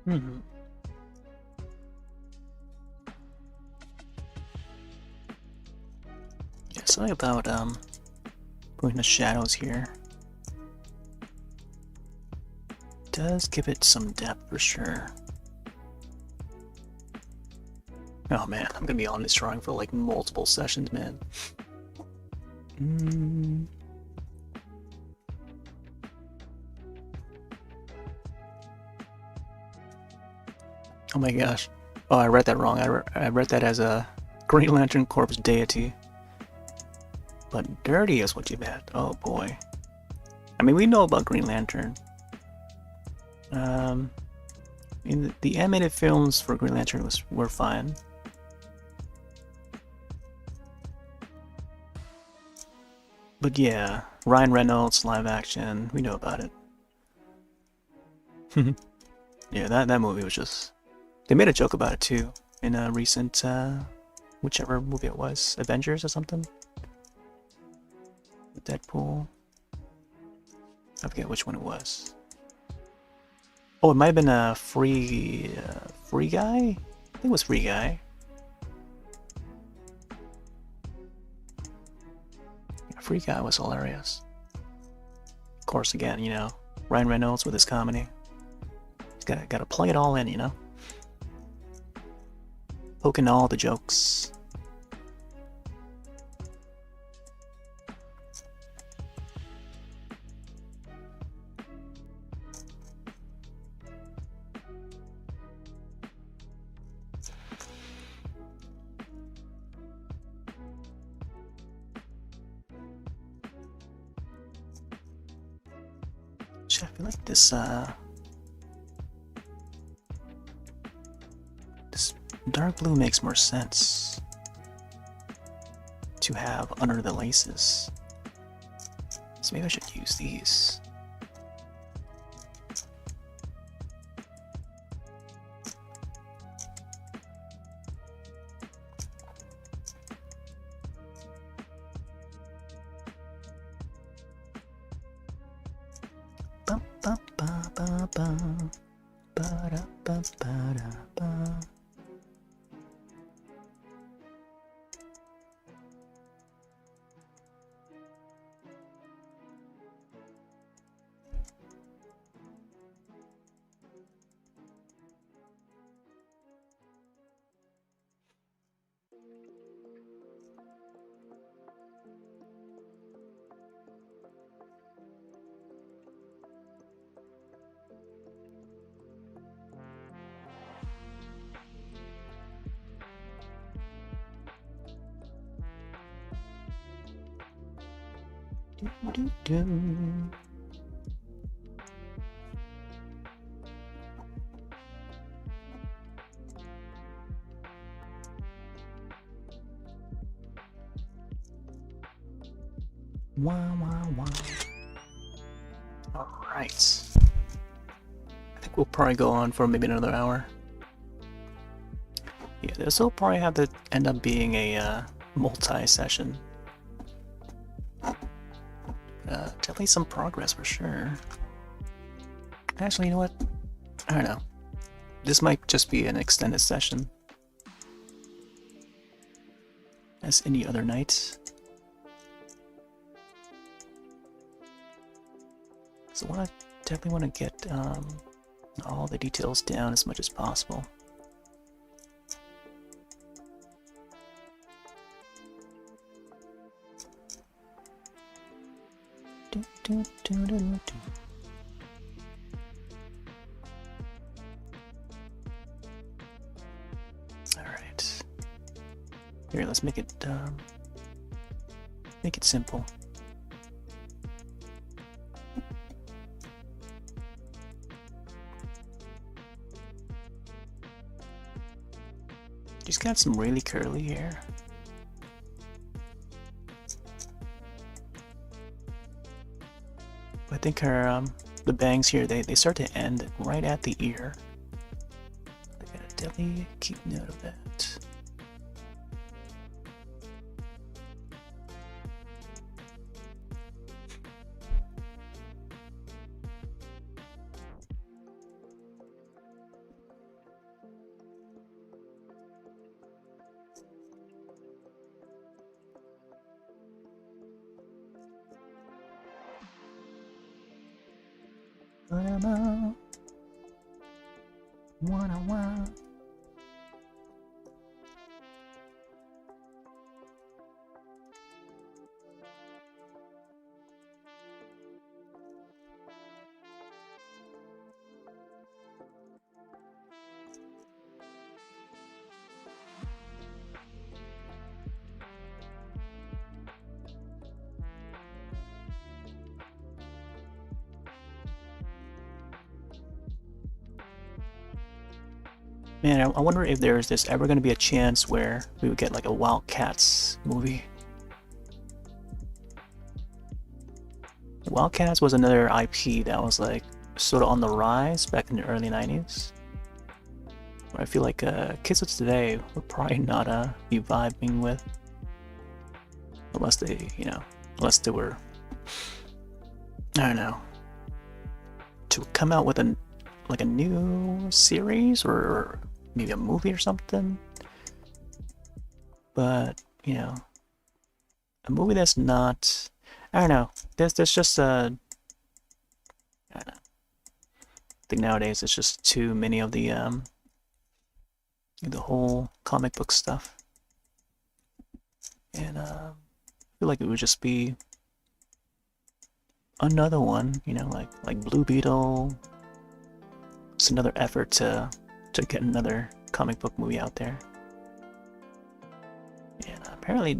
Mm-hmm. Yeah, something about putting the shadows here does give it some depth for sure. Oh man, I'm gonna be on this drawing for like multiple sessions, man. Oh my gosh. Oh, I read that wrong. I read that as a Green Lantern Corps deity. But dirty is what you meant. Oh boy. I mean, we know about Green Lantern. In the animated films for Green Lantern were fine. But yeah, Ryan Reynolds live action, we know about it. Yeah, that movie was just... They made a joke about it too in a recent, whichever movie it was, Avengers or something? Deadpool? I forget which one it was. Oh, it might have been a Free Guy? I think it was Free Guy. Yeah, Free Guy was hilarious. Of course, again, you know, Ryan Reynolds with his comedy. He's gotta plug it all in, you know? Poking all the jokes. I feel like this dark blue makes more sense to have under the laces. So maybe I should use these. Alright. I think we'll probably go on for maybe another hour. Yeah, this will probably have to end up being a multi-session. Definitely some progress for sure. Actually, you know what? I don't know. This might just be an extended session. As any other night. So I definitely want to get all the details down as much as possible. Alright. Here, let's make it simple. She's got some really curly hair. I think her the bangs here they start to end right at the ear. I gotta definitely keep note of that. Man, I wonder if there's ever going to be a chance where we would get like a Wildcats movie. Wildcats was another IP that was like sort of on the rise back in the early 90s. I feel like kids of today would probably not be vibing with, unless they, unless they were, I don't know, to come out with a new series or maybe a movie or something. But a movie that's not, I don't know. There's just I don't know. I think nowadays it's just too many of the whole comic book stuff, and I feel like it would just be another one, like Blue Beetle. It's another effort to get another comic book movie out there, and apparently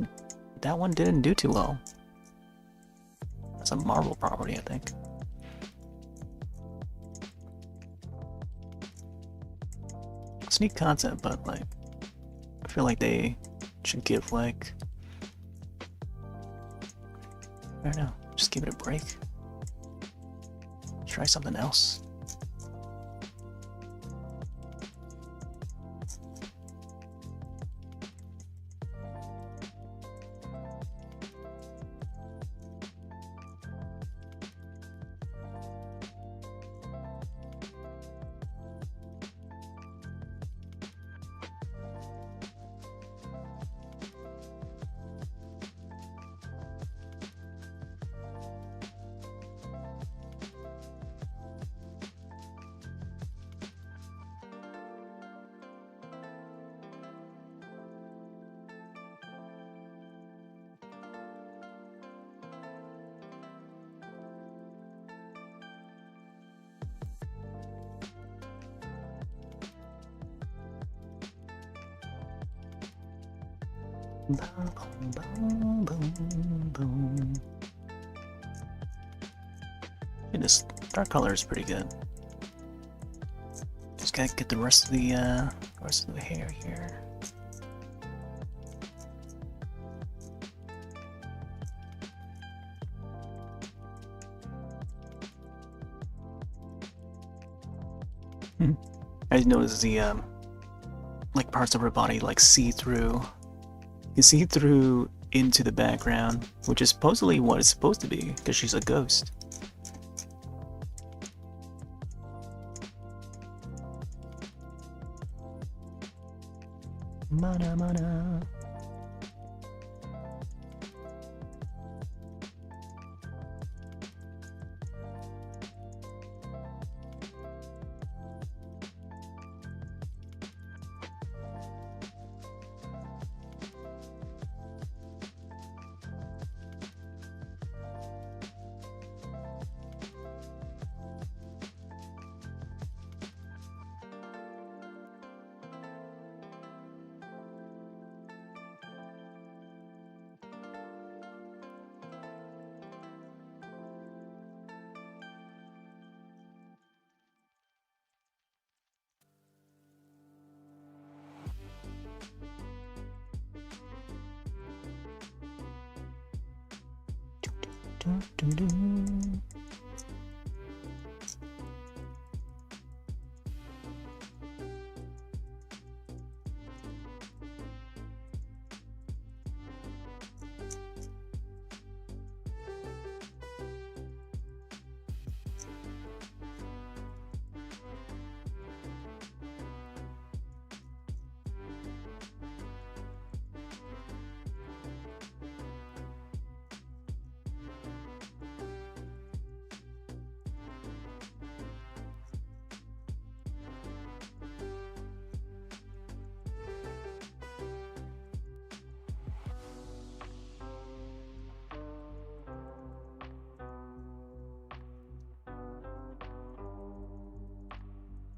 that one didn't do too well. That's a Marvel property, I think. It's neat concept, but like, I feel like they should give like, I don't know, just give it a break. Try something else. Boom, boom, boom, boom. And this dark color is pretty good. Just gotta get the rest of the hair here. I noticed the like parts of her body like see through. You see through into the background, which is supposedly what it's supposed to be, because she's a ghost. Mana mana. Dun, dun, dun.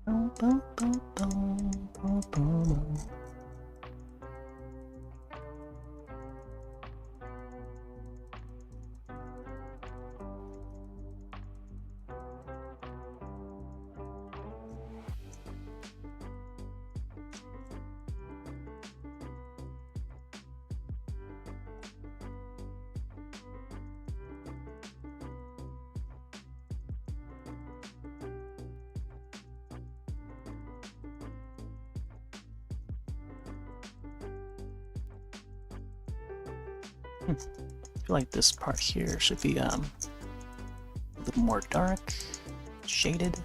Boom, boom, boom, boom, boom, boom. I feel like this part here should be a little more dark, shaded.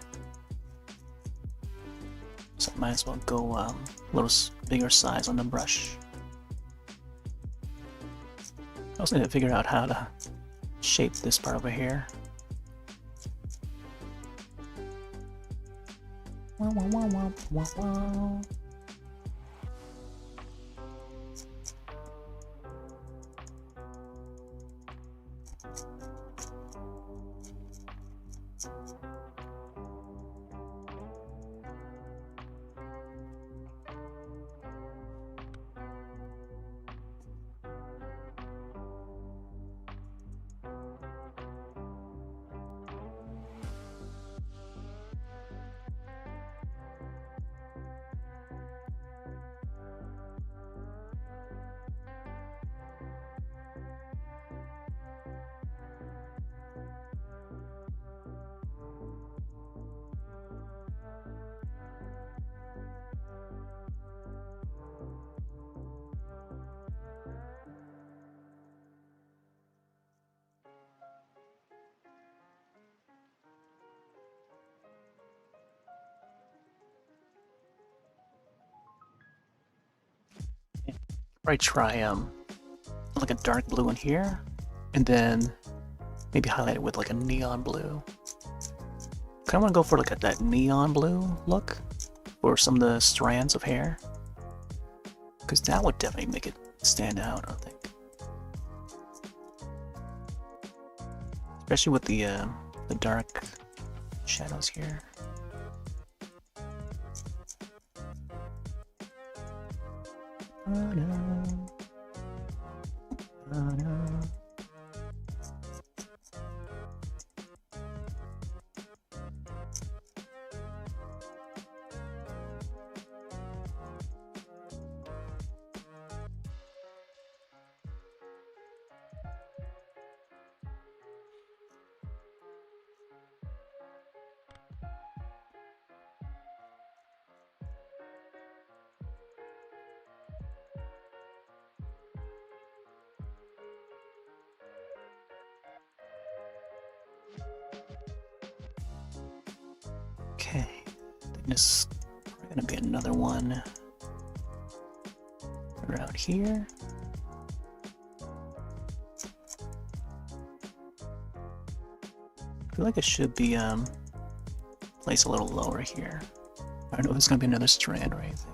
So I might as well go a little bigger size on the brush. I also need to figure out how to shape this part over here. Wah, wah, wah, wah, wah, wah. Probably try like a dark blue in here, and then maybe highlight it with like a neon blue. Kind of want to go for like that neon blue look for some of the strands of hair, because that would definitely make it stand out, I think. Especially with the dark shadows here. Oh no. Oh no. There's gonna be another one around here. I feel like it should be placed a little lower here. I don't know if it's gonna be another strand or anything.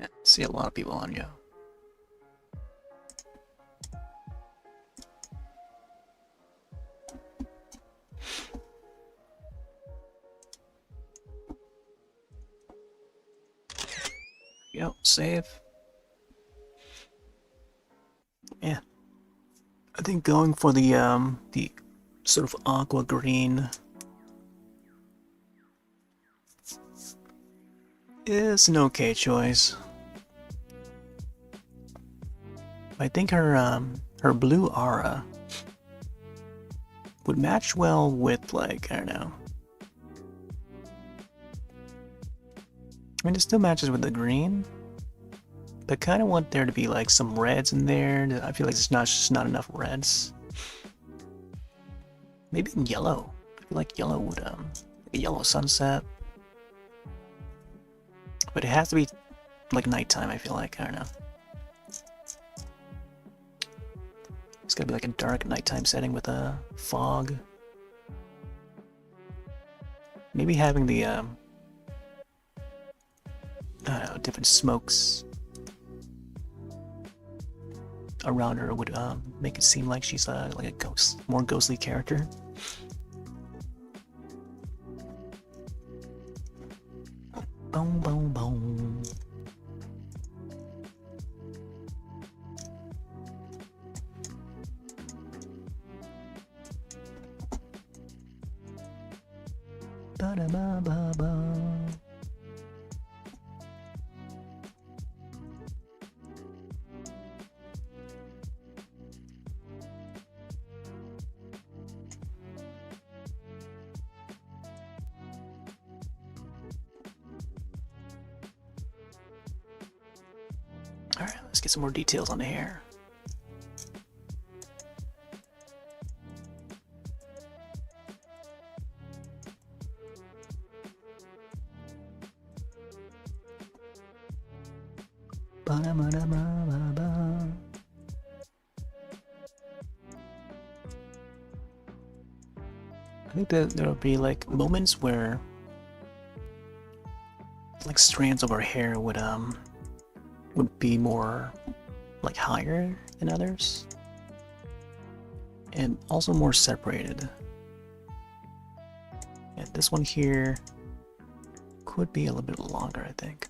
Yeah, see a lot of people on you. Yep, save. Yeah. I think going for the sort of aqua green is an okay choice. I think her blue aura would match well with, like, I don't know. I mean, it still matches with the green, but kind of want there to be like some reds in there. I feel like it's just not enough reds. Maybe in yellow. I feel like yellow would like a yellow sunset. But it has to be like nighttime, I feel like. I don't know. It's gotta be like a dark nighttime setting with a fog. Maybe having the I don't know, different smokes around her would make it seem like she's like a ghost, more ghostly character. Boom, boom, boom. Ba da ba ba ba. Alright, let's get some more details on the hair. Ba-da-ba-da-ba-ba-ba. I think that there'll be like moments where like strands of our hair would be more like higher than others and also more separated. And this one here could be a little bit longer, I think.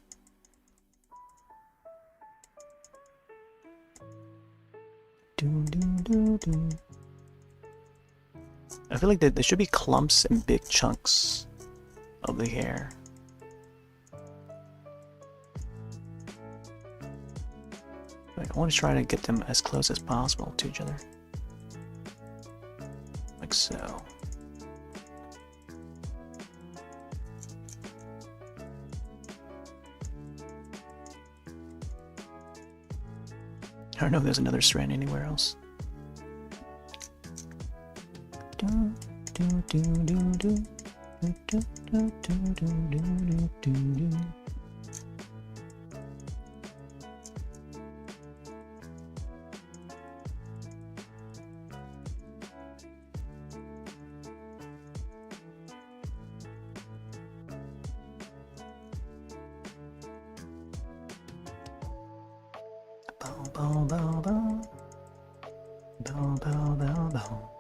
I feel like there should be clumps and big chunks of the hair. Like, I want to try to get them as close as possible to each other. Like so. I don't know if there's another strand anywhere else. Bow, bow, bow, bow. Bow, bow, bow, bow.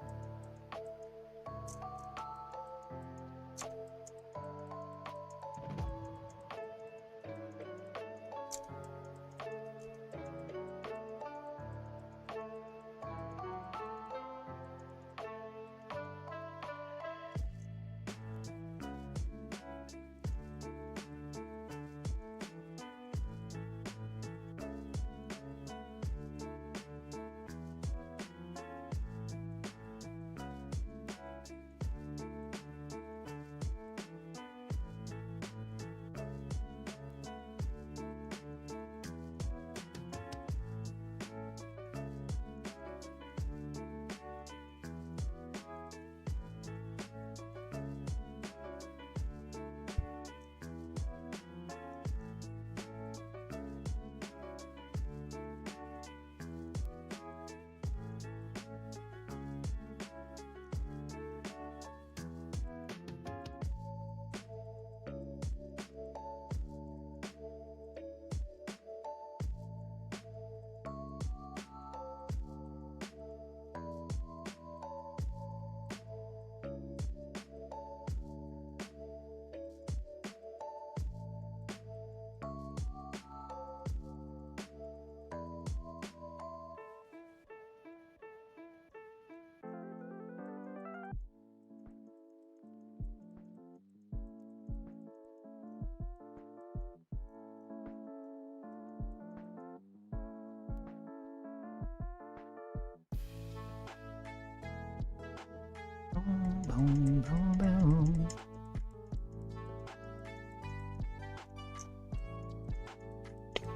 Boom, boom, boom.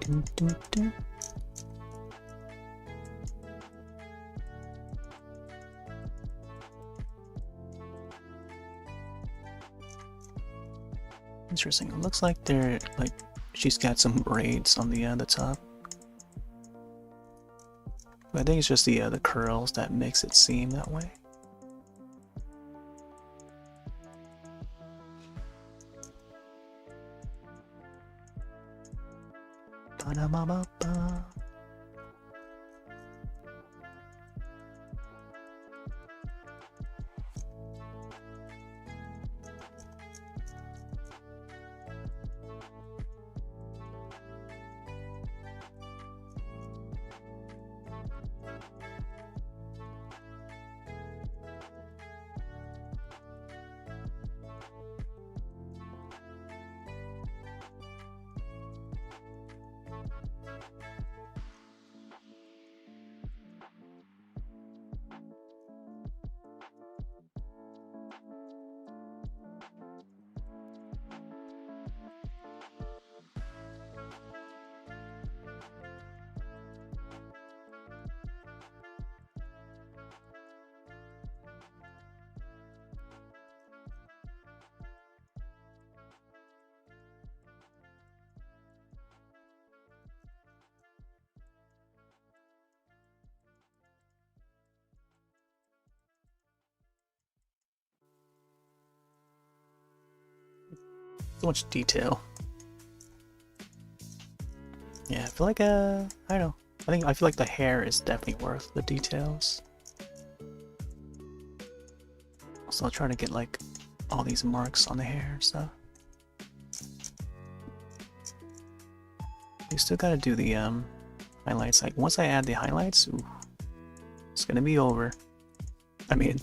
Do, do, do. Interesting. It looks like they're like she's got some braids on the top. But I think it's just the curls that makes it seem that way. Ba-da-ba-ba-ba. So much detail. Yeah, I feel like I don't know. I feel like the hair is definitely worth the details. So I'll try to get like all these marks on the hair and stuff. We still gotta do the highlights. Like once I add the highlights, ooh, it's gonna be over. I mean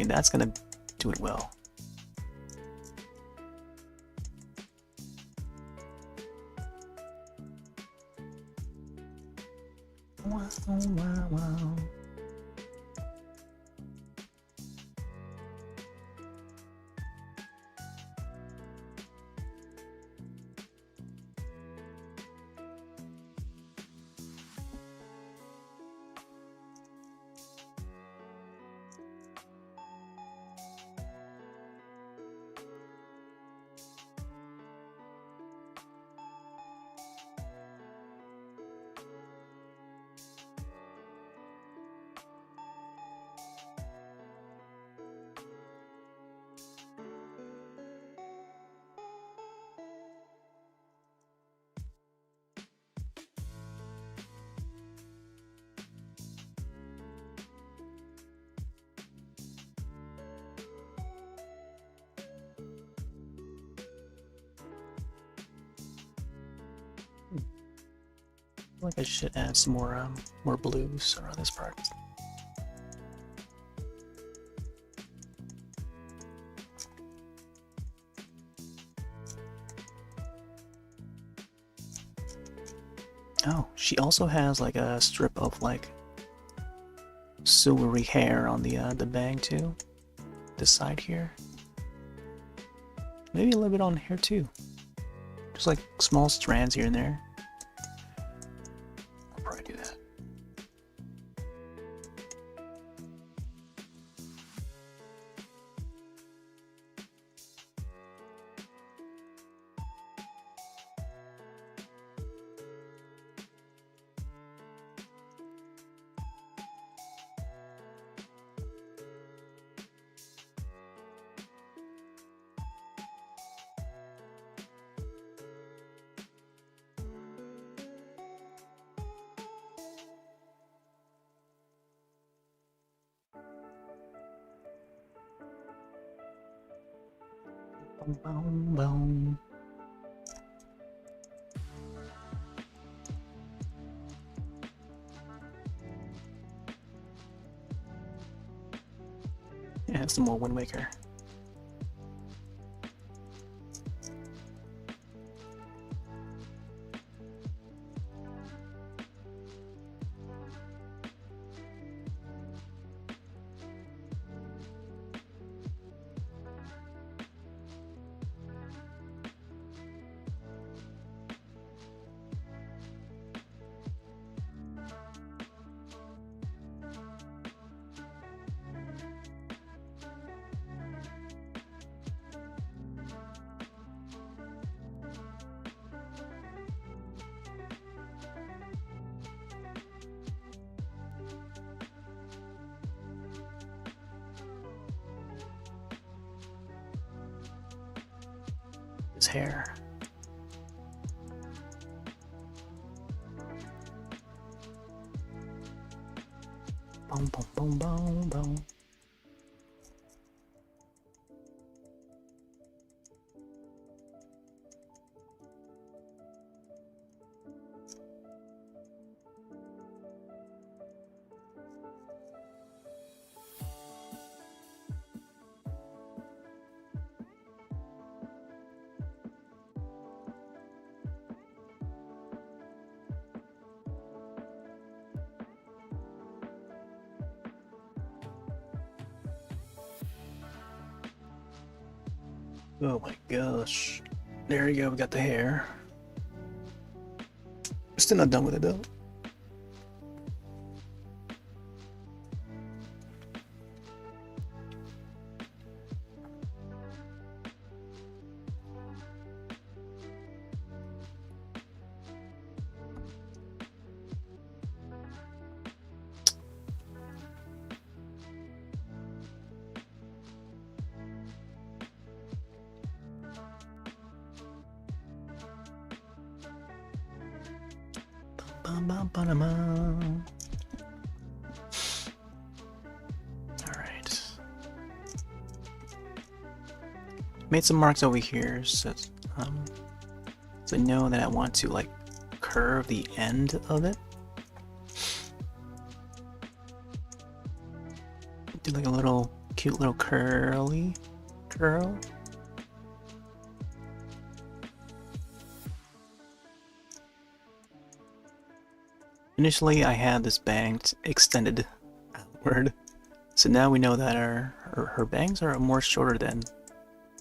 that's gonna do it well. Wow, wow, wow. I feel like I should add some more blues around this part. Oh, she also has like a strip of like silvery hair on the bang too. This side here. Maybe a little bit on here too. Just like small strands here and there. I'll probably do that. Boom, boom, boom. Yeah, some more Wind Waker. his hair. Boom, boom, boom, boom, boom. Oh my gosh. There you go, we got the hair. We're still not done with it though. Alright. Made some marks over here so I know that I want to like curve the end of it. Do like a little cute little curly curl. Initially, I had this bang extended outward, so now we know that her bangs are more shorter than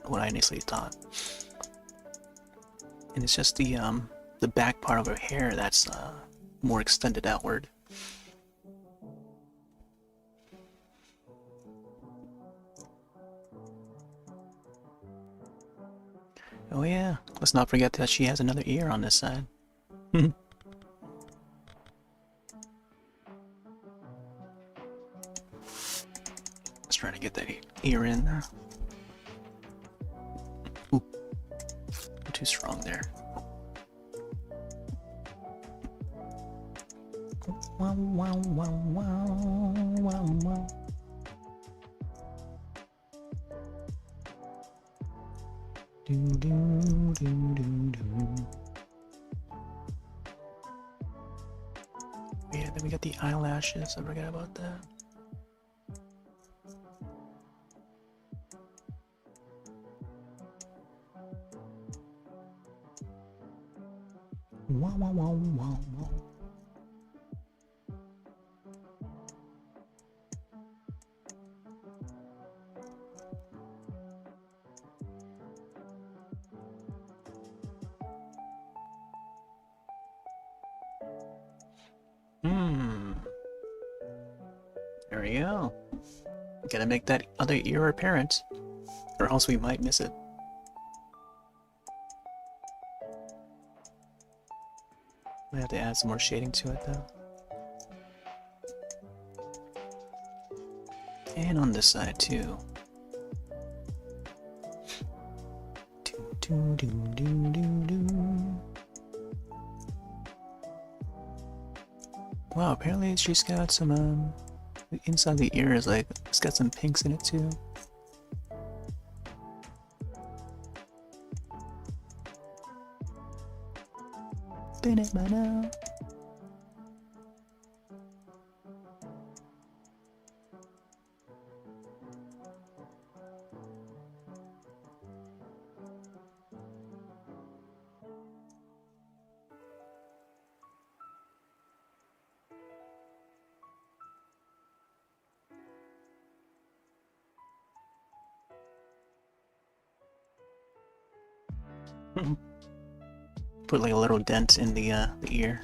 what I initially thought, and it's just the back part of her hair that's more extended outward. Oh yeah, let's not forget that she has another ear on this side. Let's try to get that ear in. Ooh, too strong there. Wow, wow, wow, wow, wow, wow. Do, do, do, do, do. Yeah, then we got the eyelashes. I forgot about that. Wow, wow, wow, wow, wow. There we go. Gotta make that other ear apparent, or else we might miss it. I have to add some more shading to it though. And on this side too. Do, do, do, do, do. Wow, apparently she's got some the inside of the ear is like, it's got some pinks in it too. Spin it by now. Put like a little dent in the ear.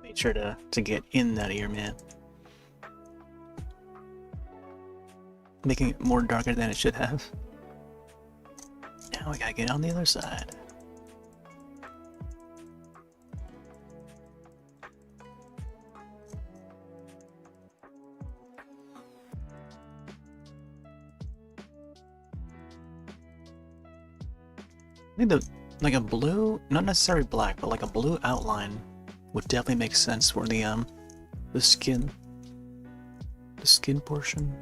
Made sure to get in that ear, man. Making it more darker than it should have. Now we gotta get on the other side. I think like a blue, not necessarily black, but like a blue outline would definitely make sense for the skin. The skin portion.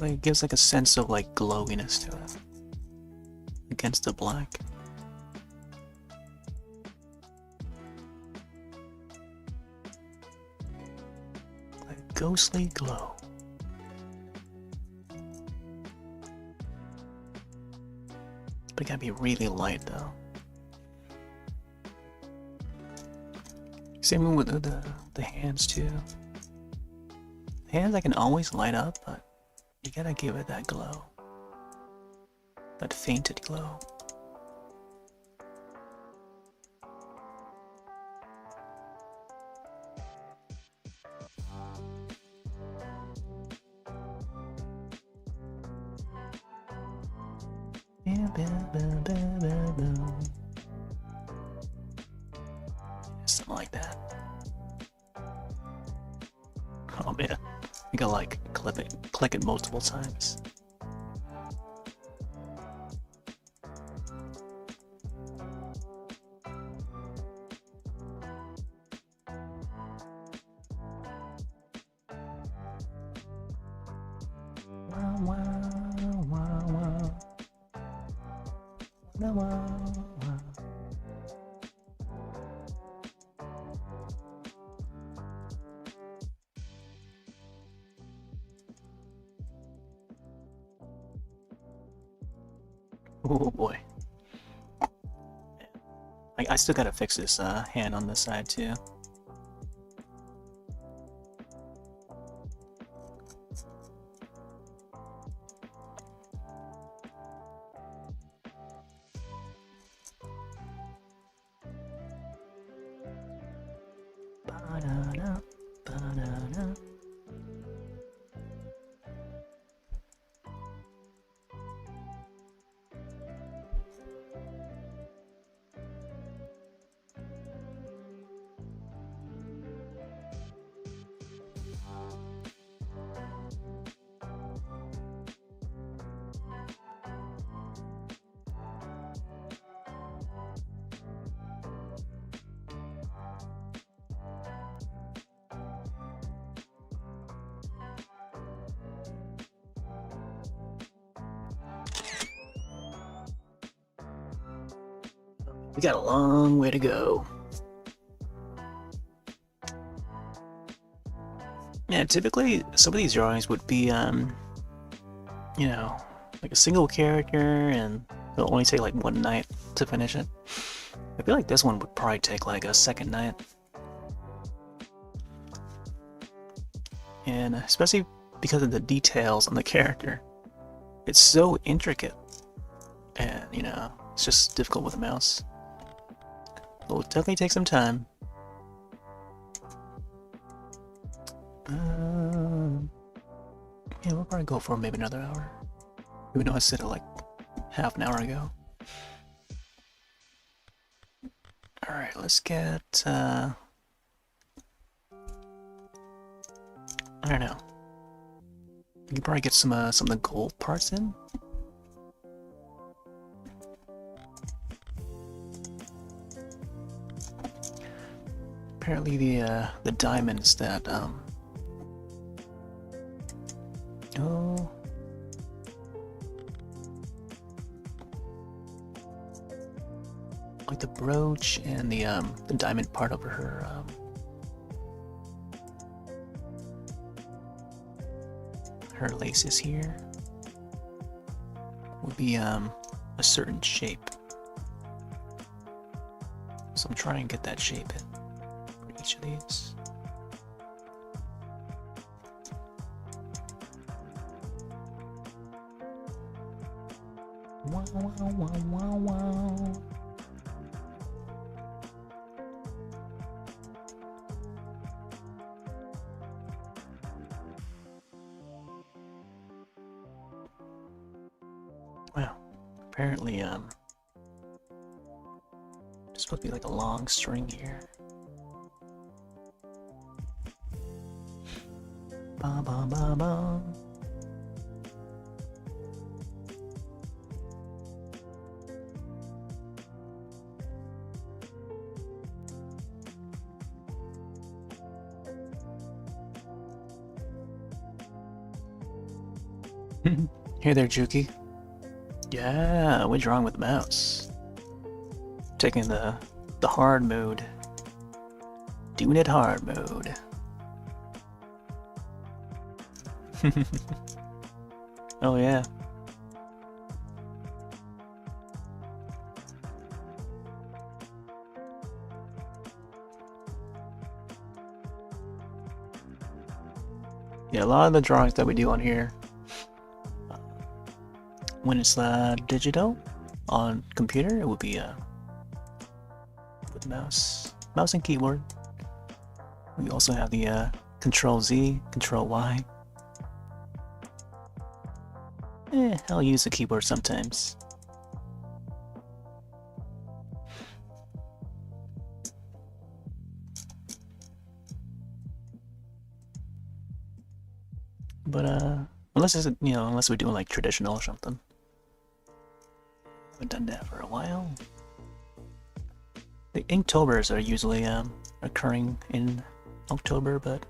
Like it gives like a sense of like glowiness to it against the black. Like ghostly glow. But it gotta be really light though. Same with the hands too. The hands I can always light up, but you gotta give it that glow. That fainted glow. Something like that. Oh man, you gotta like click it multiple times. Wow, wow, wow, wow. Wow, wow, wow. Oh boy. I still gotta fix this hand on this side too. Ba-da-da, ba-da-da. We got a long way to go. Yeah, typically some of these drawings would be, you know, like a single character, and it'll only take like one night to finish it. I feel like this one would probably take like a second night. And especially because of the details on the character. It's so intricate. And, you know, it's just difficult with a mouse. It'll definitely take some time. Yeah, we'll probably go for maybe another hour. Even though I said it like half an hour ago. Alright, let's get, I don't know. We can probably get some of the gold parts in. Apparently the diamonds that oh, like the brooch and the diamond part over her laces here would be a certain shape. So I'm trying to get that shape in for each of these. Wow, wow, wow, wow, wow. Wow. Apparently, there's supposed to be like a long string here. Ba ba ba ba. Hey there, Juki. Yeah, we're drawing with the mouse. Taking the hard mode. Doing it hard mode. Oh yeah. Yeah, a lot of the drawings that we do on here, when it's digital on computer, it would be with mouse and keyboard. We also have the Control Z, Control Y. I'll use the keyboard sometimes. But unless it's, unless we're doing like traditional or something. Haven't done that for a while. The Inktobers are usually occurring in October, but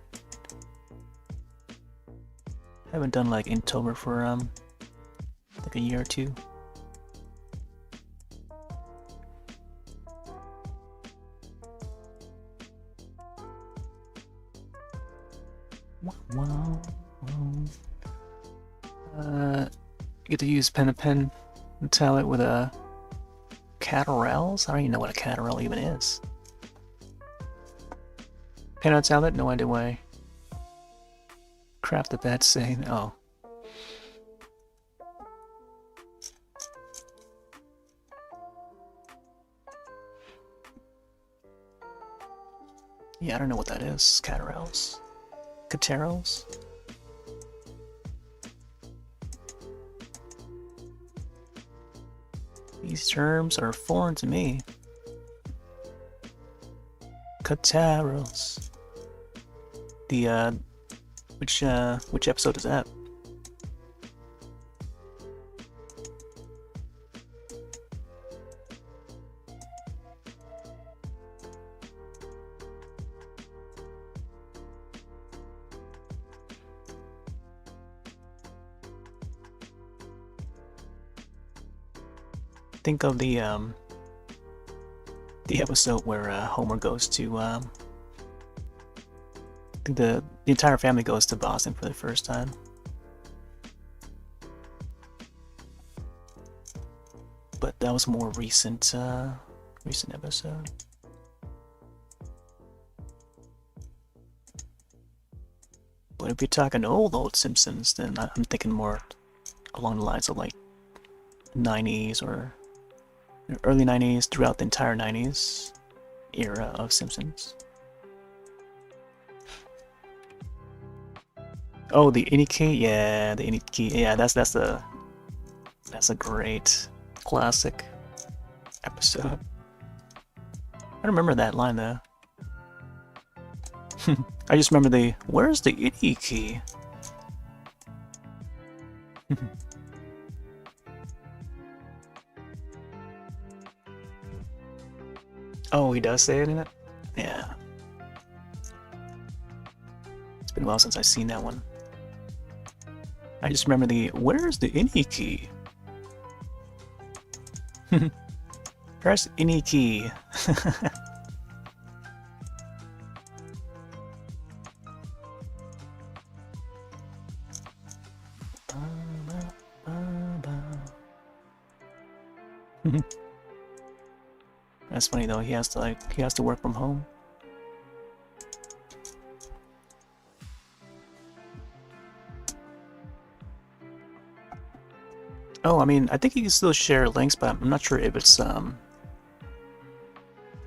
haven't done like Inktober for like a year or two. You get to use pen and tell it with a catarels. I don't even know what a catarel even is. Pen and tell it? No idea why. Craft the bed saying, oh. Yeah, I don't know what that is. Catarels. Catarels? These terms are foreign to me. Catarels. The which episode is that? Think of the episode where Homer goes to I think the entire family goes to Boston for the first time. But that was a more recent episode. But if you're talking old Simpsons, then I'm thinking more along the lines of like 90s or early 90s, throughout the entire 90s era of Simpsons. Oh, the Iniki? Yeah, the Iniki. Yeah, that's a great classic episode. I remember that line though. I just remember where's the Iniki? Oh, he does say it in it? Yeah. It's been a while since I've seen that one. I just remember where's the Iniki? Press Iniki. That's funny though, he has to work from home. Oh, I mean, I think you can still share links, but I'm not sure if it's I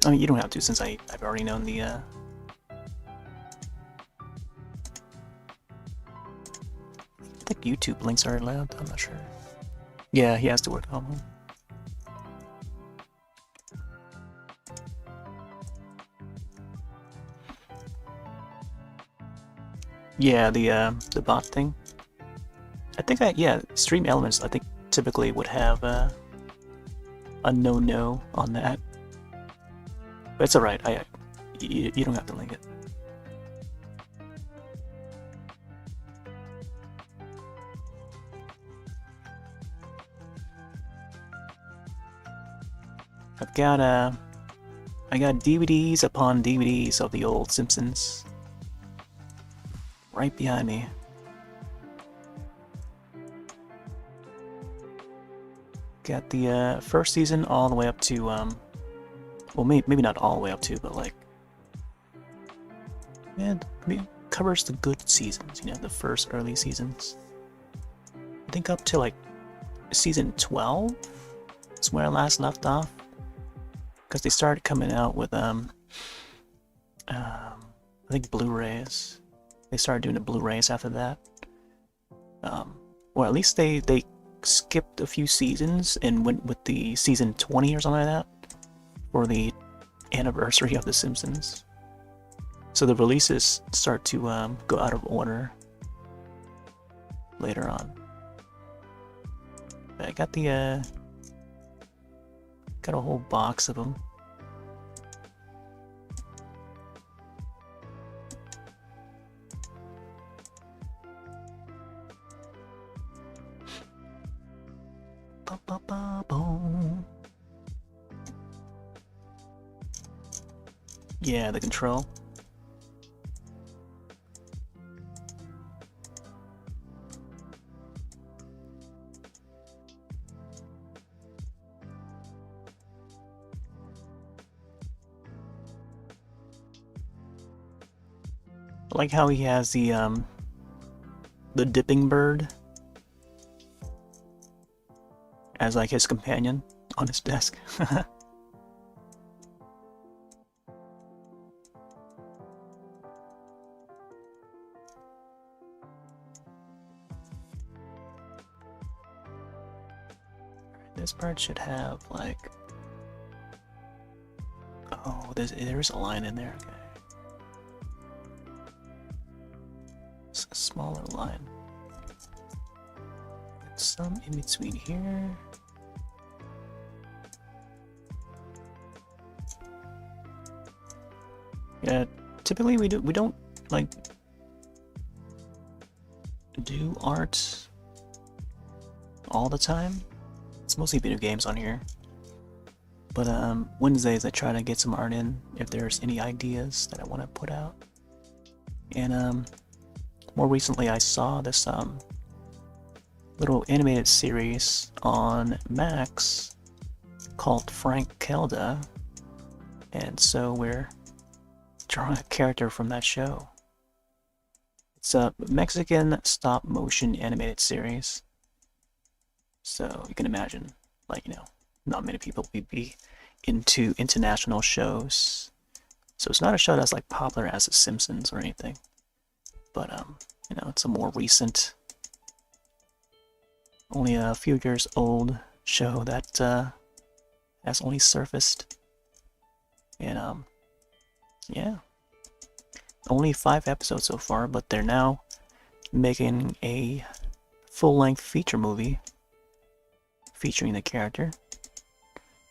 mean, you don't have to since I've already known the I think YouTube links are allowed, I'm not sure. Yeah, he has to work home. Yeah, the bot thing. I think yeah, Stream Elements I think typically would have a no on that. But it's alright, you don't have to link it. I got DVDs upon DVDs of the old Simpsons right behind me. Got the first season all the way up to well, maybe not all the way up to, but like, man, it covers the good seasons, you know, the first early seasons. I think up to like season 12 is where I last left off, because they started coming out with I think Blu-rays. They started doing the Blu-rays after that, or at least they skipped a few seasons and went with the season 20 or something like that for the anniversary of The Simpsons. So the releases start to go out of order later on. But I got the got a whole box of them. Yeah, the control. I like how he has the dipping bird as like his companion on his desk. This part should have like, oh, there's a line in there. Okay, it's a smaller line. Get some in between here. Yeah, typically we don't like do art all the time. It's mostly video games on here. But Wednesdays I try to get some art in if there's any ideas that I want to put out. And more recently I saw this little animated series on Max called Frankelda, and so we're drawing a character from that show. It's a Mexican stop motion animated series. So you can imagine, like, you know, not many people would be into international shows. So it's not a show that's like popular as The Simpsons or anything. But you know, it's a more recent, only a few years old show that has only surfaced. And yeah. Only 5 episodes so far, but they're now making a full-length feature movie featuring the character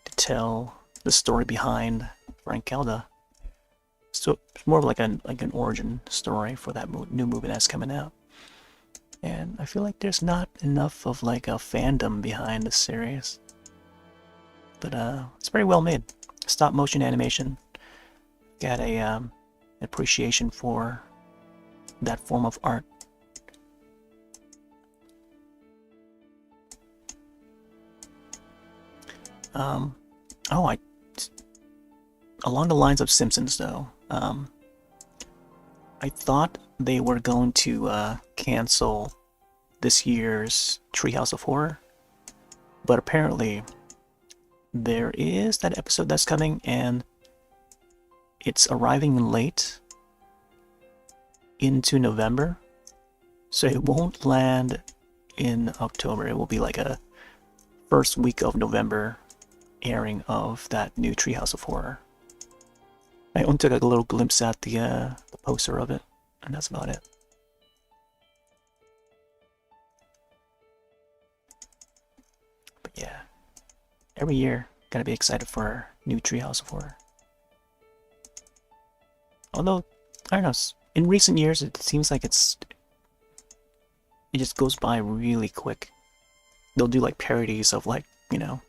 to tell the story behind Frankelda. So it's more of like an origin story for that new movie that's coming out. And I feel like there's not enough of like a fandom behind the series. But it's very well made. Stop motion animation. Got a appreciation for that form of art. Along the lines of Simpsons though, I thought they were going to cancel this year's Treehouse of Horror, but apparently there is that episode that's coming, and it's arriving late into November, so it won't land in October. It will be like a first week of November airing of that new Treehouse of Horror. I only took a little glimpse at the poster of it, and that's about it. But yeah, every year, gotta be excited for new Treehouse of Horror. Although, I don't know, in recent years it seems like it just goes by really quick. They'll do like parodies of like, you know,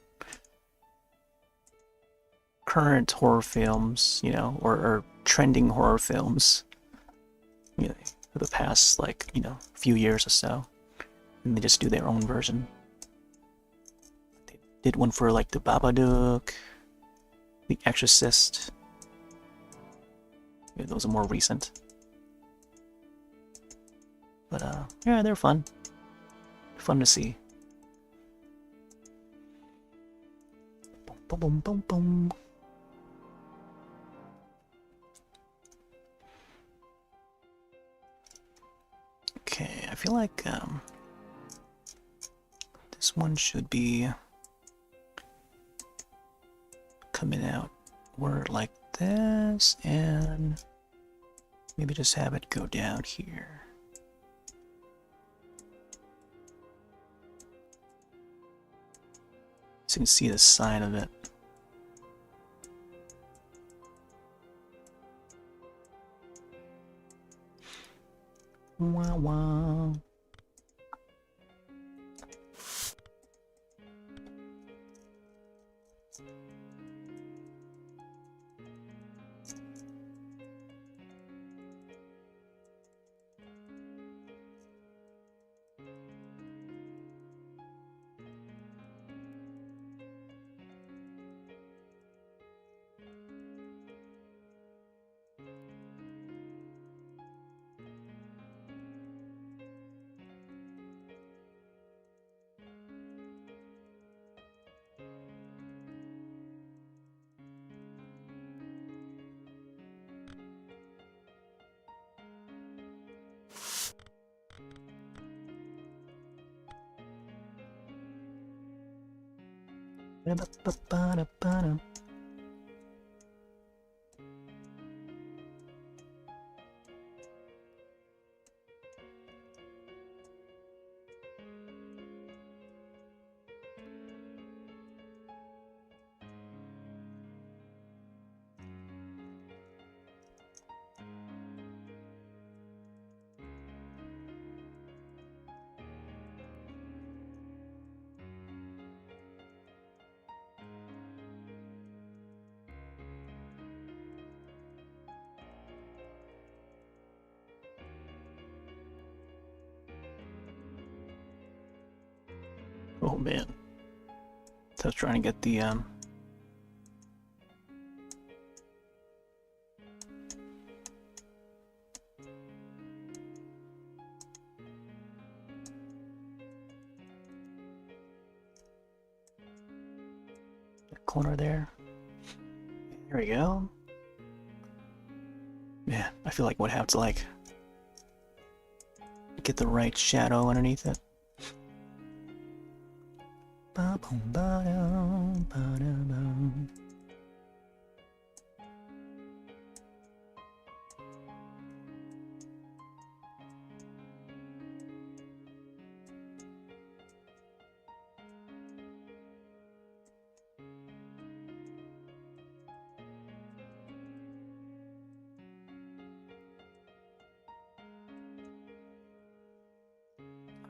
current horror films, you know, or trending horror films, you know, for the past like, you know, few years or so. And they just do their own version. They did one for like The Babadook, The Exorcist. Yeah, those are more recent. But yeah, they're fun. Fun to see. Boom, boom, boom, boom. Okay, I feel like this one should be coming out word like this, and maybe just have it go down here. So you can see the sign of it. Wah wah. Oh man. So I was trying to get the corner there. There we go. Man, I feel like would have to like get the right shadow underneath it.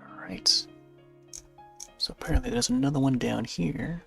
Alright. So apparently there's another one down here.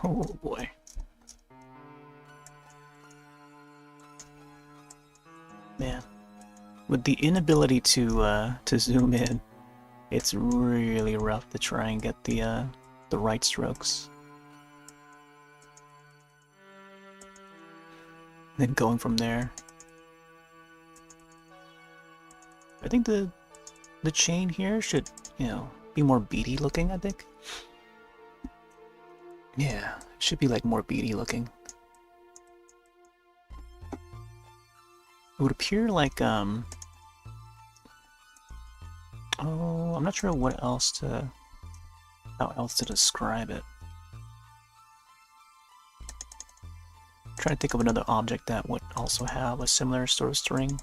Oh boy. Man, with the inability to zoom in, it's really rough to try and get the right strokes. Then going from there. I think the chain here should, you know, be more beady looking, I think. Yeah, it should be like more beady looking. It would appear like oh, I'm not sure what else to how else to describe it. I'm trying to think of another object that would also have a similar sort of string.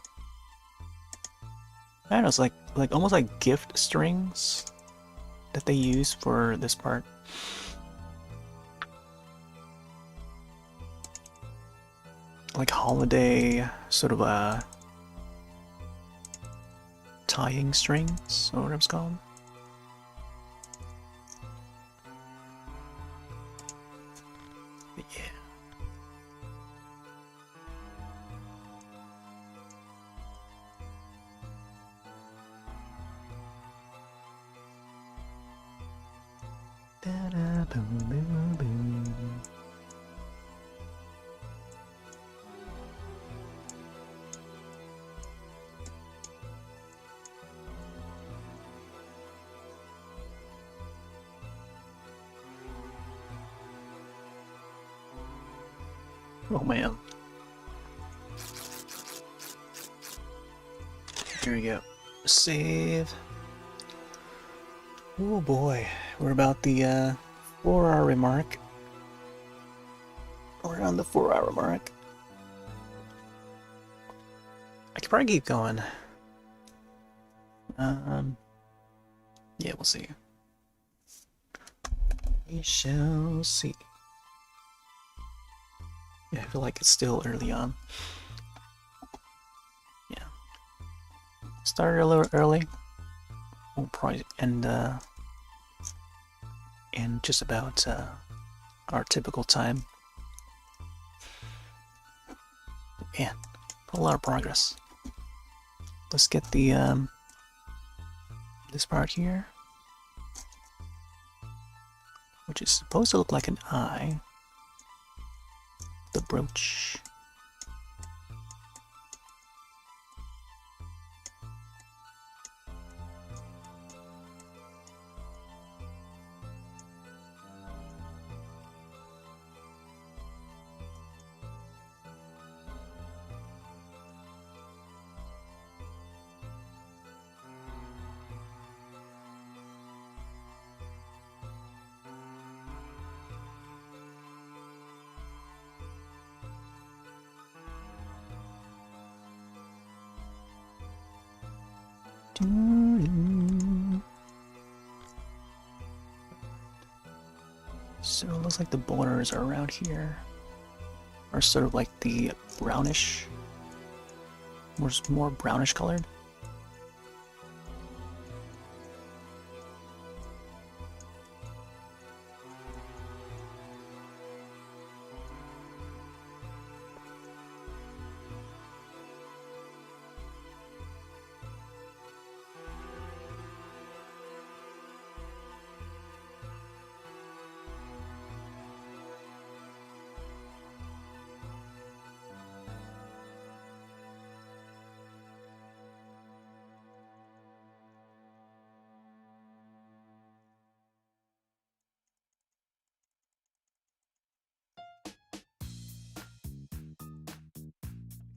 I don't know, it's like almost like gift strings that they use for this part. Like holiday sort of tying strings, or whatever it's called. But yeah. Da-da, boom, boom, boom. Oh man. Here we go. Save. Oh boy. We're about the 4-hour mark. We're on the 4-hour mark. I could probably keep going. Yeah, we'll see. We shall see. Yeah, I feel like it's still early on. Yeah. Started a little early. We'll probably end in just about our typical time. Man, a lot of progress. Let's get the this part here, which is supposed to look like an eye. The brooch. So it looks like the borders are around here. Are sort of like the brownish, more brownish colored.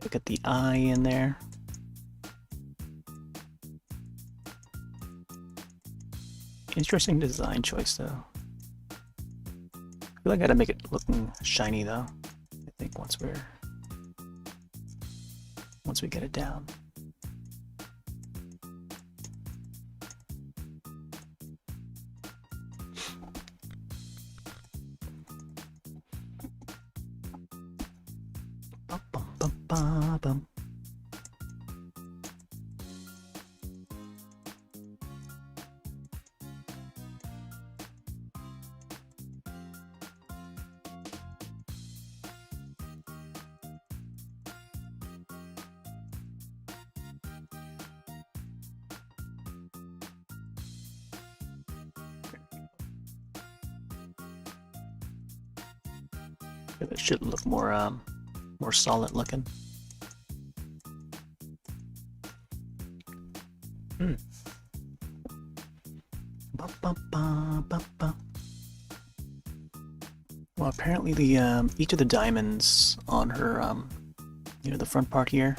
Look at the eye in there. Interesting design choice, though. I feel like I gotta make it looking shiny, though. I think once we get it down. Bum, bum, bum, bum, bum. It should look more more solid looking. Hmm. Ba, ba, ba, ba, ba. Well, apparently the each of the diamonds on her you know, the front part here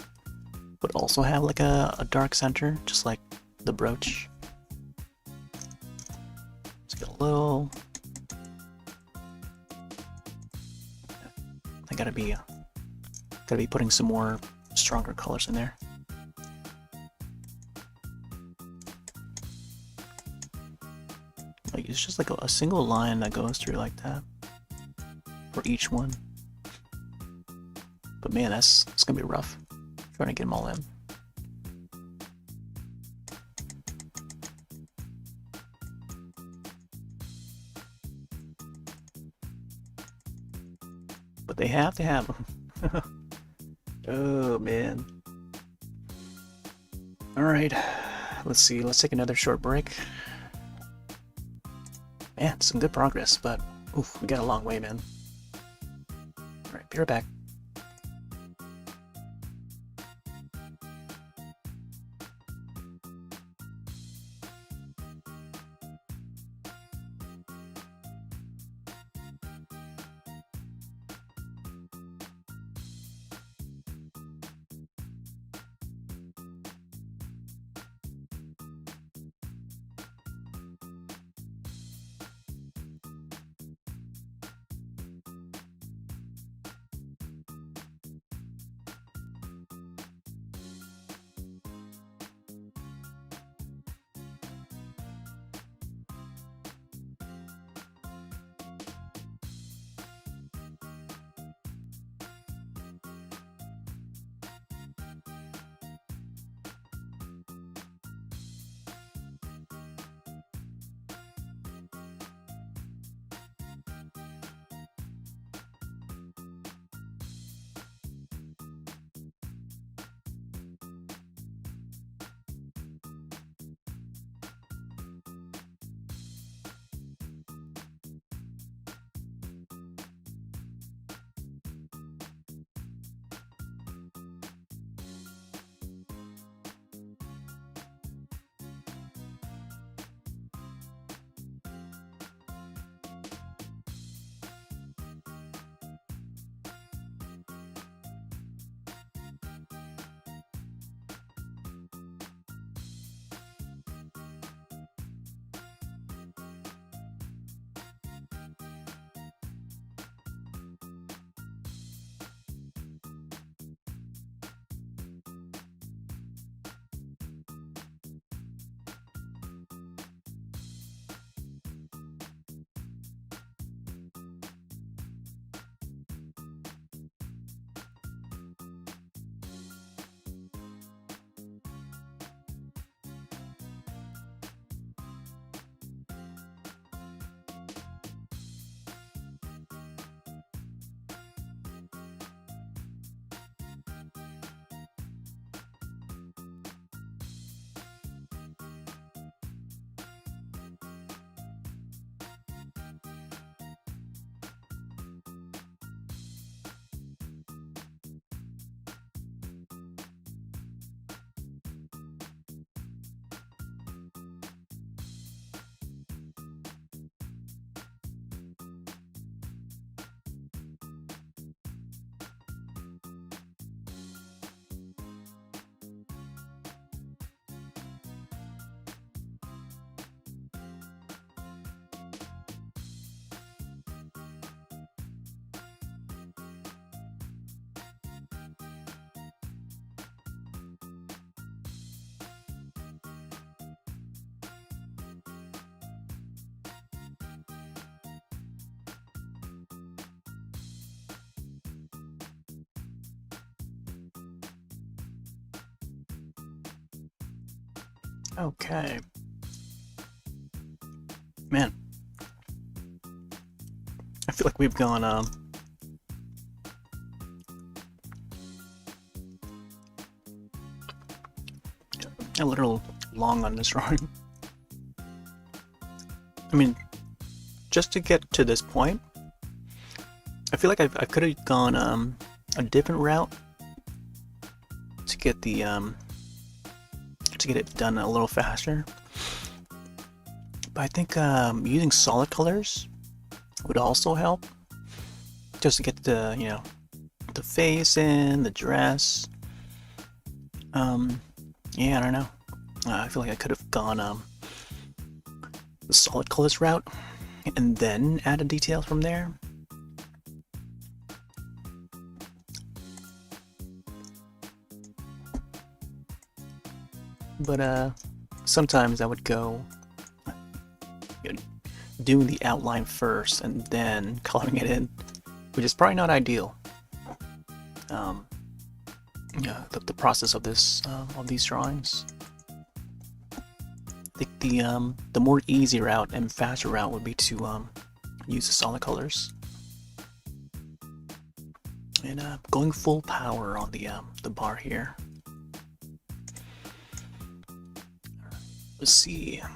would also have like a dark center, just like the brooch. Let's get a little. I gotta be putting some more stronger colors in there. Like it's just like a single line that goes through like that for each one. But man, it's gonna be rough trying to get them all in. But they have to have them. Oh man. Alright, let's see, let's take another short break. Man, some good progress, but oof, we got a long way, man. Alright, be right back. Okay. Man. I feel like we've gone a little long on this drawing. I mean, just to get to this point, I feel like I could have gone a different route to get the to get it done a little faster. But I think using solid colors would also help, just to get the the face in, the dress. Yeah, I don't know. I feel like I could have gone the solid colors route and then added details from there. But sometimes I would go doing the outline first and then coloring it in, which is probably not ideal. Yeah, the process of these drawings. I think the more easy route and faster route would be to use the solid colors. And going full power on the bar here. Let's see. I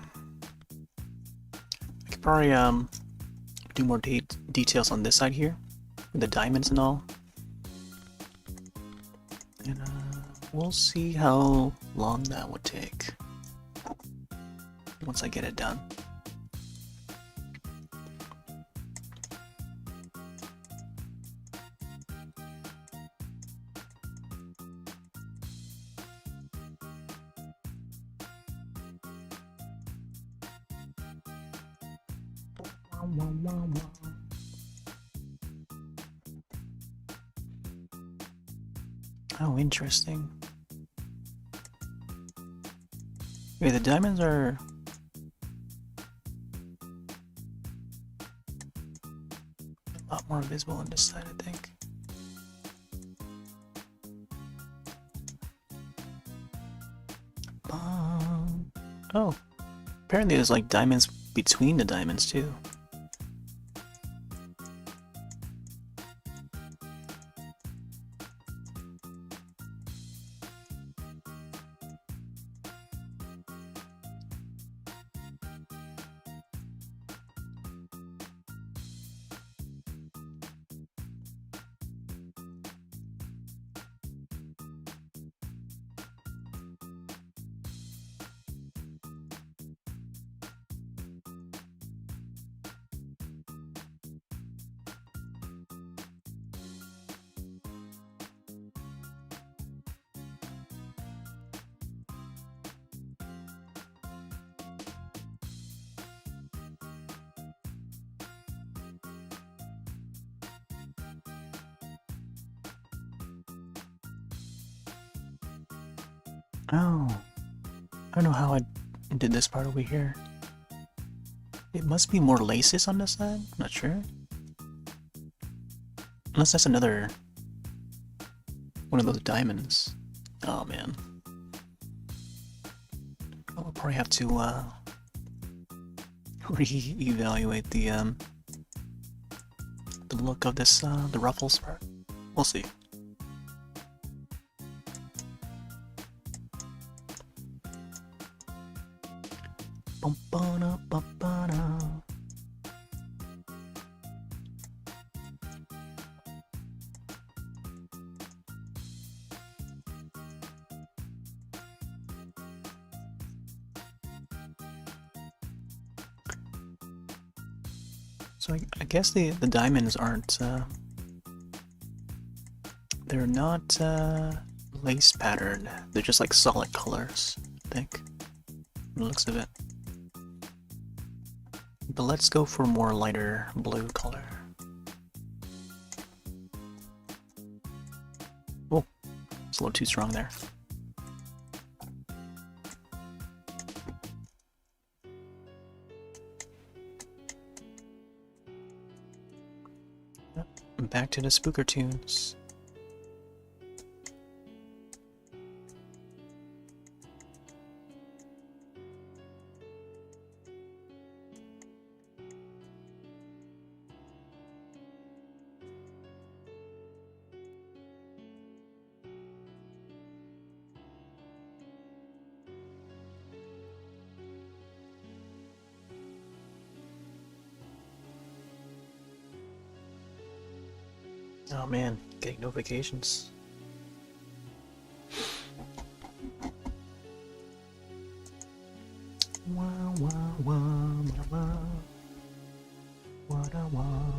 could probably do more details on this side here, with the diamonds and all. And we'll see how long that would take once I get it done. Oh, interesting. Okay, the diamonds are a lot more visible on this side, I think. Oh, apparently there's like diamonds between the diamonds too. Oh, I don't know how I did this part over here. It must be more laces on this side? Not sure. Unless that's another one of those diamonds. Oh man. I'll probably have to re-evaluate the look of this the ruffles part. We'll see. So I guess the diamonds aren't they're not lace patterned. They're just like solid colors, I think, from the looks of it. But let's go for more lighter blue color. Oh, it's a little too strong there. Back to the spooker tunes. Oh man, getting notifications. Wah, wah, wah, wah, wah. What I want.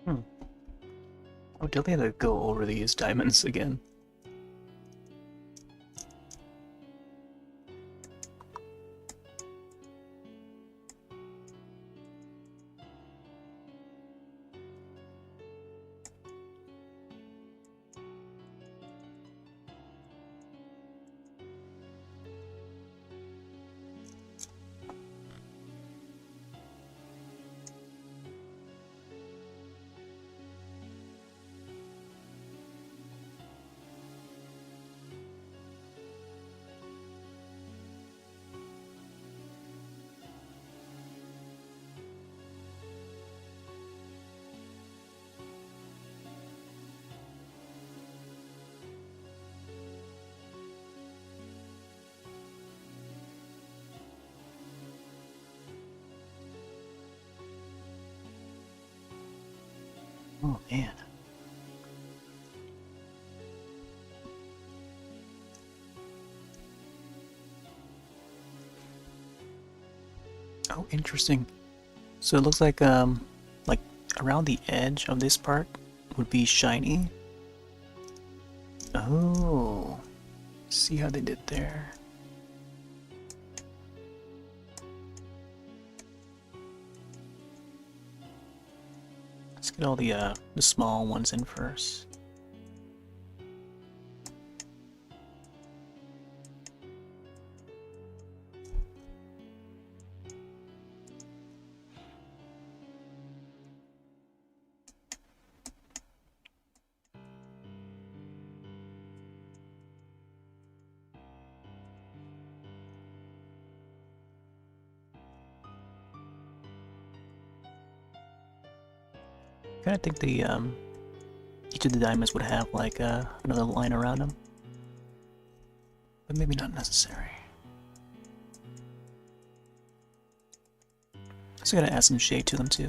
Hmm. Oh, definitely have to go over these diamonds again. Oh man. Oh, interesting. So it looks like around the edge of this part would be shiny. Oh, see how they did there. Let's get all the small ones in first. Kind of think the each of the diamonds would have like another line around them, but maybe not necessary. So I gotta add some shade to them too.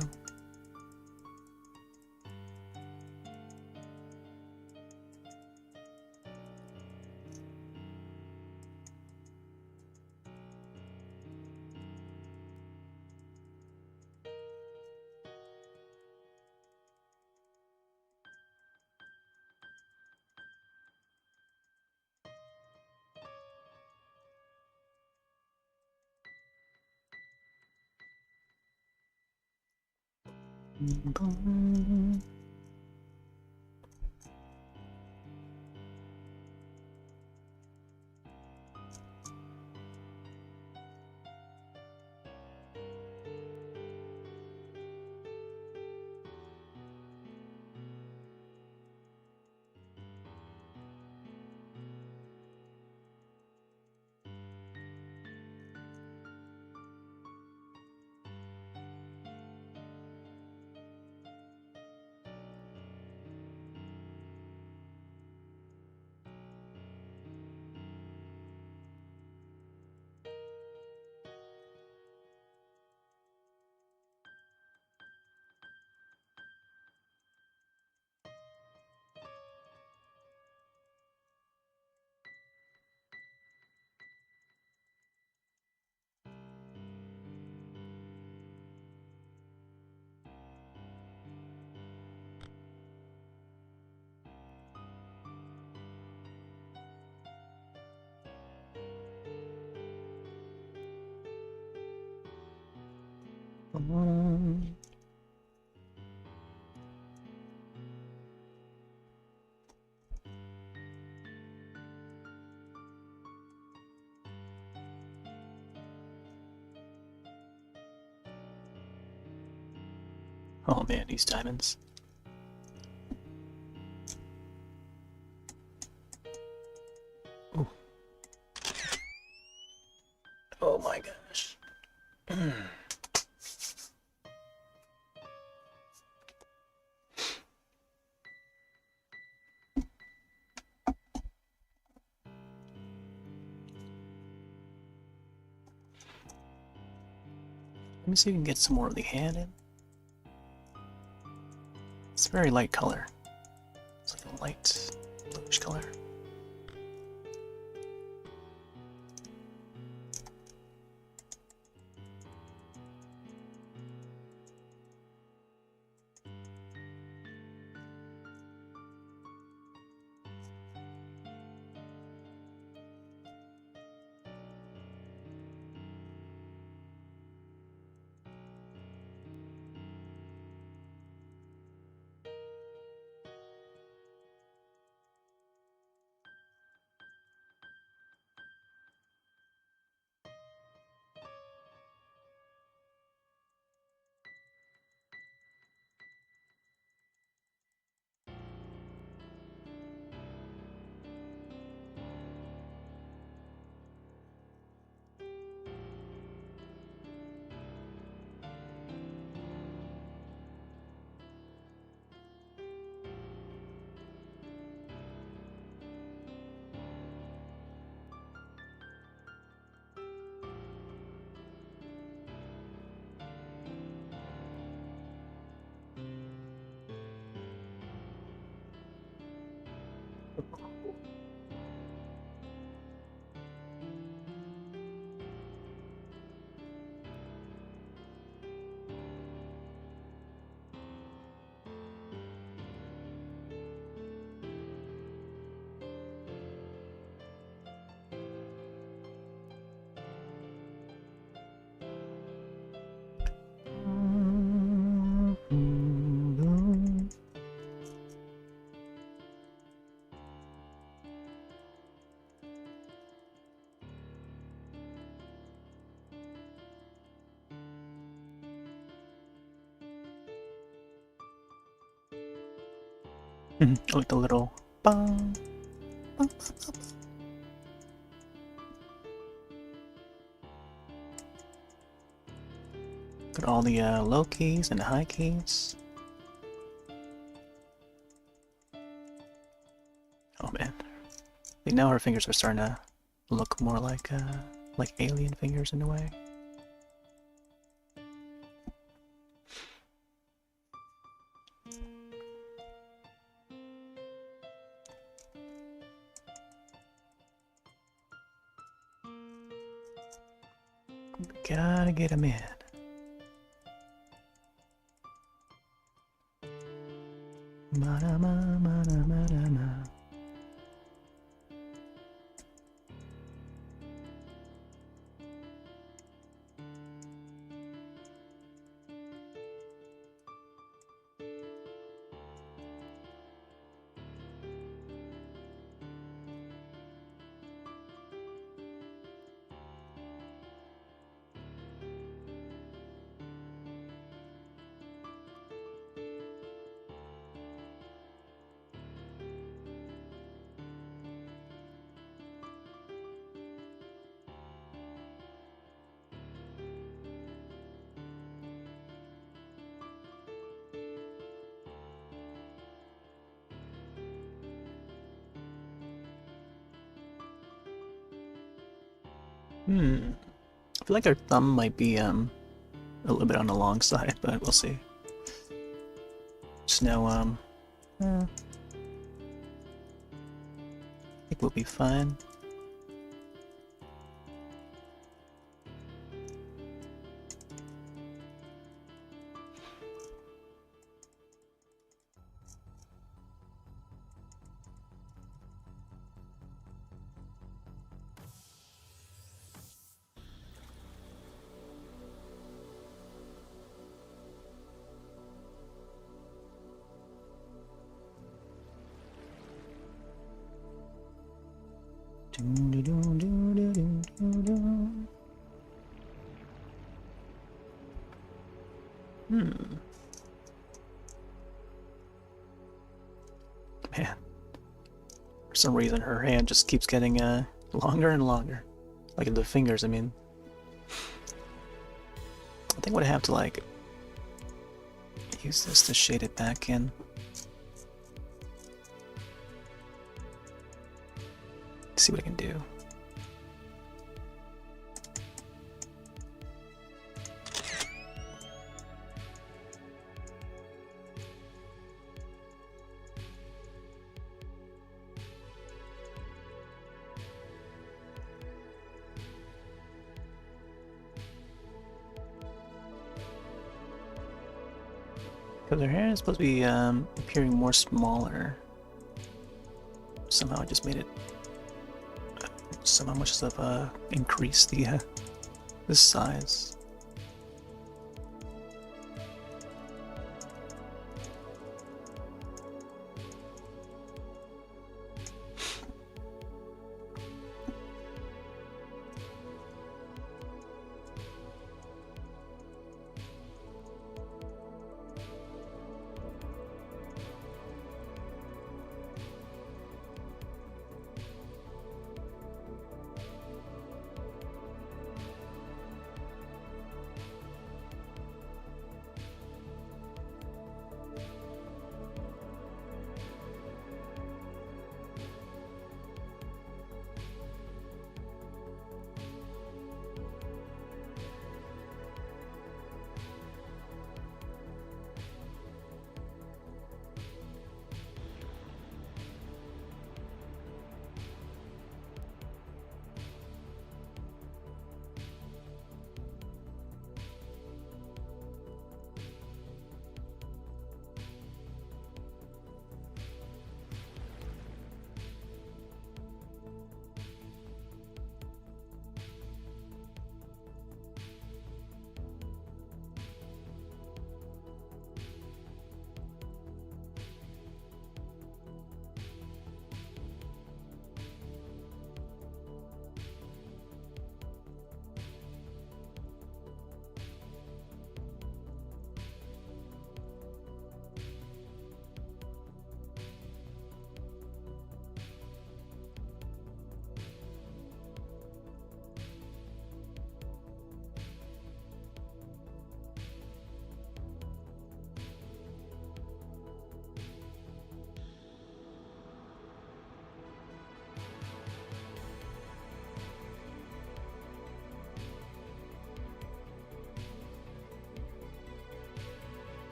Come on. Oh man, these diamonds. Ooh. Oh my gosh. Let me see if we can get some more of the hand in. It's a very light color. It's like a light bluish color. I like the little bong, bong, bong, bong. Got all the low keys and the high keys. Oh man. I think now her fingers are starting to look more like alien fingers in a way. Gotta get him in. Ma-da-ma, ma-da, ma-da-ma. I feel like her thumb might be a little bit on the long side, but we'll see. Just know I think we'll be fine. Man, for some reason her hand just keeps getting longer and longer. Like the fingers, I mean. I think what I have to like use this to shade it back in. See what I can do. Because her hair is supposed to be appearing more smaller. Somehow I just made it somehow much of increase the size.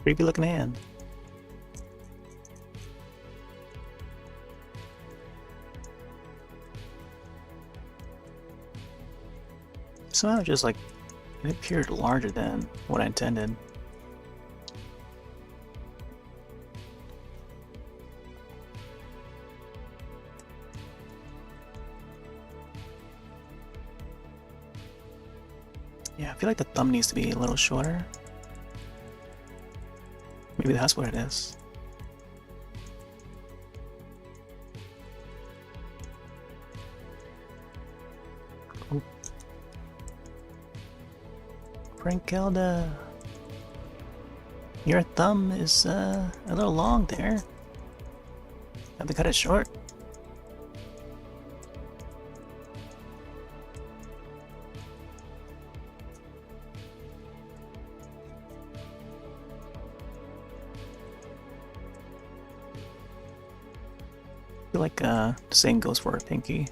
Creepy looking hand. Somehow just like it appeared larger than what I intended. Yeah, I feel like the thumb needs to be a little shorter. Maybe that's what it is. Oh. Frankelda, your thumb is a little long there. Have to cut it short. I feel like the same goes for a pinky.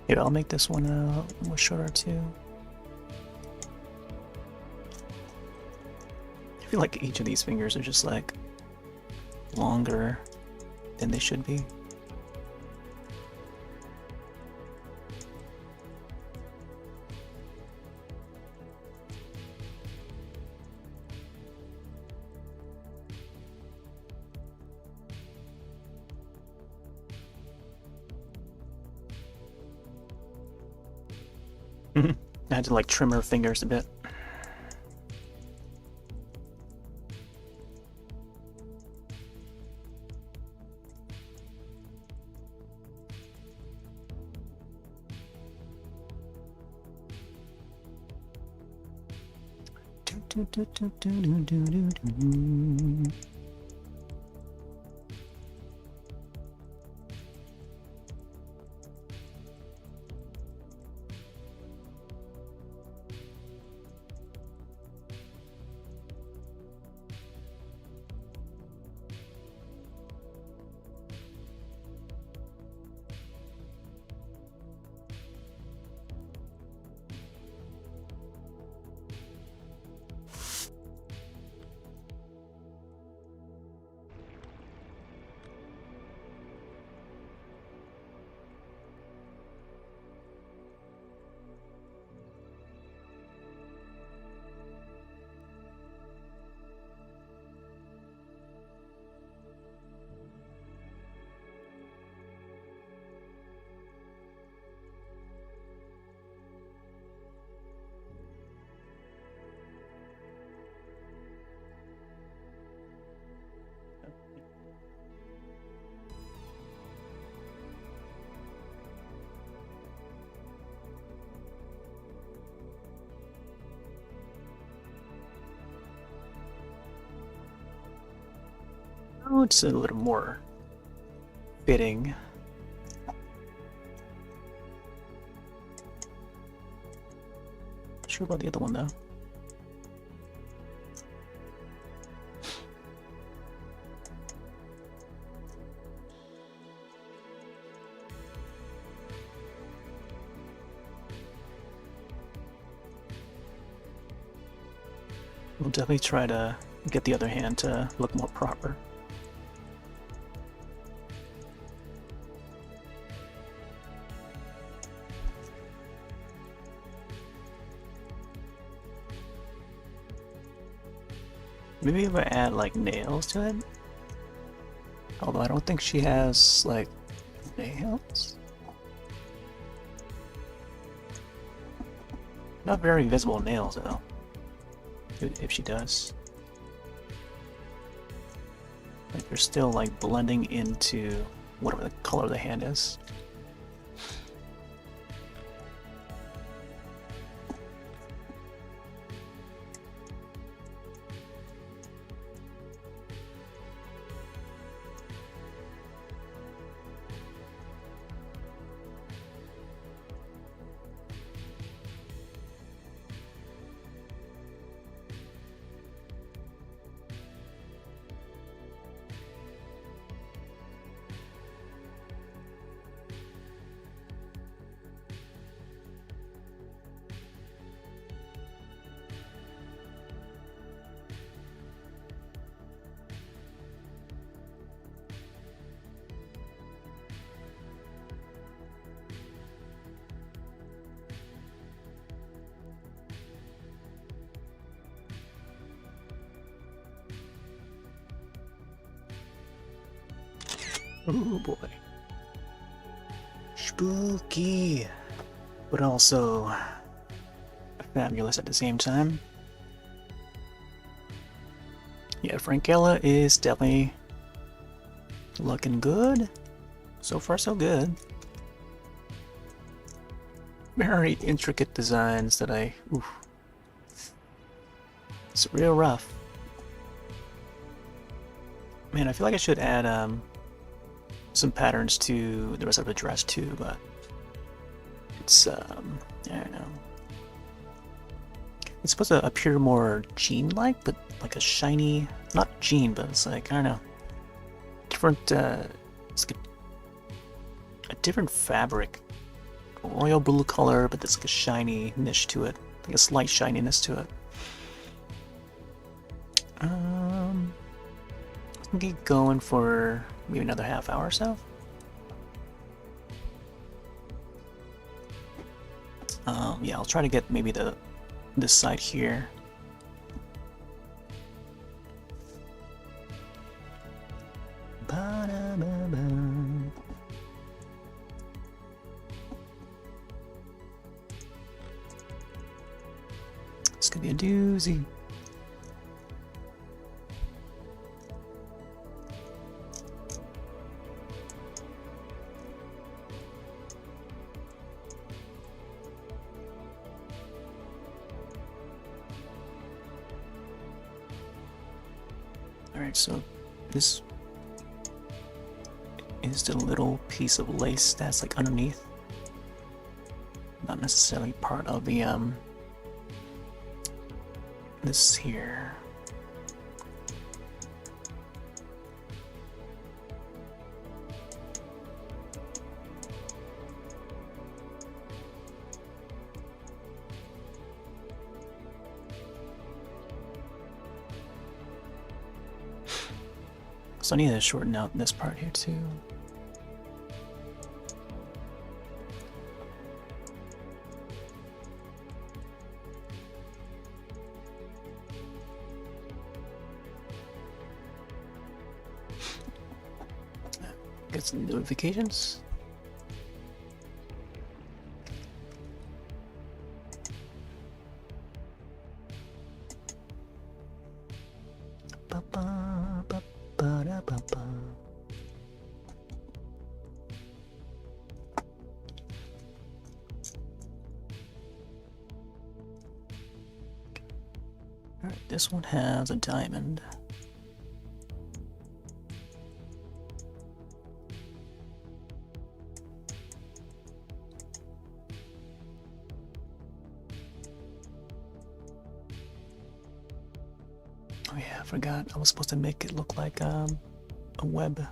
Maybe I'll make this one more shorter too. I feel like each of these fingers are just like longer than they should be. I had to like trim her fingers a bit. Oh, it's a little more fitting. Not sure about the other one though. We'll definitely try to get the other hand to look more proper. Maybe if I add like nails to it. Although I don't think she has like nails. Not very visible nails though. If she does. Like they're still like blending into whatever the color of the hand is. Oh boy. Spooky. But also fabulous at the same time. Yeah, Frankelda is definitely looking good. So far so good. Very intricate designs that it's real rough. Man, I feel like I should add some patterns to the rest of the dress too, but it's I don't know. It's supposed to appear more jean-like, but like a shiny, not jean, but it's like, I don't know, different, it's like a different fabric. Royal blue color, but there's like a shiny-ness to it, like a slight shininess to it. Let's keep going for maybe another half hour or so. Yeah, I'll try to get maybe this side here. be a doozy. Alright, so this is the little piece of lace that's like underneath. Not necessarily part of the this here. So I need to shorten out this part here too. Get some notifications. Alright, this one has a diamond. Oh yeah, I forgot. I was supposed to make it look like a web.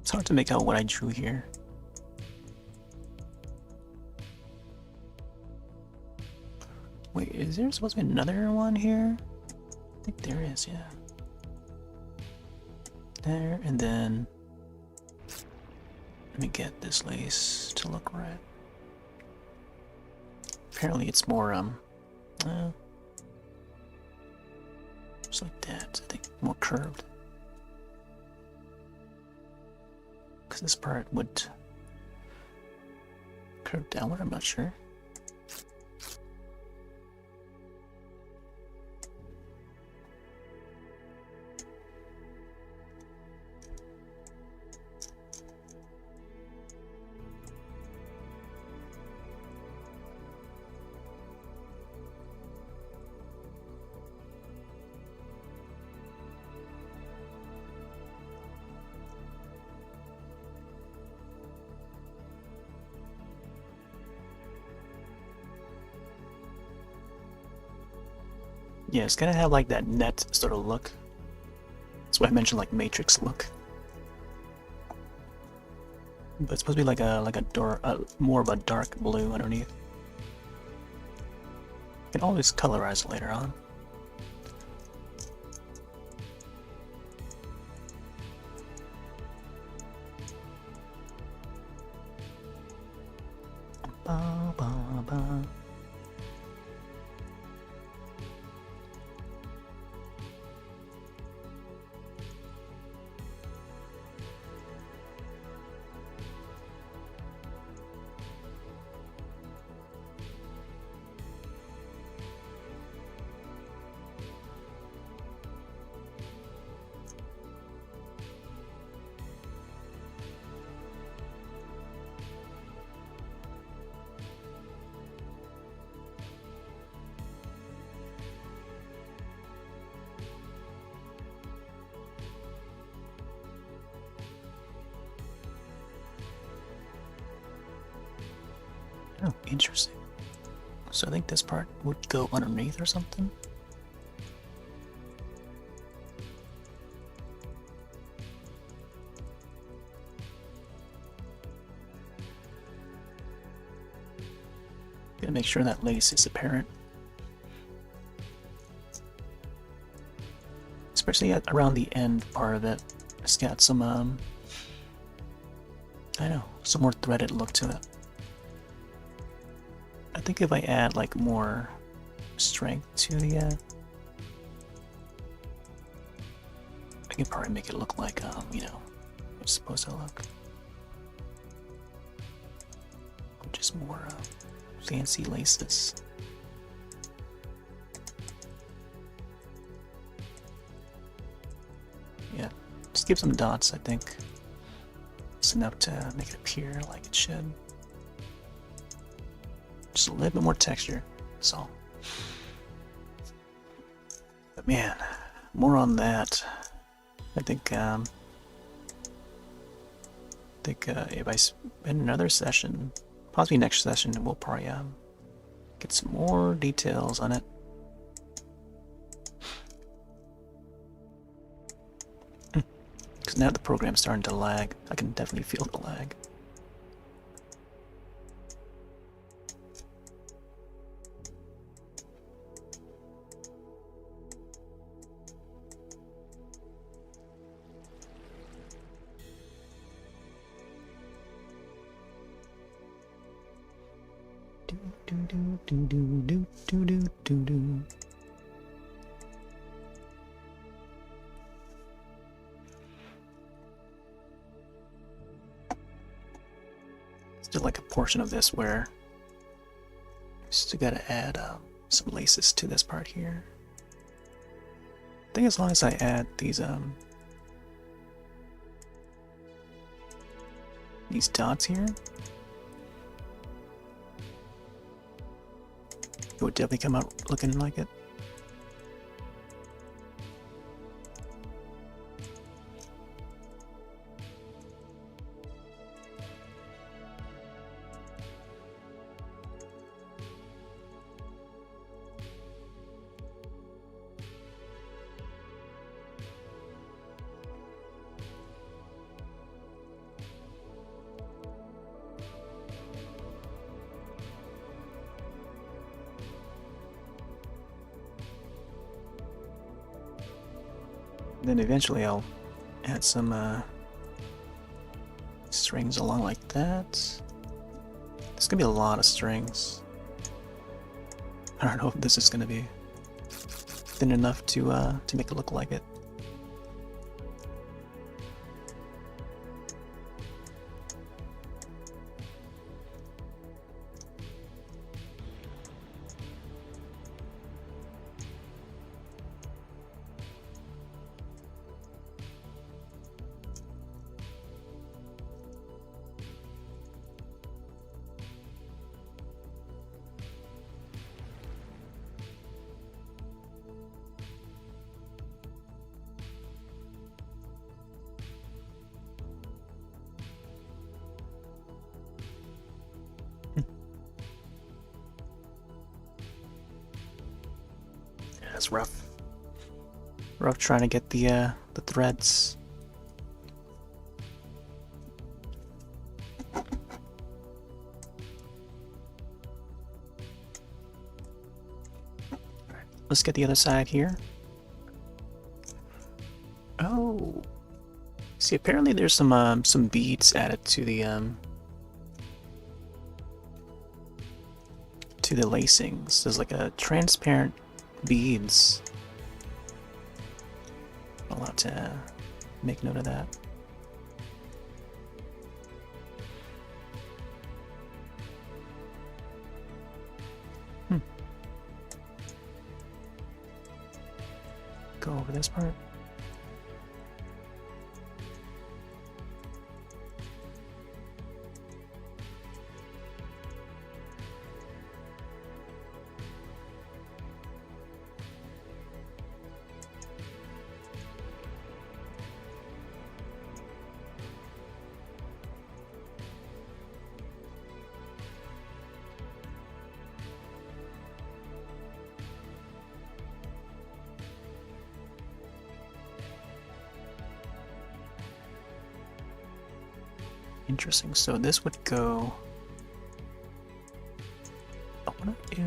It's hard to make out what I drew here. Wait, is there supposed to be another one here? I think there is, yeah. There, and then let me get this lace to look right. Apparently it's more, just like that, I think, more curved. Because this part would curve downward, I'm not sure. Yeah, it's gonna have like that net sort of look. That's why I mentioned like Matrix look. But it's supposed to be like more of a dark blue underneath. You can always colorize it later on. Ba, ba, ba. Oh, interesting. So I think this part would go underneath or something. Gotta make sure that lace is apparent. Especially around the end part of it. It's got some, I don't know, some more threaded look to it. I think if I add like more strength to the, I can probably make it look like, you know, it's supposed to look. some more fancy laces. Yeah, just give some dots, I think. It's enough to make it appear like it should. Just a little bit more texture, that's all. But man, more on that. I think if I spend another session, possibly next session, we'll probably get some more details on it. Because now the program's starting to lag. I can definitely feel the lag. Still like a portion of this where still gotta add some laces to this part here. I think as long as I add these dots here, it would definitely come out looking like it. Then eventually I'll add some strings along like that. There's gonna be a lot of strings. I don't know if this is gonna be thin enough to make it look like it. It's rough. Rough trying to get the threads. Alright, let's get the other side here. Oh, see, apparently there's some beads added to the lacings. There's like a transparent beads. I'll have to make note of that. Go over this part. Interesting. So this would go. I wonder if.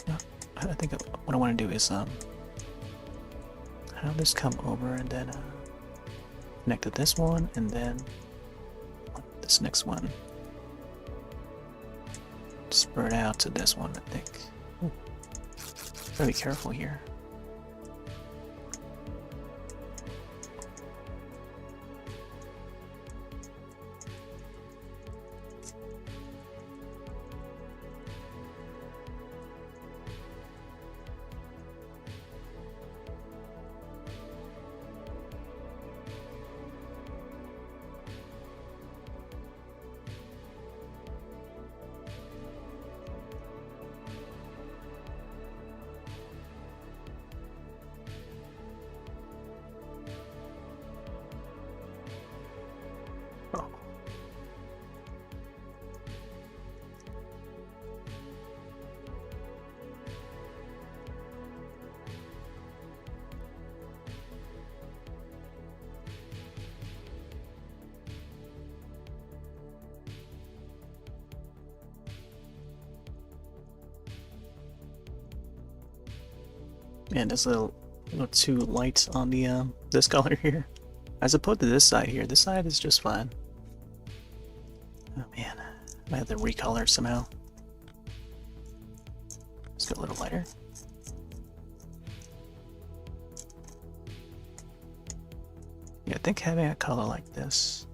No, I think what I want to do is have this come over and then connect to this one and then this next one. Spread out to this one, I think. Ooh. Gotta be careful here. And there's a little too light on the this color here. As opposed to this side here. This side is just fine. Oh man, I have to recolor somehow. Let's go a little lighter. Yeah, I think having a color like this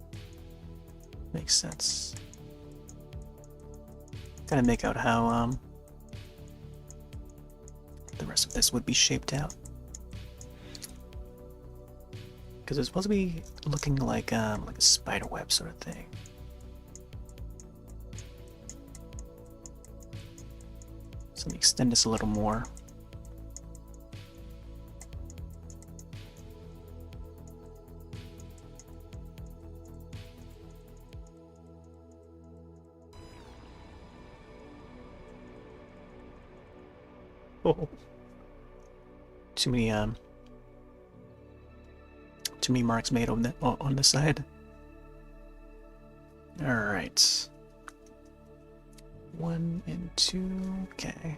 makes sense. Gotta make out how the rest of this would be shaped out. Because it's supposed to be looking like a spider web sort of thing. So let me extend this a little more. Oh. Too many marks made on the side. All right. 1 and 2. Okay.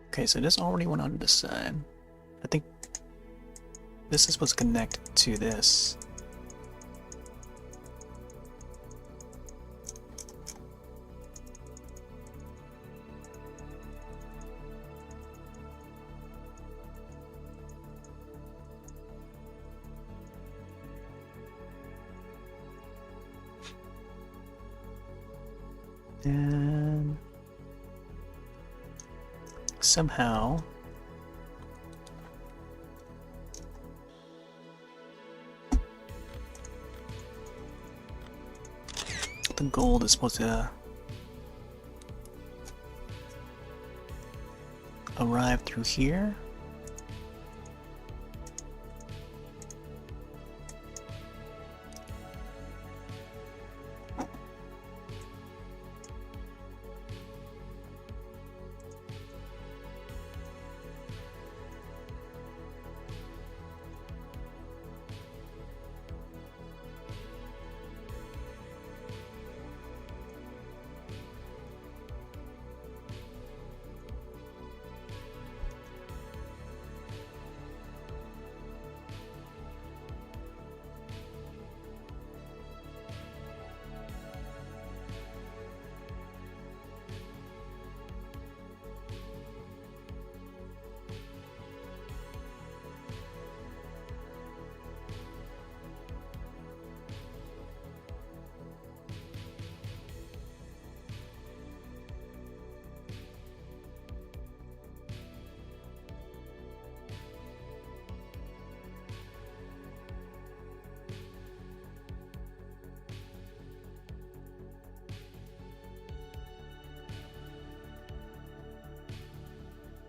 Okay, so this already went on this side. I think this is supposed to connect to this. And somehow the gold is supposed to arrive through here.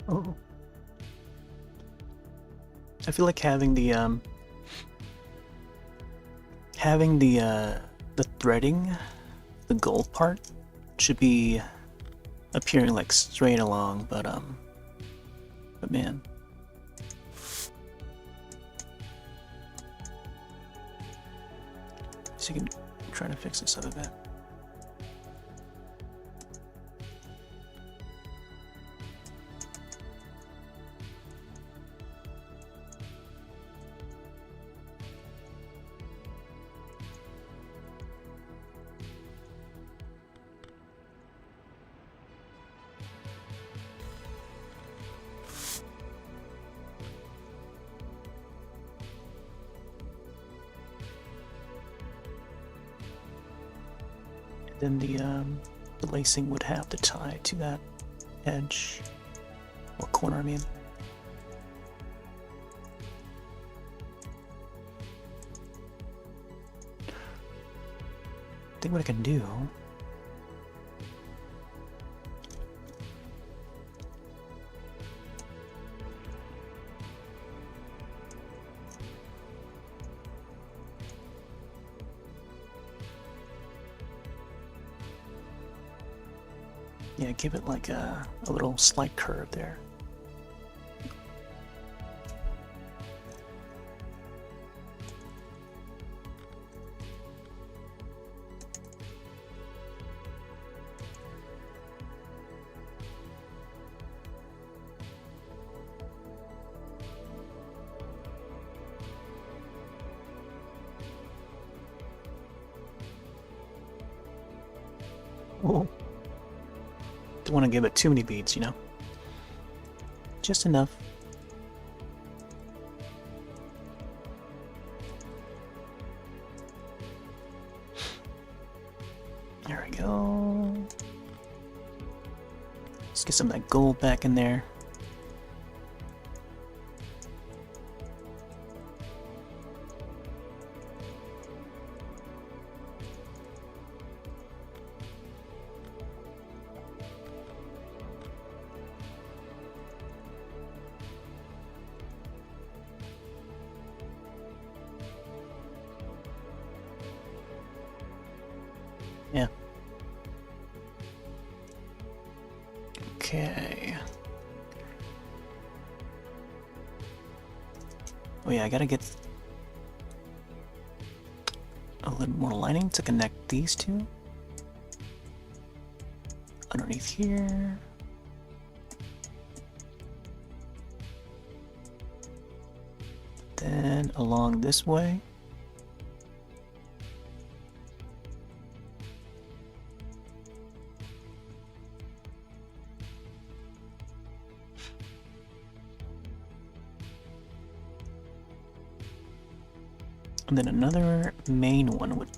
Oh. I feel like having the threading, the gold part, should be appearing like straight along, but man. So you can try to fix this up a bit. Then the lacing would have to tie to that edge or corner, I mean. I think what I can do yeah, give it like a little slight curve there. Don't want to give it too many beads, you know? Just enough. There we go. Let's get some of that gold back in there. Yeah. Okay. Oh yeah, I gotta get a little more lining to connect these two. Underneath here. Then along this way. And then another main one would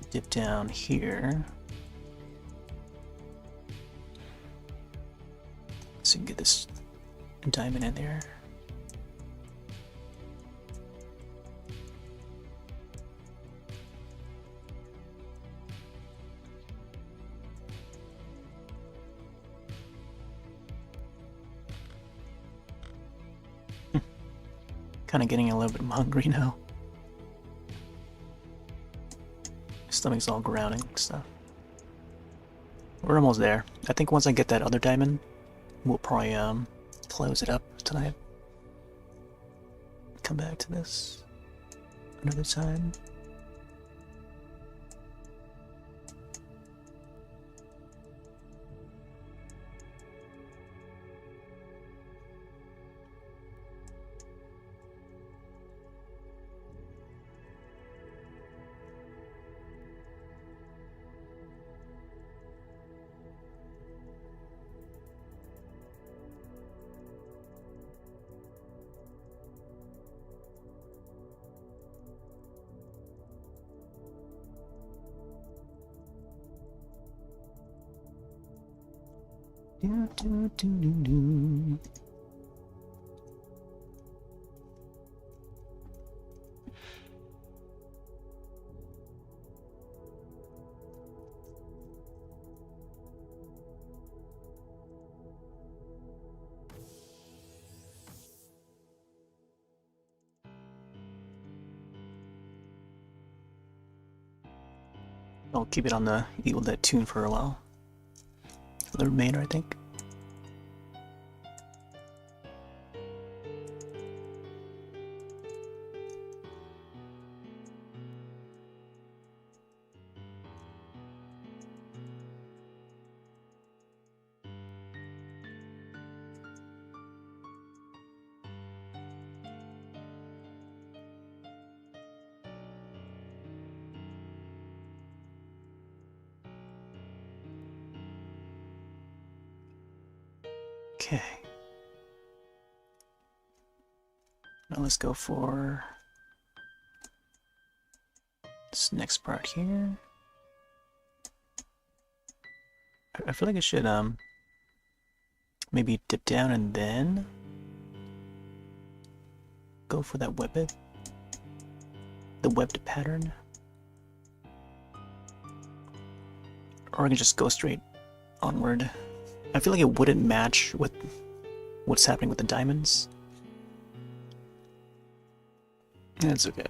dip down here. So you can get this diamond in there. Kind of getting a little bit hungry now. Stomach's all growling and stuff. We're almost there. I think once I get that other diamond, we'll probably close it up tonight. Come back to this another time. Do, do, do, do, do. I'll keep it on the Evil Dead tune for a while. For the remainder, I think. Okay. Now let's go for this next part here. I feel like I should maybe dip down and then go for that webbed, the webbed pattern. Or I can just go straight onward. I feel like it wouldn't match with what's happening with the diamonds. That's okay.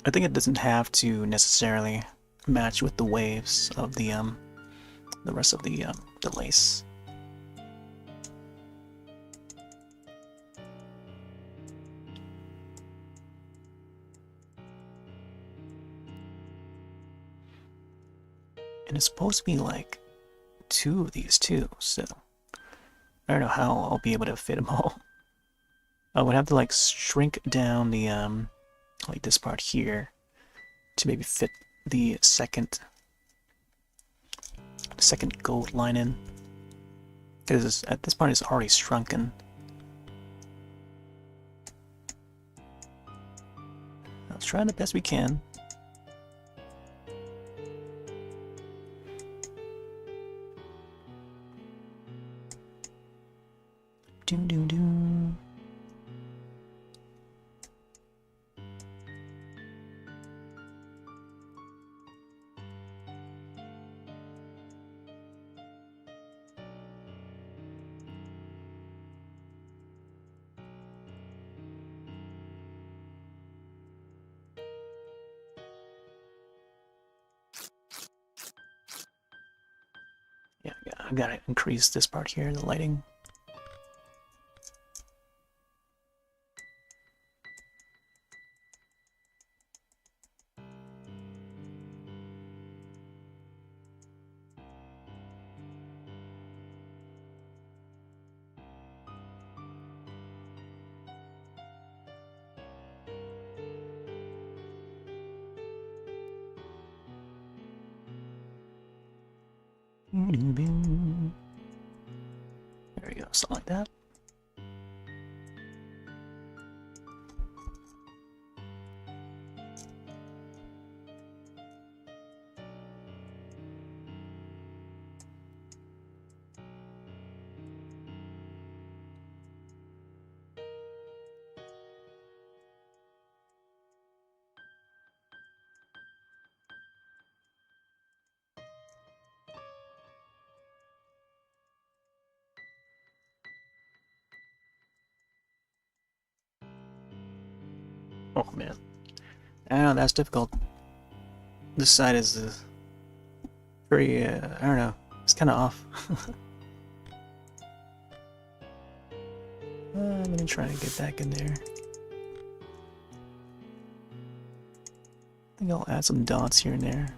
I think it doesn't have to necessarily match with the waves of the rest of the lace. And it's supposed to be like 2 of these too, so I don't know how I'll be able to fit them all. I would have to like shrink down the like this part here to maybe fit the second the second gold line in. Because at this point it's already shrunken. Let's try the best we can. Doom doom doom. Yeah, I gotta increase this part here, the lighting. There we go, something like that. Oh man, I know that's difficult. This side is very, I don't know, it's kind of off. I'm gonna try to get back in there. I think I'll add some dots here and there.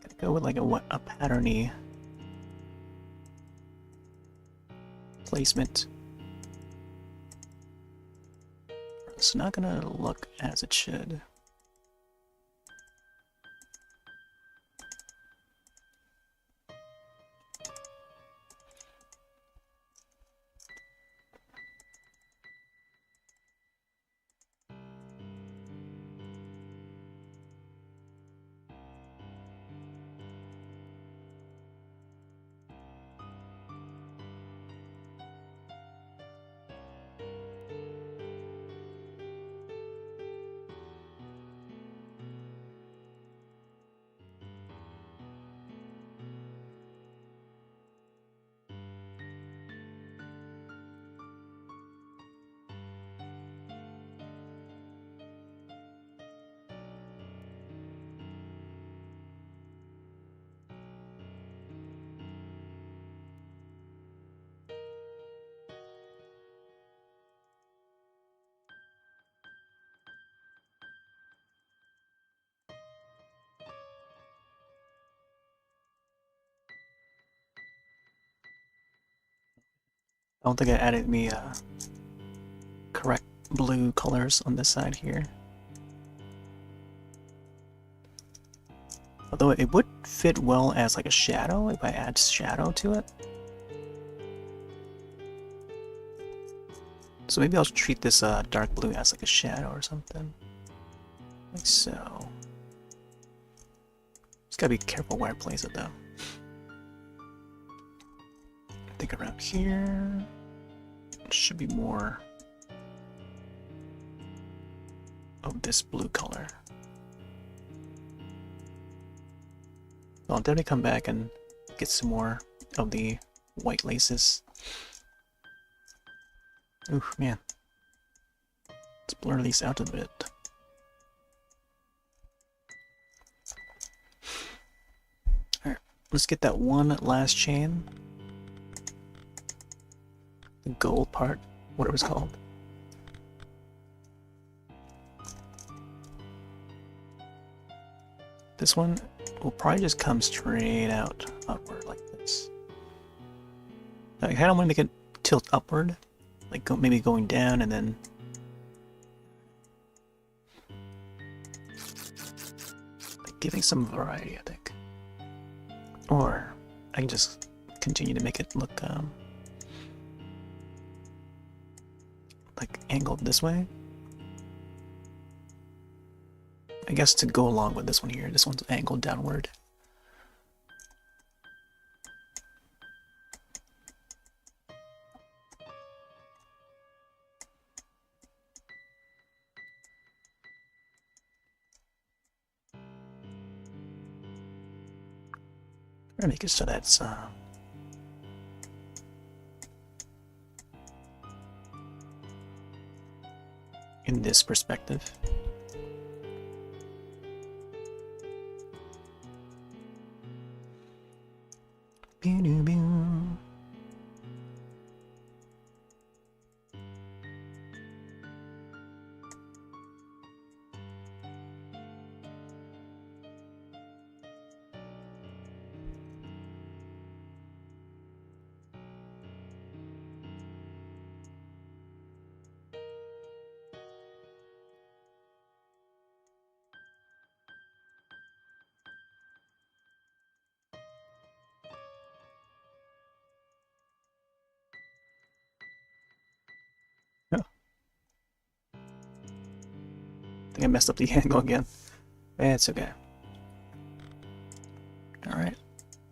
Gotta go with like a patterny placement. It's not gonna look as it should. I don't think I added me correct blue colors on this side here. Although it would fit well as like a shadow if I add shadow to it. So maybe I'll treat this dark blue as like a shadow or something. Like so. Just gotta be careful where I place it though. I think around here it should be more of this blue color. I'll definitely come back and get some more of the white laces. Oof, man. Let's blur these out a bit. Alright, let's get that one last chain. The gold part, whatever it's called. This one will probably just come straight out upward like this. I kind of want to make it tilt upward Like maybe going down and then like giving some variety, I think. Or I can just continue to make it look like angled this way. I guess to go along with this one here, this one's angled downward. I'm gonna make it so that's in this perspective. I think I messed up the angle again. It's okay. Alright.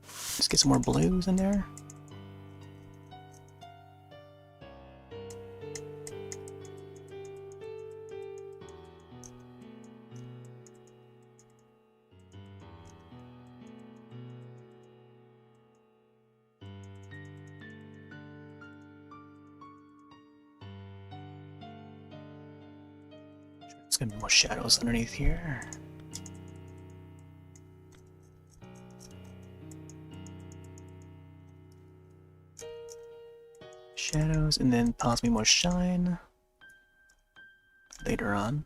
Let's get some more blues in there. There's gonna be more shadows underneath here. Shadows, and then possibly more shine later on.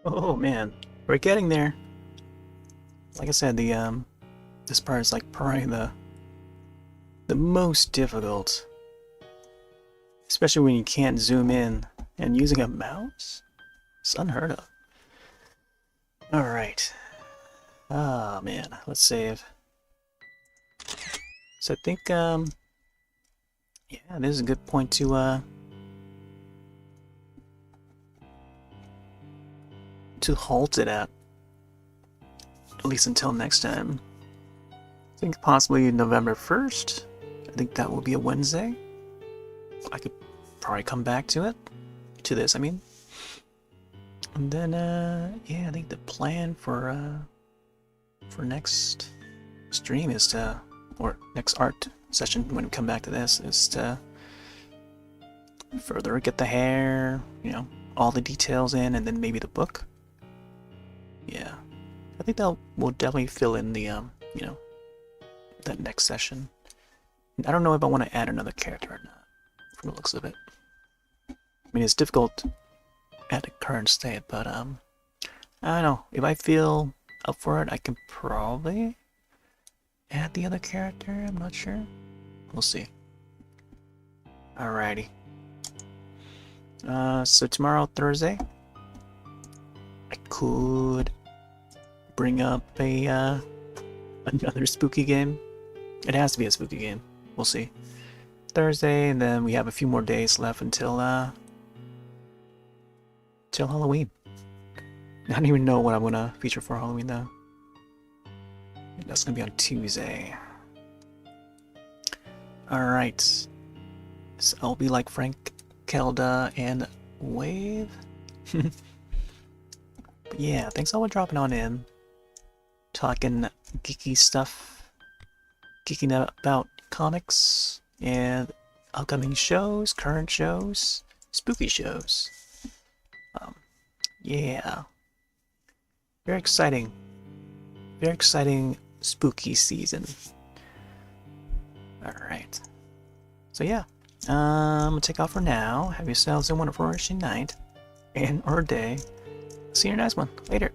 Oh man, we're getting there. Like I said, the this part is like probably the most difficult, especially when you can't zoom in and using a mouse. It's unheard of. All right. Ah man, let's save. So I think yeah, this is a good point to halt it at least until next time. I think possibly November 1st. I think that will be a Wednesday. I could probably come back to it. To this, I mean. And then, yeah, I think the plan for next stream is to, or next art session when we come back to this, is to further get the hair, you know, all the details in, and then maybe the book. Yeah, I think that will definitely fill in the, you know, that next session. I don't know if I want to add another character or not, from the looks of it. I mean, it's difficult at the current state, but, I don't know. If I feel up for it, I can probably add the other character. I'm not sure. We'll see. Alrighty. So tomorrow, Thursday, I could bring up a another spooky game. It has to be a spooky game. We'll see. Thursday, and then we have a few more days left until till Halloween. I don't even know what I'm gonna feature for Halloween though. That's gonna be on Tuesday. Alright. So I'll be like Frankelda and Wave. But yeah, thanks all for dropping on in. Talking geeky stuff. Geeking out about comics and upcoming shows, current shows, spooky shows. Yeah. Very exciting. Very exciting spooky season. Alright. So yeah. I'm gonna take off for now. Have yourselves a wonderful rest of your night and or day. See you in the next one. Later.